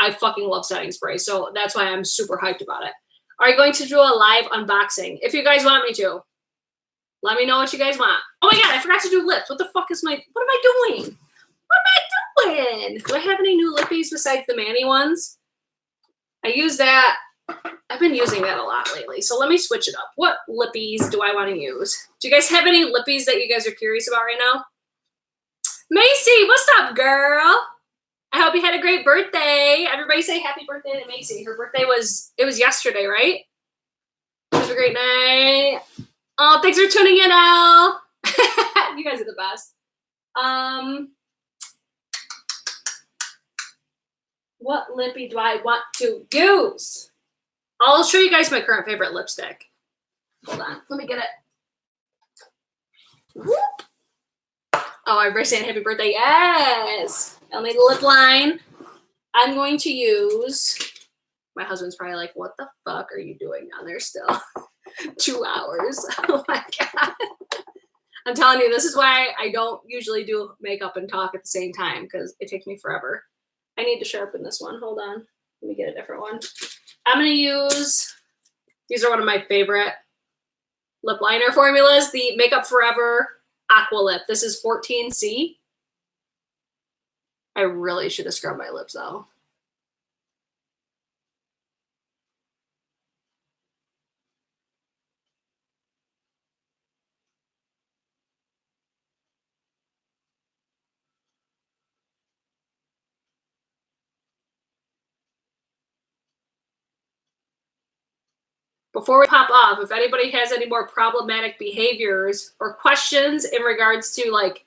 I fucking love setting sprays, so that's why I'm super hyped about it. Are you going to do a live unboxing? If you guys want me to, let me know what you guys want. Oh my God, I forgot to do lips. What the fuck what am I doing? What am I doing? Do I have any new lippies besides the Manny ones? I use that. I've been using that a lot lately, so let me switch it up. What lippies do I want to use? Do you guys have any lippies that you guys are curious about right now? Macy, what's up, girl? I hope you had a great birthday. Everybody say happy birthday to Macy. Her birthday was yesterday, right? Have a great night. Oh, thanks for tuning in, Al. You guys are the best. What lippy do I want to use? I'll show you guys my current favorite lipstick. Hold on. Let me get it. Whoop. Oh, everybody's saying happy birthday. Yes. I'll make a lip line. I'm going to use, my husband's probably like, what the fuck are you doing down there still? 2 hours. Oh my God. I'm telling you, this is why I don't usually do makeup and talk at the same time because it takes me forever. I need to sharpen this one. Hold on. Let me get a different one. I'm going to use, these are one of my favorite lip liner formulas, the Makeup Forever Aqua Lip. This is 14C. I really should have scrubbed my lips though. Before we pop off, if anybody has any more problematic behaviors or questions in regards to like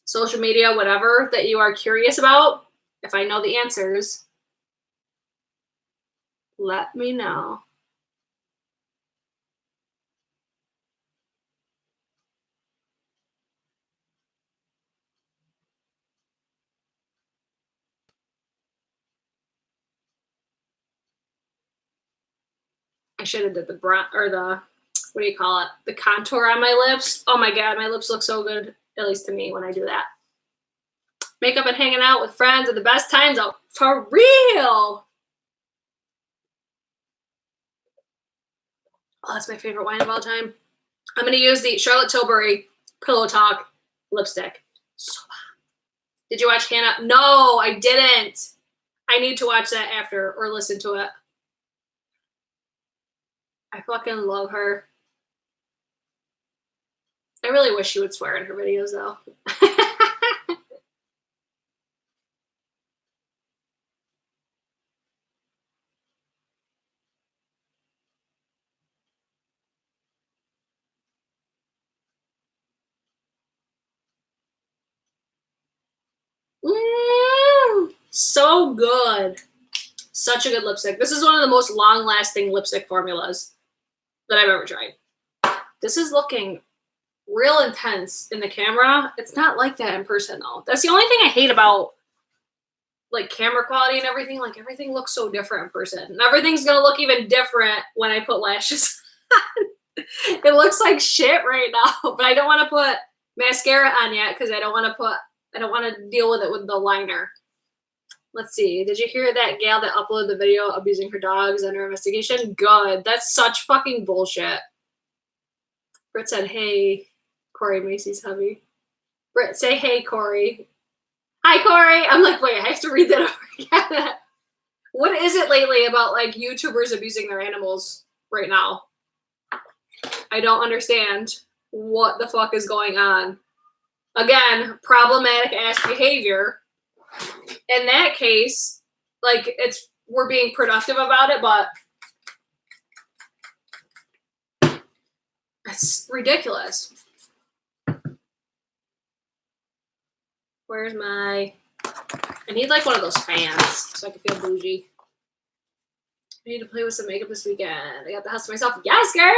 social media, whatever that you are curious about, if I know the answers, let me know. I should have did the what do you call it? The contour on my lips. Oh my God, my lips look so good, at least to me when I do that. Makeup and hanging out with friends are the best times out. For real. Oh, that's my favorite wine of all time. I'm going to use the Charlotte Tilbury Pillow Talk lipstick. So bad. Did you watch Hannah? No, I didn't. I need to watch that after or listen to it. I fucking love her. I really wish she would swear in her videos, though. So good. Such a good lipstick. This is one of the most long-lasting lipstick formulas that I've ever tried. This is looking real intense in the camera. It's not like that in person, though. That's the only thing I hate about like camera quality and everything. Like everything looks so different in person. And everything's gonna look even different when I put lashes on. It looks like shit right now, but I don't want to put mascara on yet because I don't want to deal with it with the liner. Let's see. Did you hear that gal that uploaded the video abusing her dogs under investigation? Good. That's such fucking bullshit. Britt said, hey, Corey, Macy's hubby. Britt, say hey, Corey. Hi, Corey. I'm like, wait, I have to read that over again. What is it lately about like YouTubers abusing their animals right now? I don't understand what the fuck is going on. Again, problematic ass behavior. In that case, like we're being productive about it, but it's ridiculous. Where's I need like one of those fans so I can feel bougie. I need to play with some makeup this weekend. I got the house to myself. Yes, girl!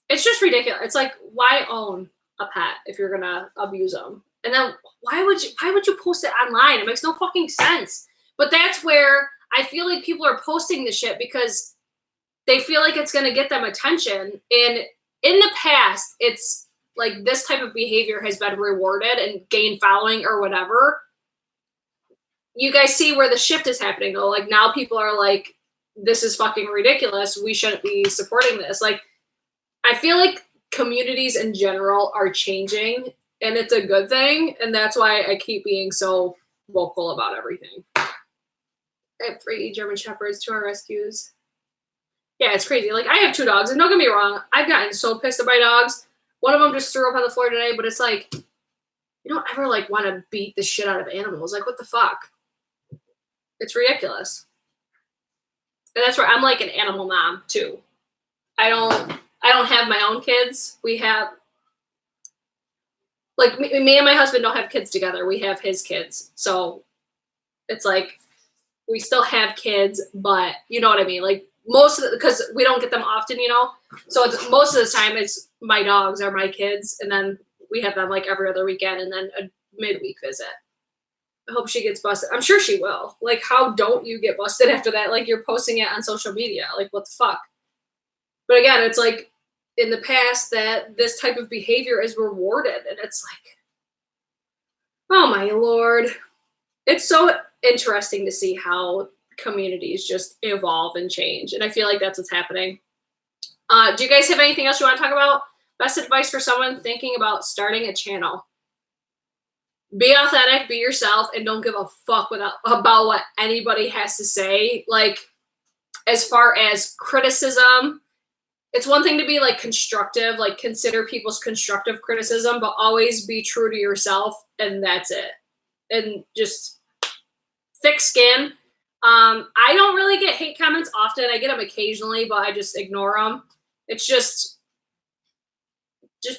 It's just ridiculous. It's like, why own a pet if you're gonna abuse them? And then why would you post it online? It makes no fucking sense. But that's where I feel like people are posting this shit because they feel like it's gonna get them attention. And in the past, it's like this type of behavior has been rewarded and gained following or whatever. You guys see where the shift is happening though. Like now people are like, this is fucking ridiculous. We shouldn't be supporting this. Like, I feel like communities in general are changing and it's a good thing. And that's why I keep being so vocal about everything. I have 3 German Shepherds to our rescues. Yeah, it's crazy. Like I have 2 dogs and don't get me wrong. I've gotten so pissed at my dogs. One of them just threw up on the floor today, but it's like, you don't ever like want to beat the shit out of animals. Like what the fuck? It's ridiculous. And that's where I'm like an animal mom too. I don't have my own kids. We have, like, me and my husband don't have kids together. We have his kids. So it's like, we still have kids, but you know what I mean? Like, because we don't get them often, you know? So it's, most of the time, it's my dogs are my kids. And then we have them, like, every other weekend and then a midweek visit. I hope she gets busted. I'm sure she will. Like, how don't you get busted after that? Like, you're posting it on social media. Like, what the fuck? But again, it's like, in the past that this type of behavior is rewarded. And it's like, oh my Lord. It's so interesting to see how communities just evolve and change. And I feel like that's what's happening. Do you guys have anything else you want to talk about? Best advice for someone thinking about starting a channel. Be authentic, be yourself, and don't give a fuck about what anybody has to say. Like, as far as criticism, it's one thing to be like constructive, like consider people's constructive criticism, but always be true to yourself, and that's it. And just thick skin. I don't really get hate comments often. I get them occasionally, but I just ignore them. It's just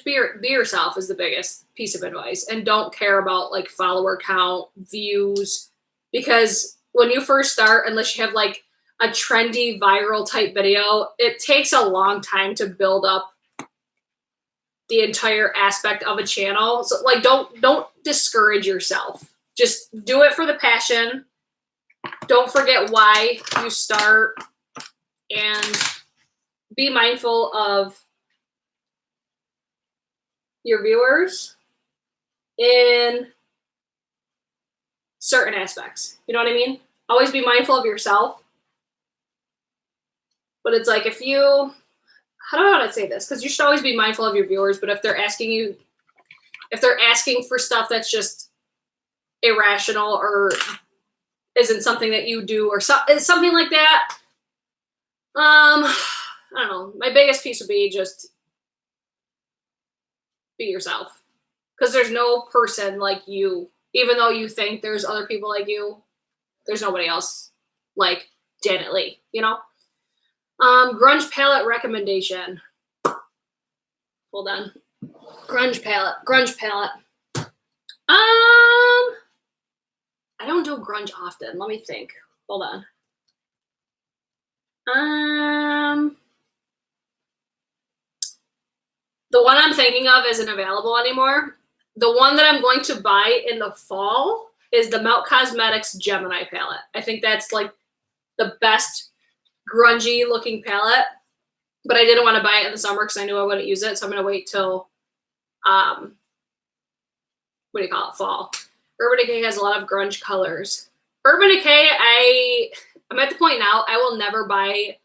be yourself is the biggest piece of advice, and don't care about like follower count, views, because when you first start, unless you have like a trendy viral type video, it takes a long time to build up the entire aspect of a channel. So like, don't discourage yourself. Just do it for the passion. Don't forget why you start, and be mindful of your viewers in certain aspects. You know what I mean? Always be mindful of yourself. But it's like if you, how do I say this? Because you should always be mindful of your viewers, but if they're asking for stuff that's just irrational or isn't something that you do or something like that, I don't know. My biggest piece would be just be yourself. Because there's no person like you. Even though you think there's other people like you, there's nobody else like Janet Leigh, you know? Grunge palette recommendation. Hold on. Grunge palette. I don't do grunge often. Let me think. Hold on. The one I'm thinking of isn't available anymore. The one that I'm going to buy in the fall is the Melt Cosmetics Gemini palette. I think that's like the best grungy looking palette, but I didn't want to buy it in the summer because I knew I wouldn't use it. So I'm going to wait till, what do you call it? Fall. Urban Decay has a lot of grunge colors. Urban Decay, I'm at the point now, I will never buy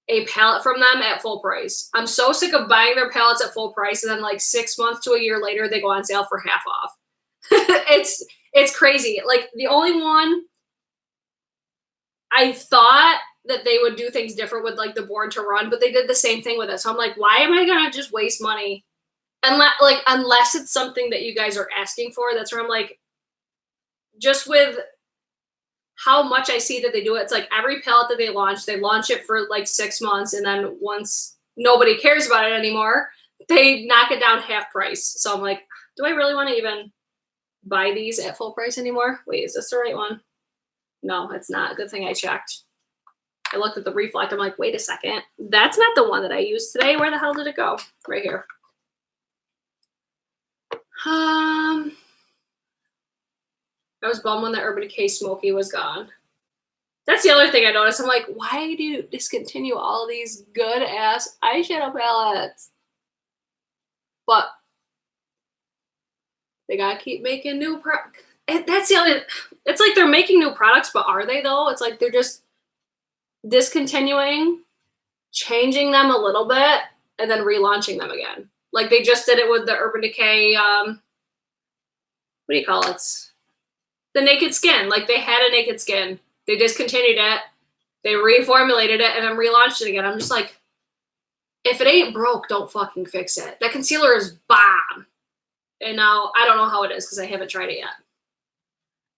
a palette from them at full price. I'm so sick of buying their palettes at full price and then like 6 months to a year later, they go on sale for half off. It's crazy. Like the only one I thought that they would do things different with like the Born to Run, but they did the same thing with it. So I'm like, why am I going to just waste money? Unless it's something that you guys are asking for. That's where I'm like, just with how much I see that they do it, it's like every palette that they launch it for like 6 months, and then once nobody cares about it anymore, they knock it down half price. So I'm like, do I really want to even buy these at full price anymore? Wait, is this the right one? No, it's not. Good thing I checked. I looked at the reflect. I'm like, wait a second. That's not the one that I used today. Where the hell did it go? Right here. I was bummed when the Urban Decay Smoky was gone. That's the other thing I noticed. I'm like, why do you discontinue all of these good ass eyeshadow palettes? But they gotta keep making new products. That's the other. It's like they're making new products, but are they though? It's like they're just discontinuing, changing them a little bit, and then relaunching them again. Like they just did it with the Urban Decay. What do you call it? The Naked Skin. Like they had a Naked Skin. They discontinued it. They reformulated it and then relaunched it again. I'm just like, if it ain't broke, don't fucking fix it. That concealer is bomb. And now I don't know how it is because I haven't tried it yet.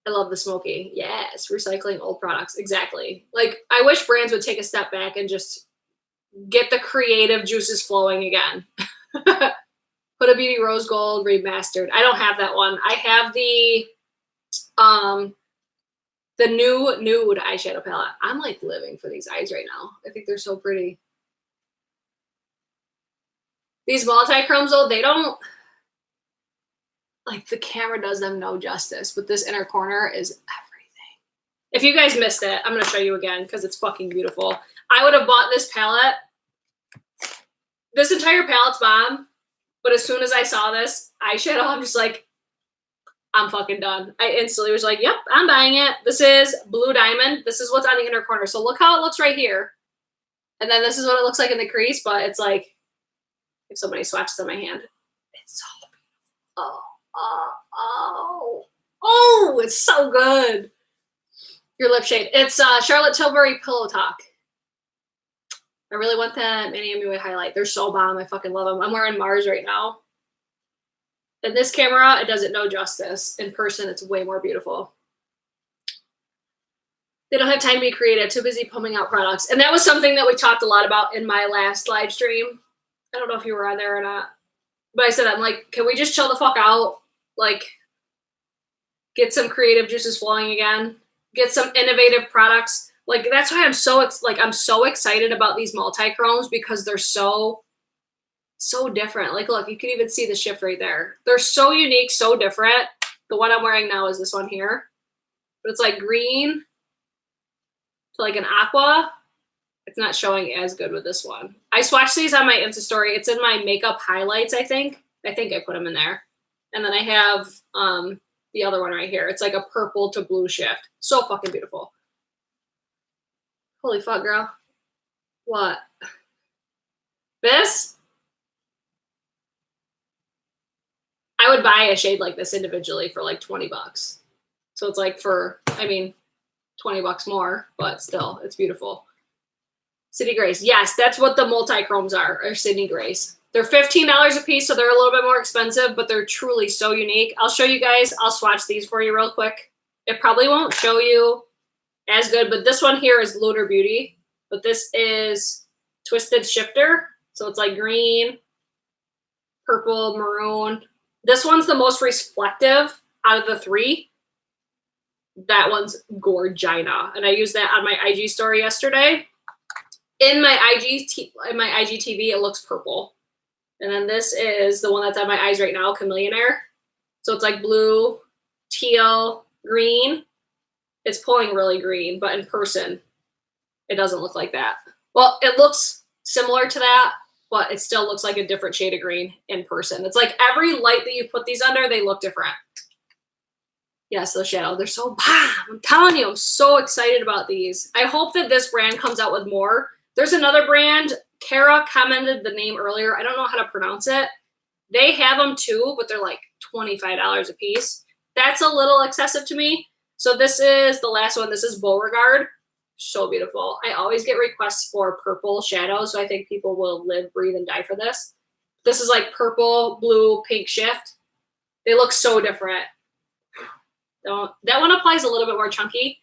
I love the Smoky. Yes, recycling old products. Exactly. Like I wish brands would take a step back and just get the creative juices flowing again. Huda Beauty Rose Gold Remastered. I don't have that one. I have the new nude eyeshadow palette. I'm like living for these eyes right now. I think they're so pretty. These multi-chromes though, they don't, like the camera does them no justice, but this inner corner is everything. If you guys missed it, I'm going to show you again because it's fucking beautiful. I would have bought this palette. This entire palette's bomb, but as soon as I saw this eyeshadow, I'm just like, I'm fucking done. I instantly was like, yep, I'm buying it. This is Blue Diamond. This is what's on the inner corner. So look how it looks right here. And then this is what it looks like in the crease, but it's like, if somebody swatches on my hand, it's so beautiful. Oh, it's so good. Your lip shade. It's Charlotte Tilbury Pillow Talk. I really want that Miami White highlight. They're so bomb. I fucking love them. I'm wearing Mars right now. In this camera, it does it no justice. In person, it's way more beautiful. They don't have time to be creative. Too busy pumping out products. And that was something that we talked a lot about in my last live stream. I don't know if you were on there or not. But I said, I'm like, can we just chill the fuck out? Like, get some creative juices flowing again. Get some innovative products. Like, that's why I'm so excited about these multi-chromes because they're so different. Like, look, you can even see the shift right there. They're so unique, so different. The one I'm wearing now is this one here. But it's like green to like an aqua It's not showing as good with this one. I swatched these on my Insta story. It's in my makeup highlights, I think. I think I put them in there. And then I have the other one right here. It's like a purple to blue shift. So fucking beautiful. Holy fuck, girl. What? This? I would buy a shade like this individually for like 20 bucks. So it's like for, I mean, 20 bucks more, but still, it's beautiful. Sydney Grace. Yes, that's what the multi-chromes are Sydney Grace. They're $15 a piece, so they're a little bit more expensive, but they're truly so unique. I'll show you guys. I'll swatch these for you real quick. It probably won't show you as good, but this one here is Lunar Beauty. But this is Twisted Shifter. So it's like green, purple, maroon. This one's the most reflective out of the three. That one's Gorgina. And I used that on my IG story yesterday. In my IGTV, it looks purple. And then this is the one that's on my eyes right now, Chameleonaire. So it's like blue, teal, green. It's pulling really green, but in person, it doesn't look like that. Well, it looks similar to that, but it still looks like a different shade of green in person. It's like every light that you put these under, they look different. Yes, the shadow. They're so, I'm telling you, I'm so excited about these. I hope that this brand comes out with more. There's another brand, Cara commented the name earlier. I don't know how to pronounce it. They have them too, but they're like $25 a piece. That's a little excessive to me. So this is the last one. This is Beauregard. So beautiful. I always get requests for purple shadows, so I think people will live, breathe, and die for this. This is like purple, blue, pink shift. They look so different. That one applies a little bit more chunky.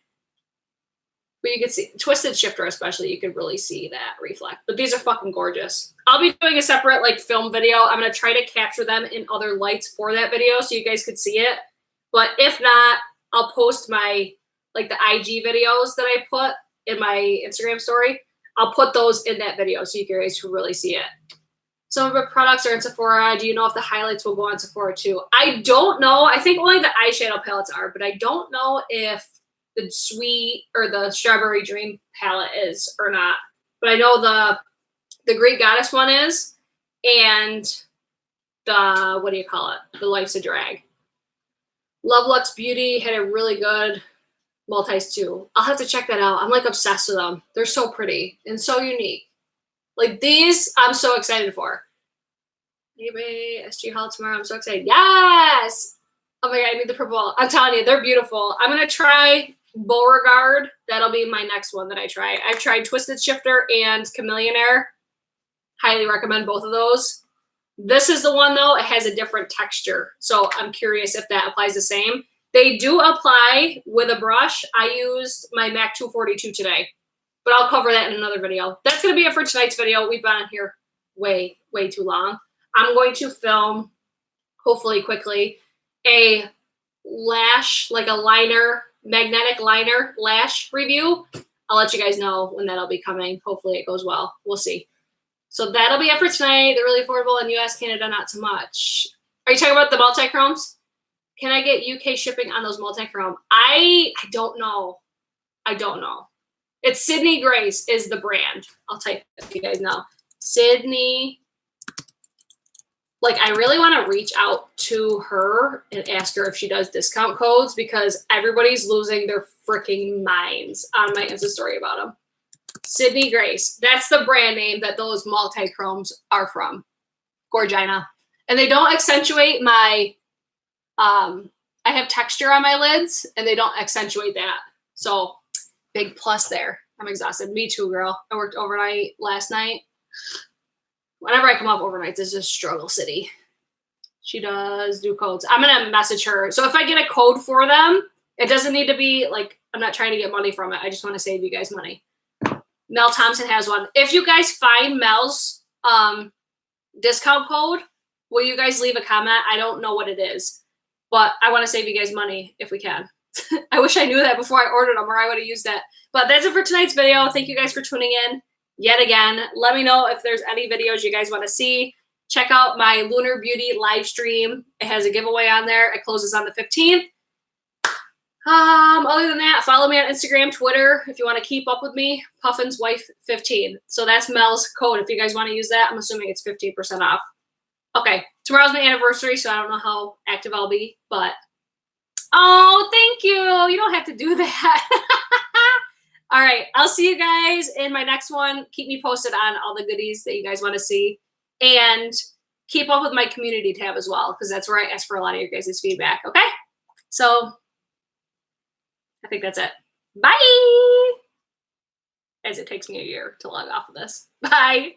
But you can see, Twisted Shifter especially, you can really see that reflect. But these are fucking gorgeous. I'll be doing a separate like film video. I'm going to try to capture them in other lights for that video so you guys could see it. But if not, I'll post my, like the IG videos that I put in my Instagram story. I'll put those in that video so you guys can really see it. Some of the products are in Sephora. Do you know if the highlights will go on Sephora too? I don't know. I think only the eyeshadow palettes are, but I don't know if the Sweet or the Strawberry Dream palette is or not. But I know the Greek Goddess one is, and the, what do you call it? The Life's a Drag. Love Luxe Beauty had a really good multis too. I'll have to check that out. I'm like obsessed with them. They're so pretty and so unique. Like these, I'm so excited for. Anyway, SG Haul tomorrow. I'm so excited. Yes! Oh my God, I need the purple. I'm telling you, they're beautiful. I'm going to try Beauregard. That'll be my next one that I try. I've tried Twisted Shifter and Chameleonaire. Highly recommend both of those. This is the one, though. It has a different texture. So I'm curious if that applies the same. They do apply with a brush. I used my MAC 242 today, but I'll cover that in another video. That's going to be it for tonight's video. We've been on here way, way too long. I'm going to film, hopefully quickly, a lash, like a liner, magnetic liner lash review. I'll let you guys know when that'll be coming. Hopefully it goes well. We'll see. So that'll be it for tonight. They're really affordable in US, Canada, not so much. Are you talking about the multi-chromes? Can I get UK shipping on those multi-chrome? I don't know. I don't know. It's Sydney Grace is the brand. I'll type it if you guys know. Sydney. Like, I really want to reach out to her and ask her if she does discount codes because everybody's losing their freaking minds on my Insta story about them. Sydney Grace. That's the brand name that those multi-chromes are from. Gorgina. And they don't accentuate my, I have texture on my lids and they don't accentuate that. So big plus there. I'm exhausted. Me too, girl. I worked overnight last night. Whenever I come off overnights, it's just struggle city. She does do codes. I'm going to message her. So if I get a code for them, it doesn't need to be like, I'm not trying to get money from it. I just want to save you guys money. Mel Thompson has one. If you guys find Mel's discount code, will you guys leave a comment? I don't know what it is, but I want to save you guys money if we can. I wish I knew that before I ordered them or I would have used that. But that's it for tonight's video. Thank you guys for tuning in yet again. Let me know if there's any videos you guys want to see. Check out my Lunar Beauty live stream. It has a giveaway on there. It closes on the 15th. Other than that, follow me on Instagram, Twitter, if you want to keep up with me, Puffin's Wife 15. So that's Mel's code. If you guys want to use that, I'm assuming it's 15% off. Okay, tomorrow's my anniversary, so I don't know how active I'll be, but oh, thank you. You don't have to do that. All right, I'll see you guys in my next one. Keep me posted on all the goodies that you guys want to see, and keep up with my community tab as well, because that's where I ask for a lot of your guys' feedback. Okay, so I think that's it. Bye. As it takes me a year to log off of this. Bye.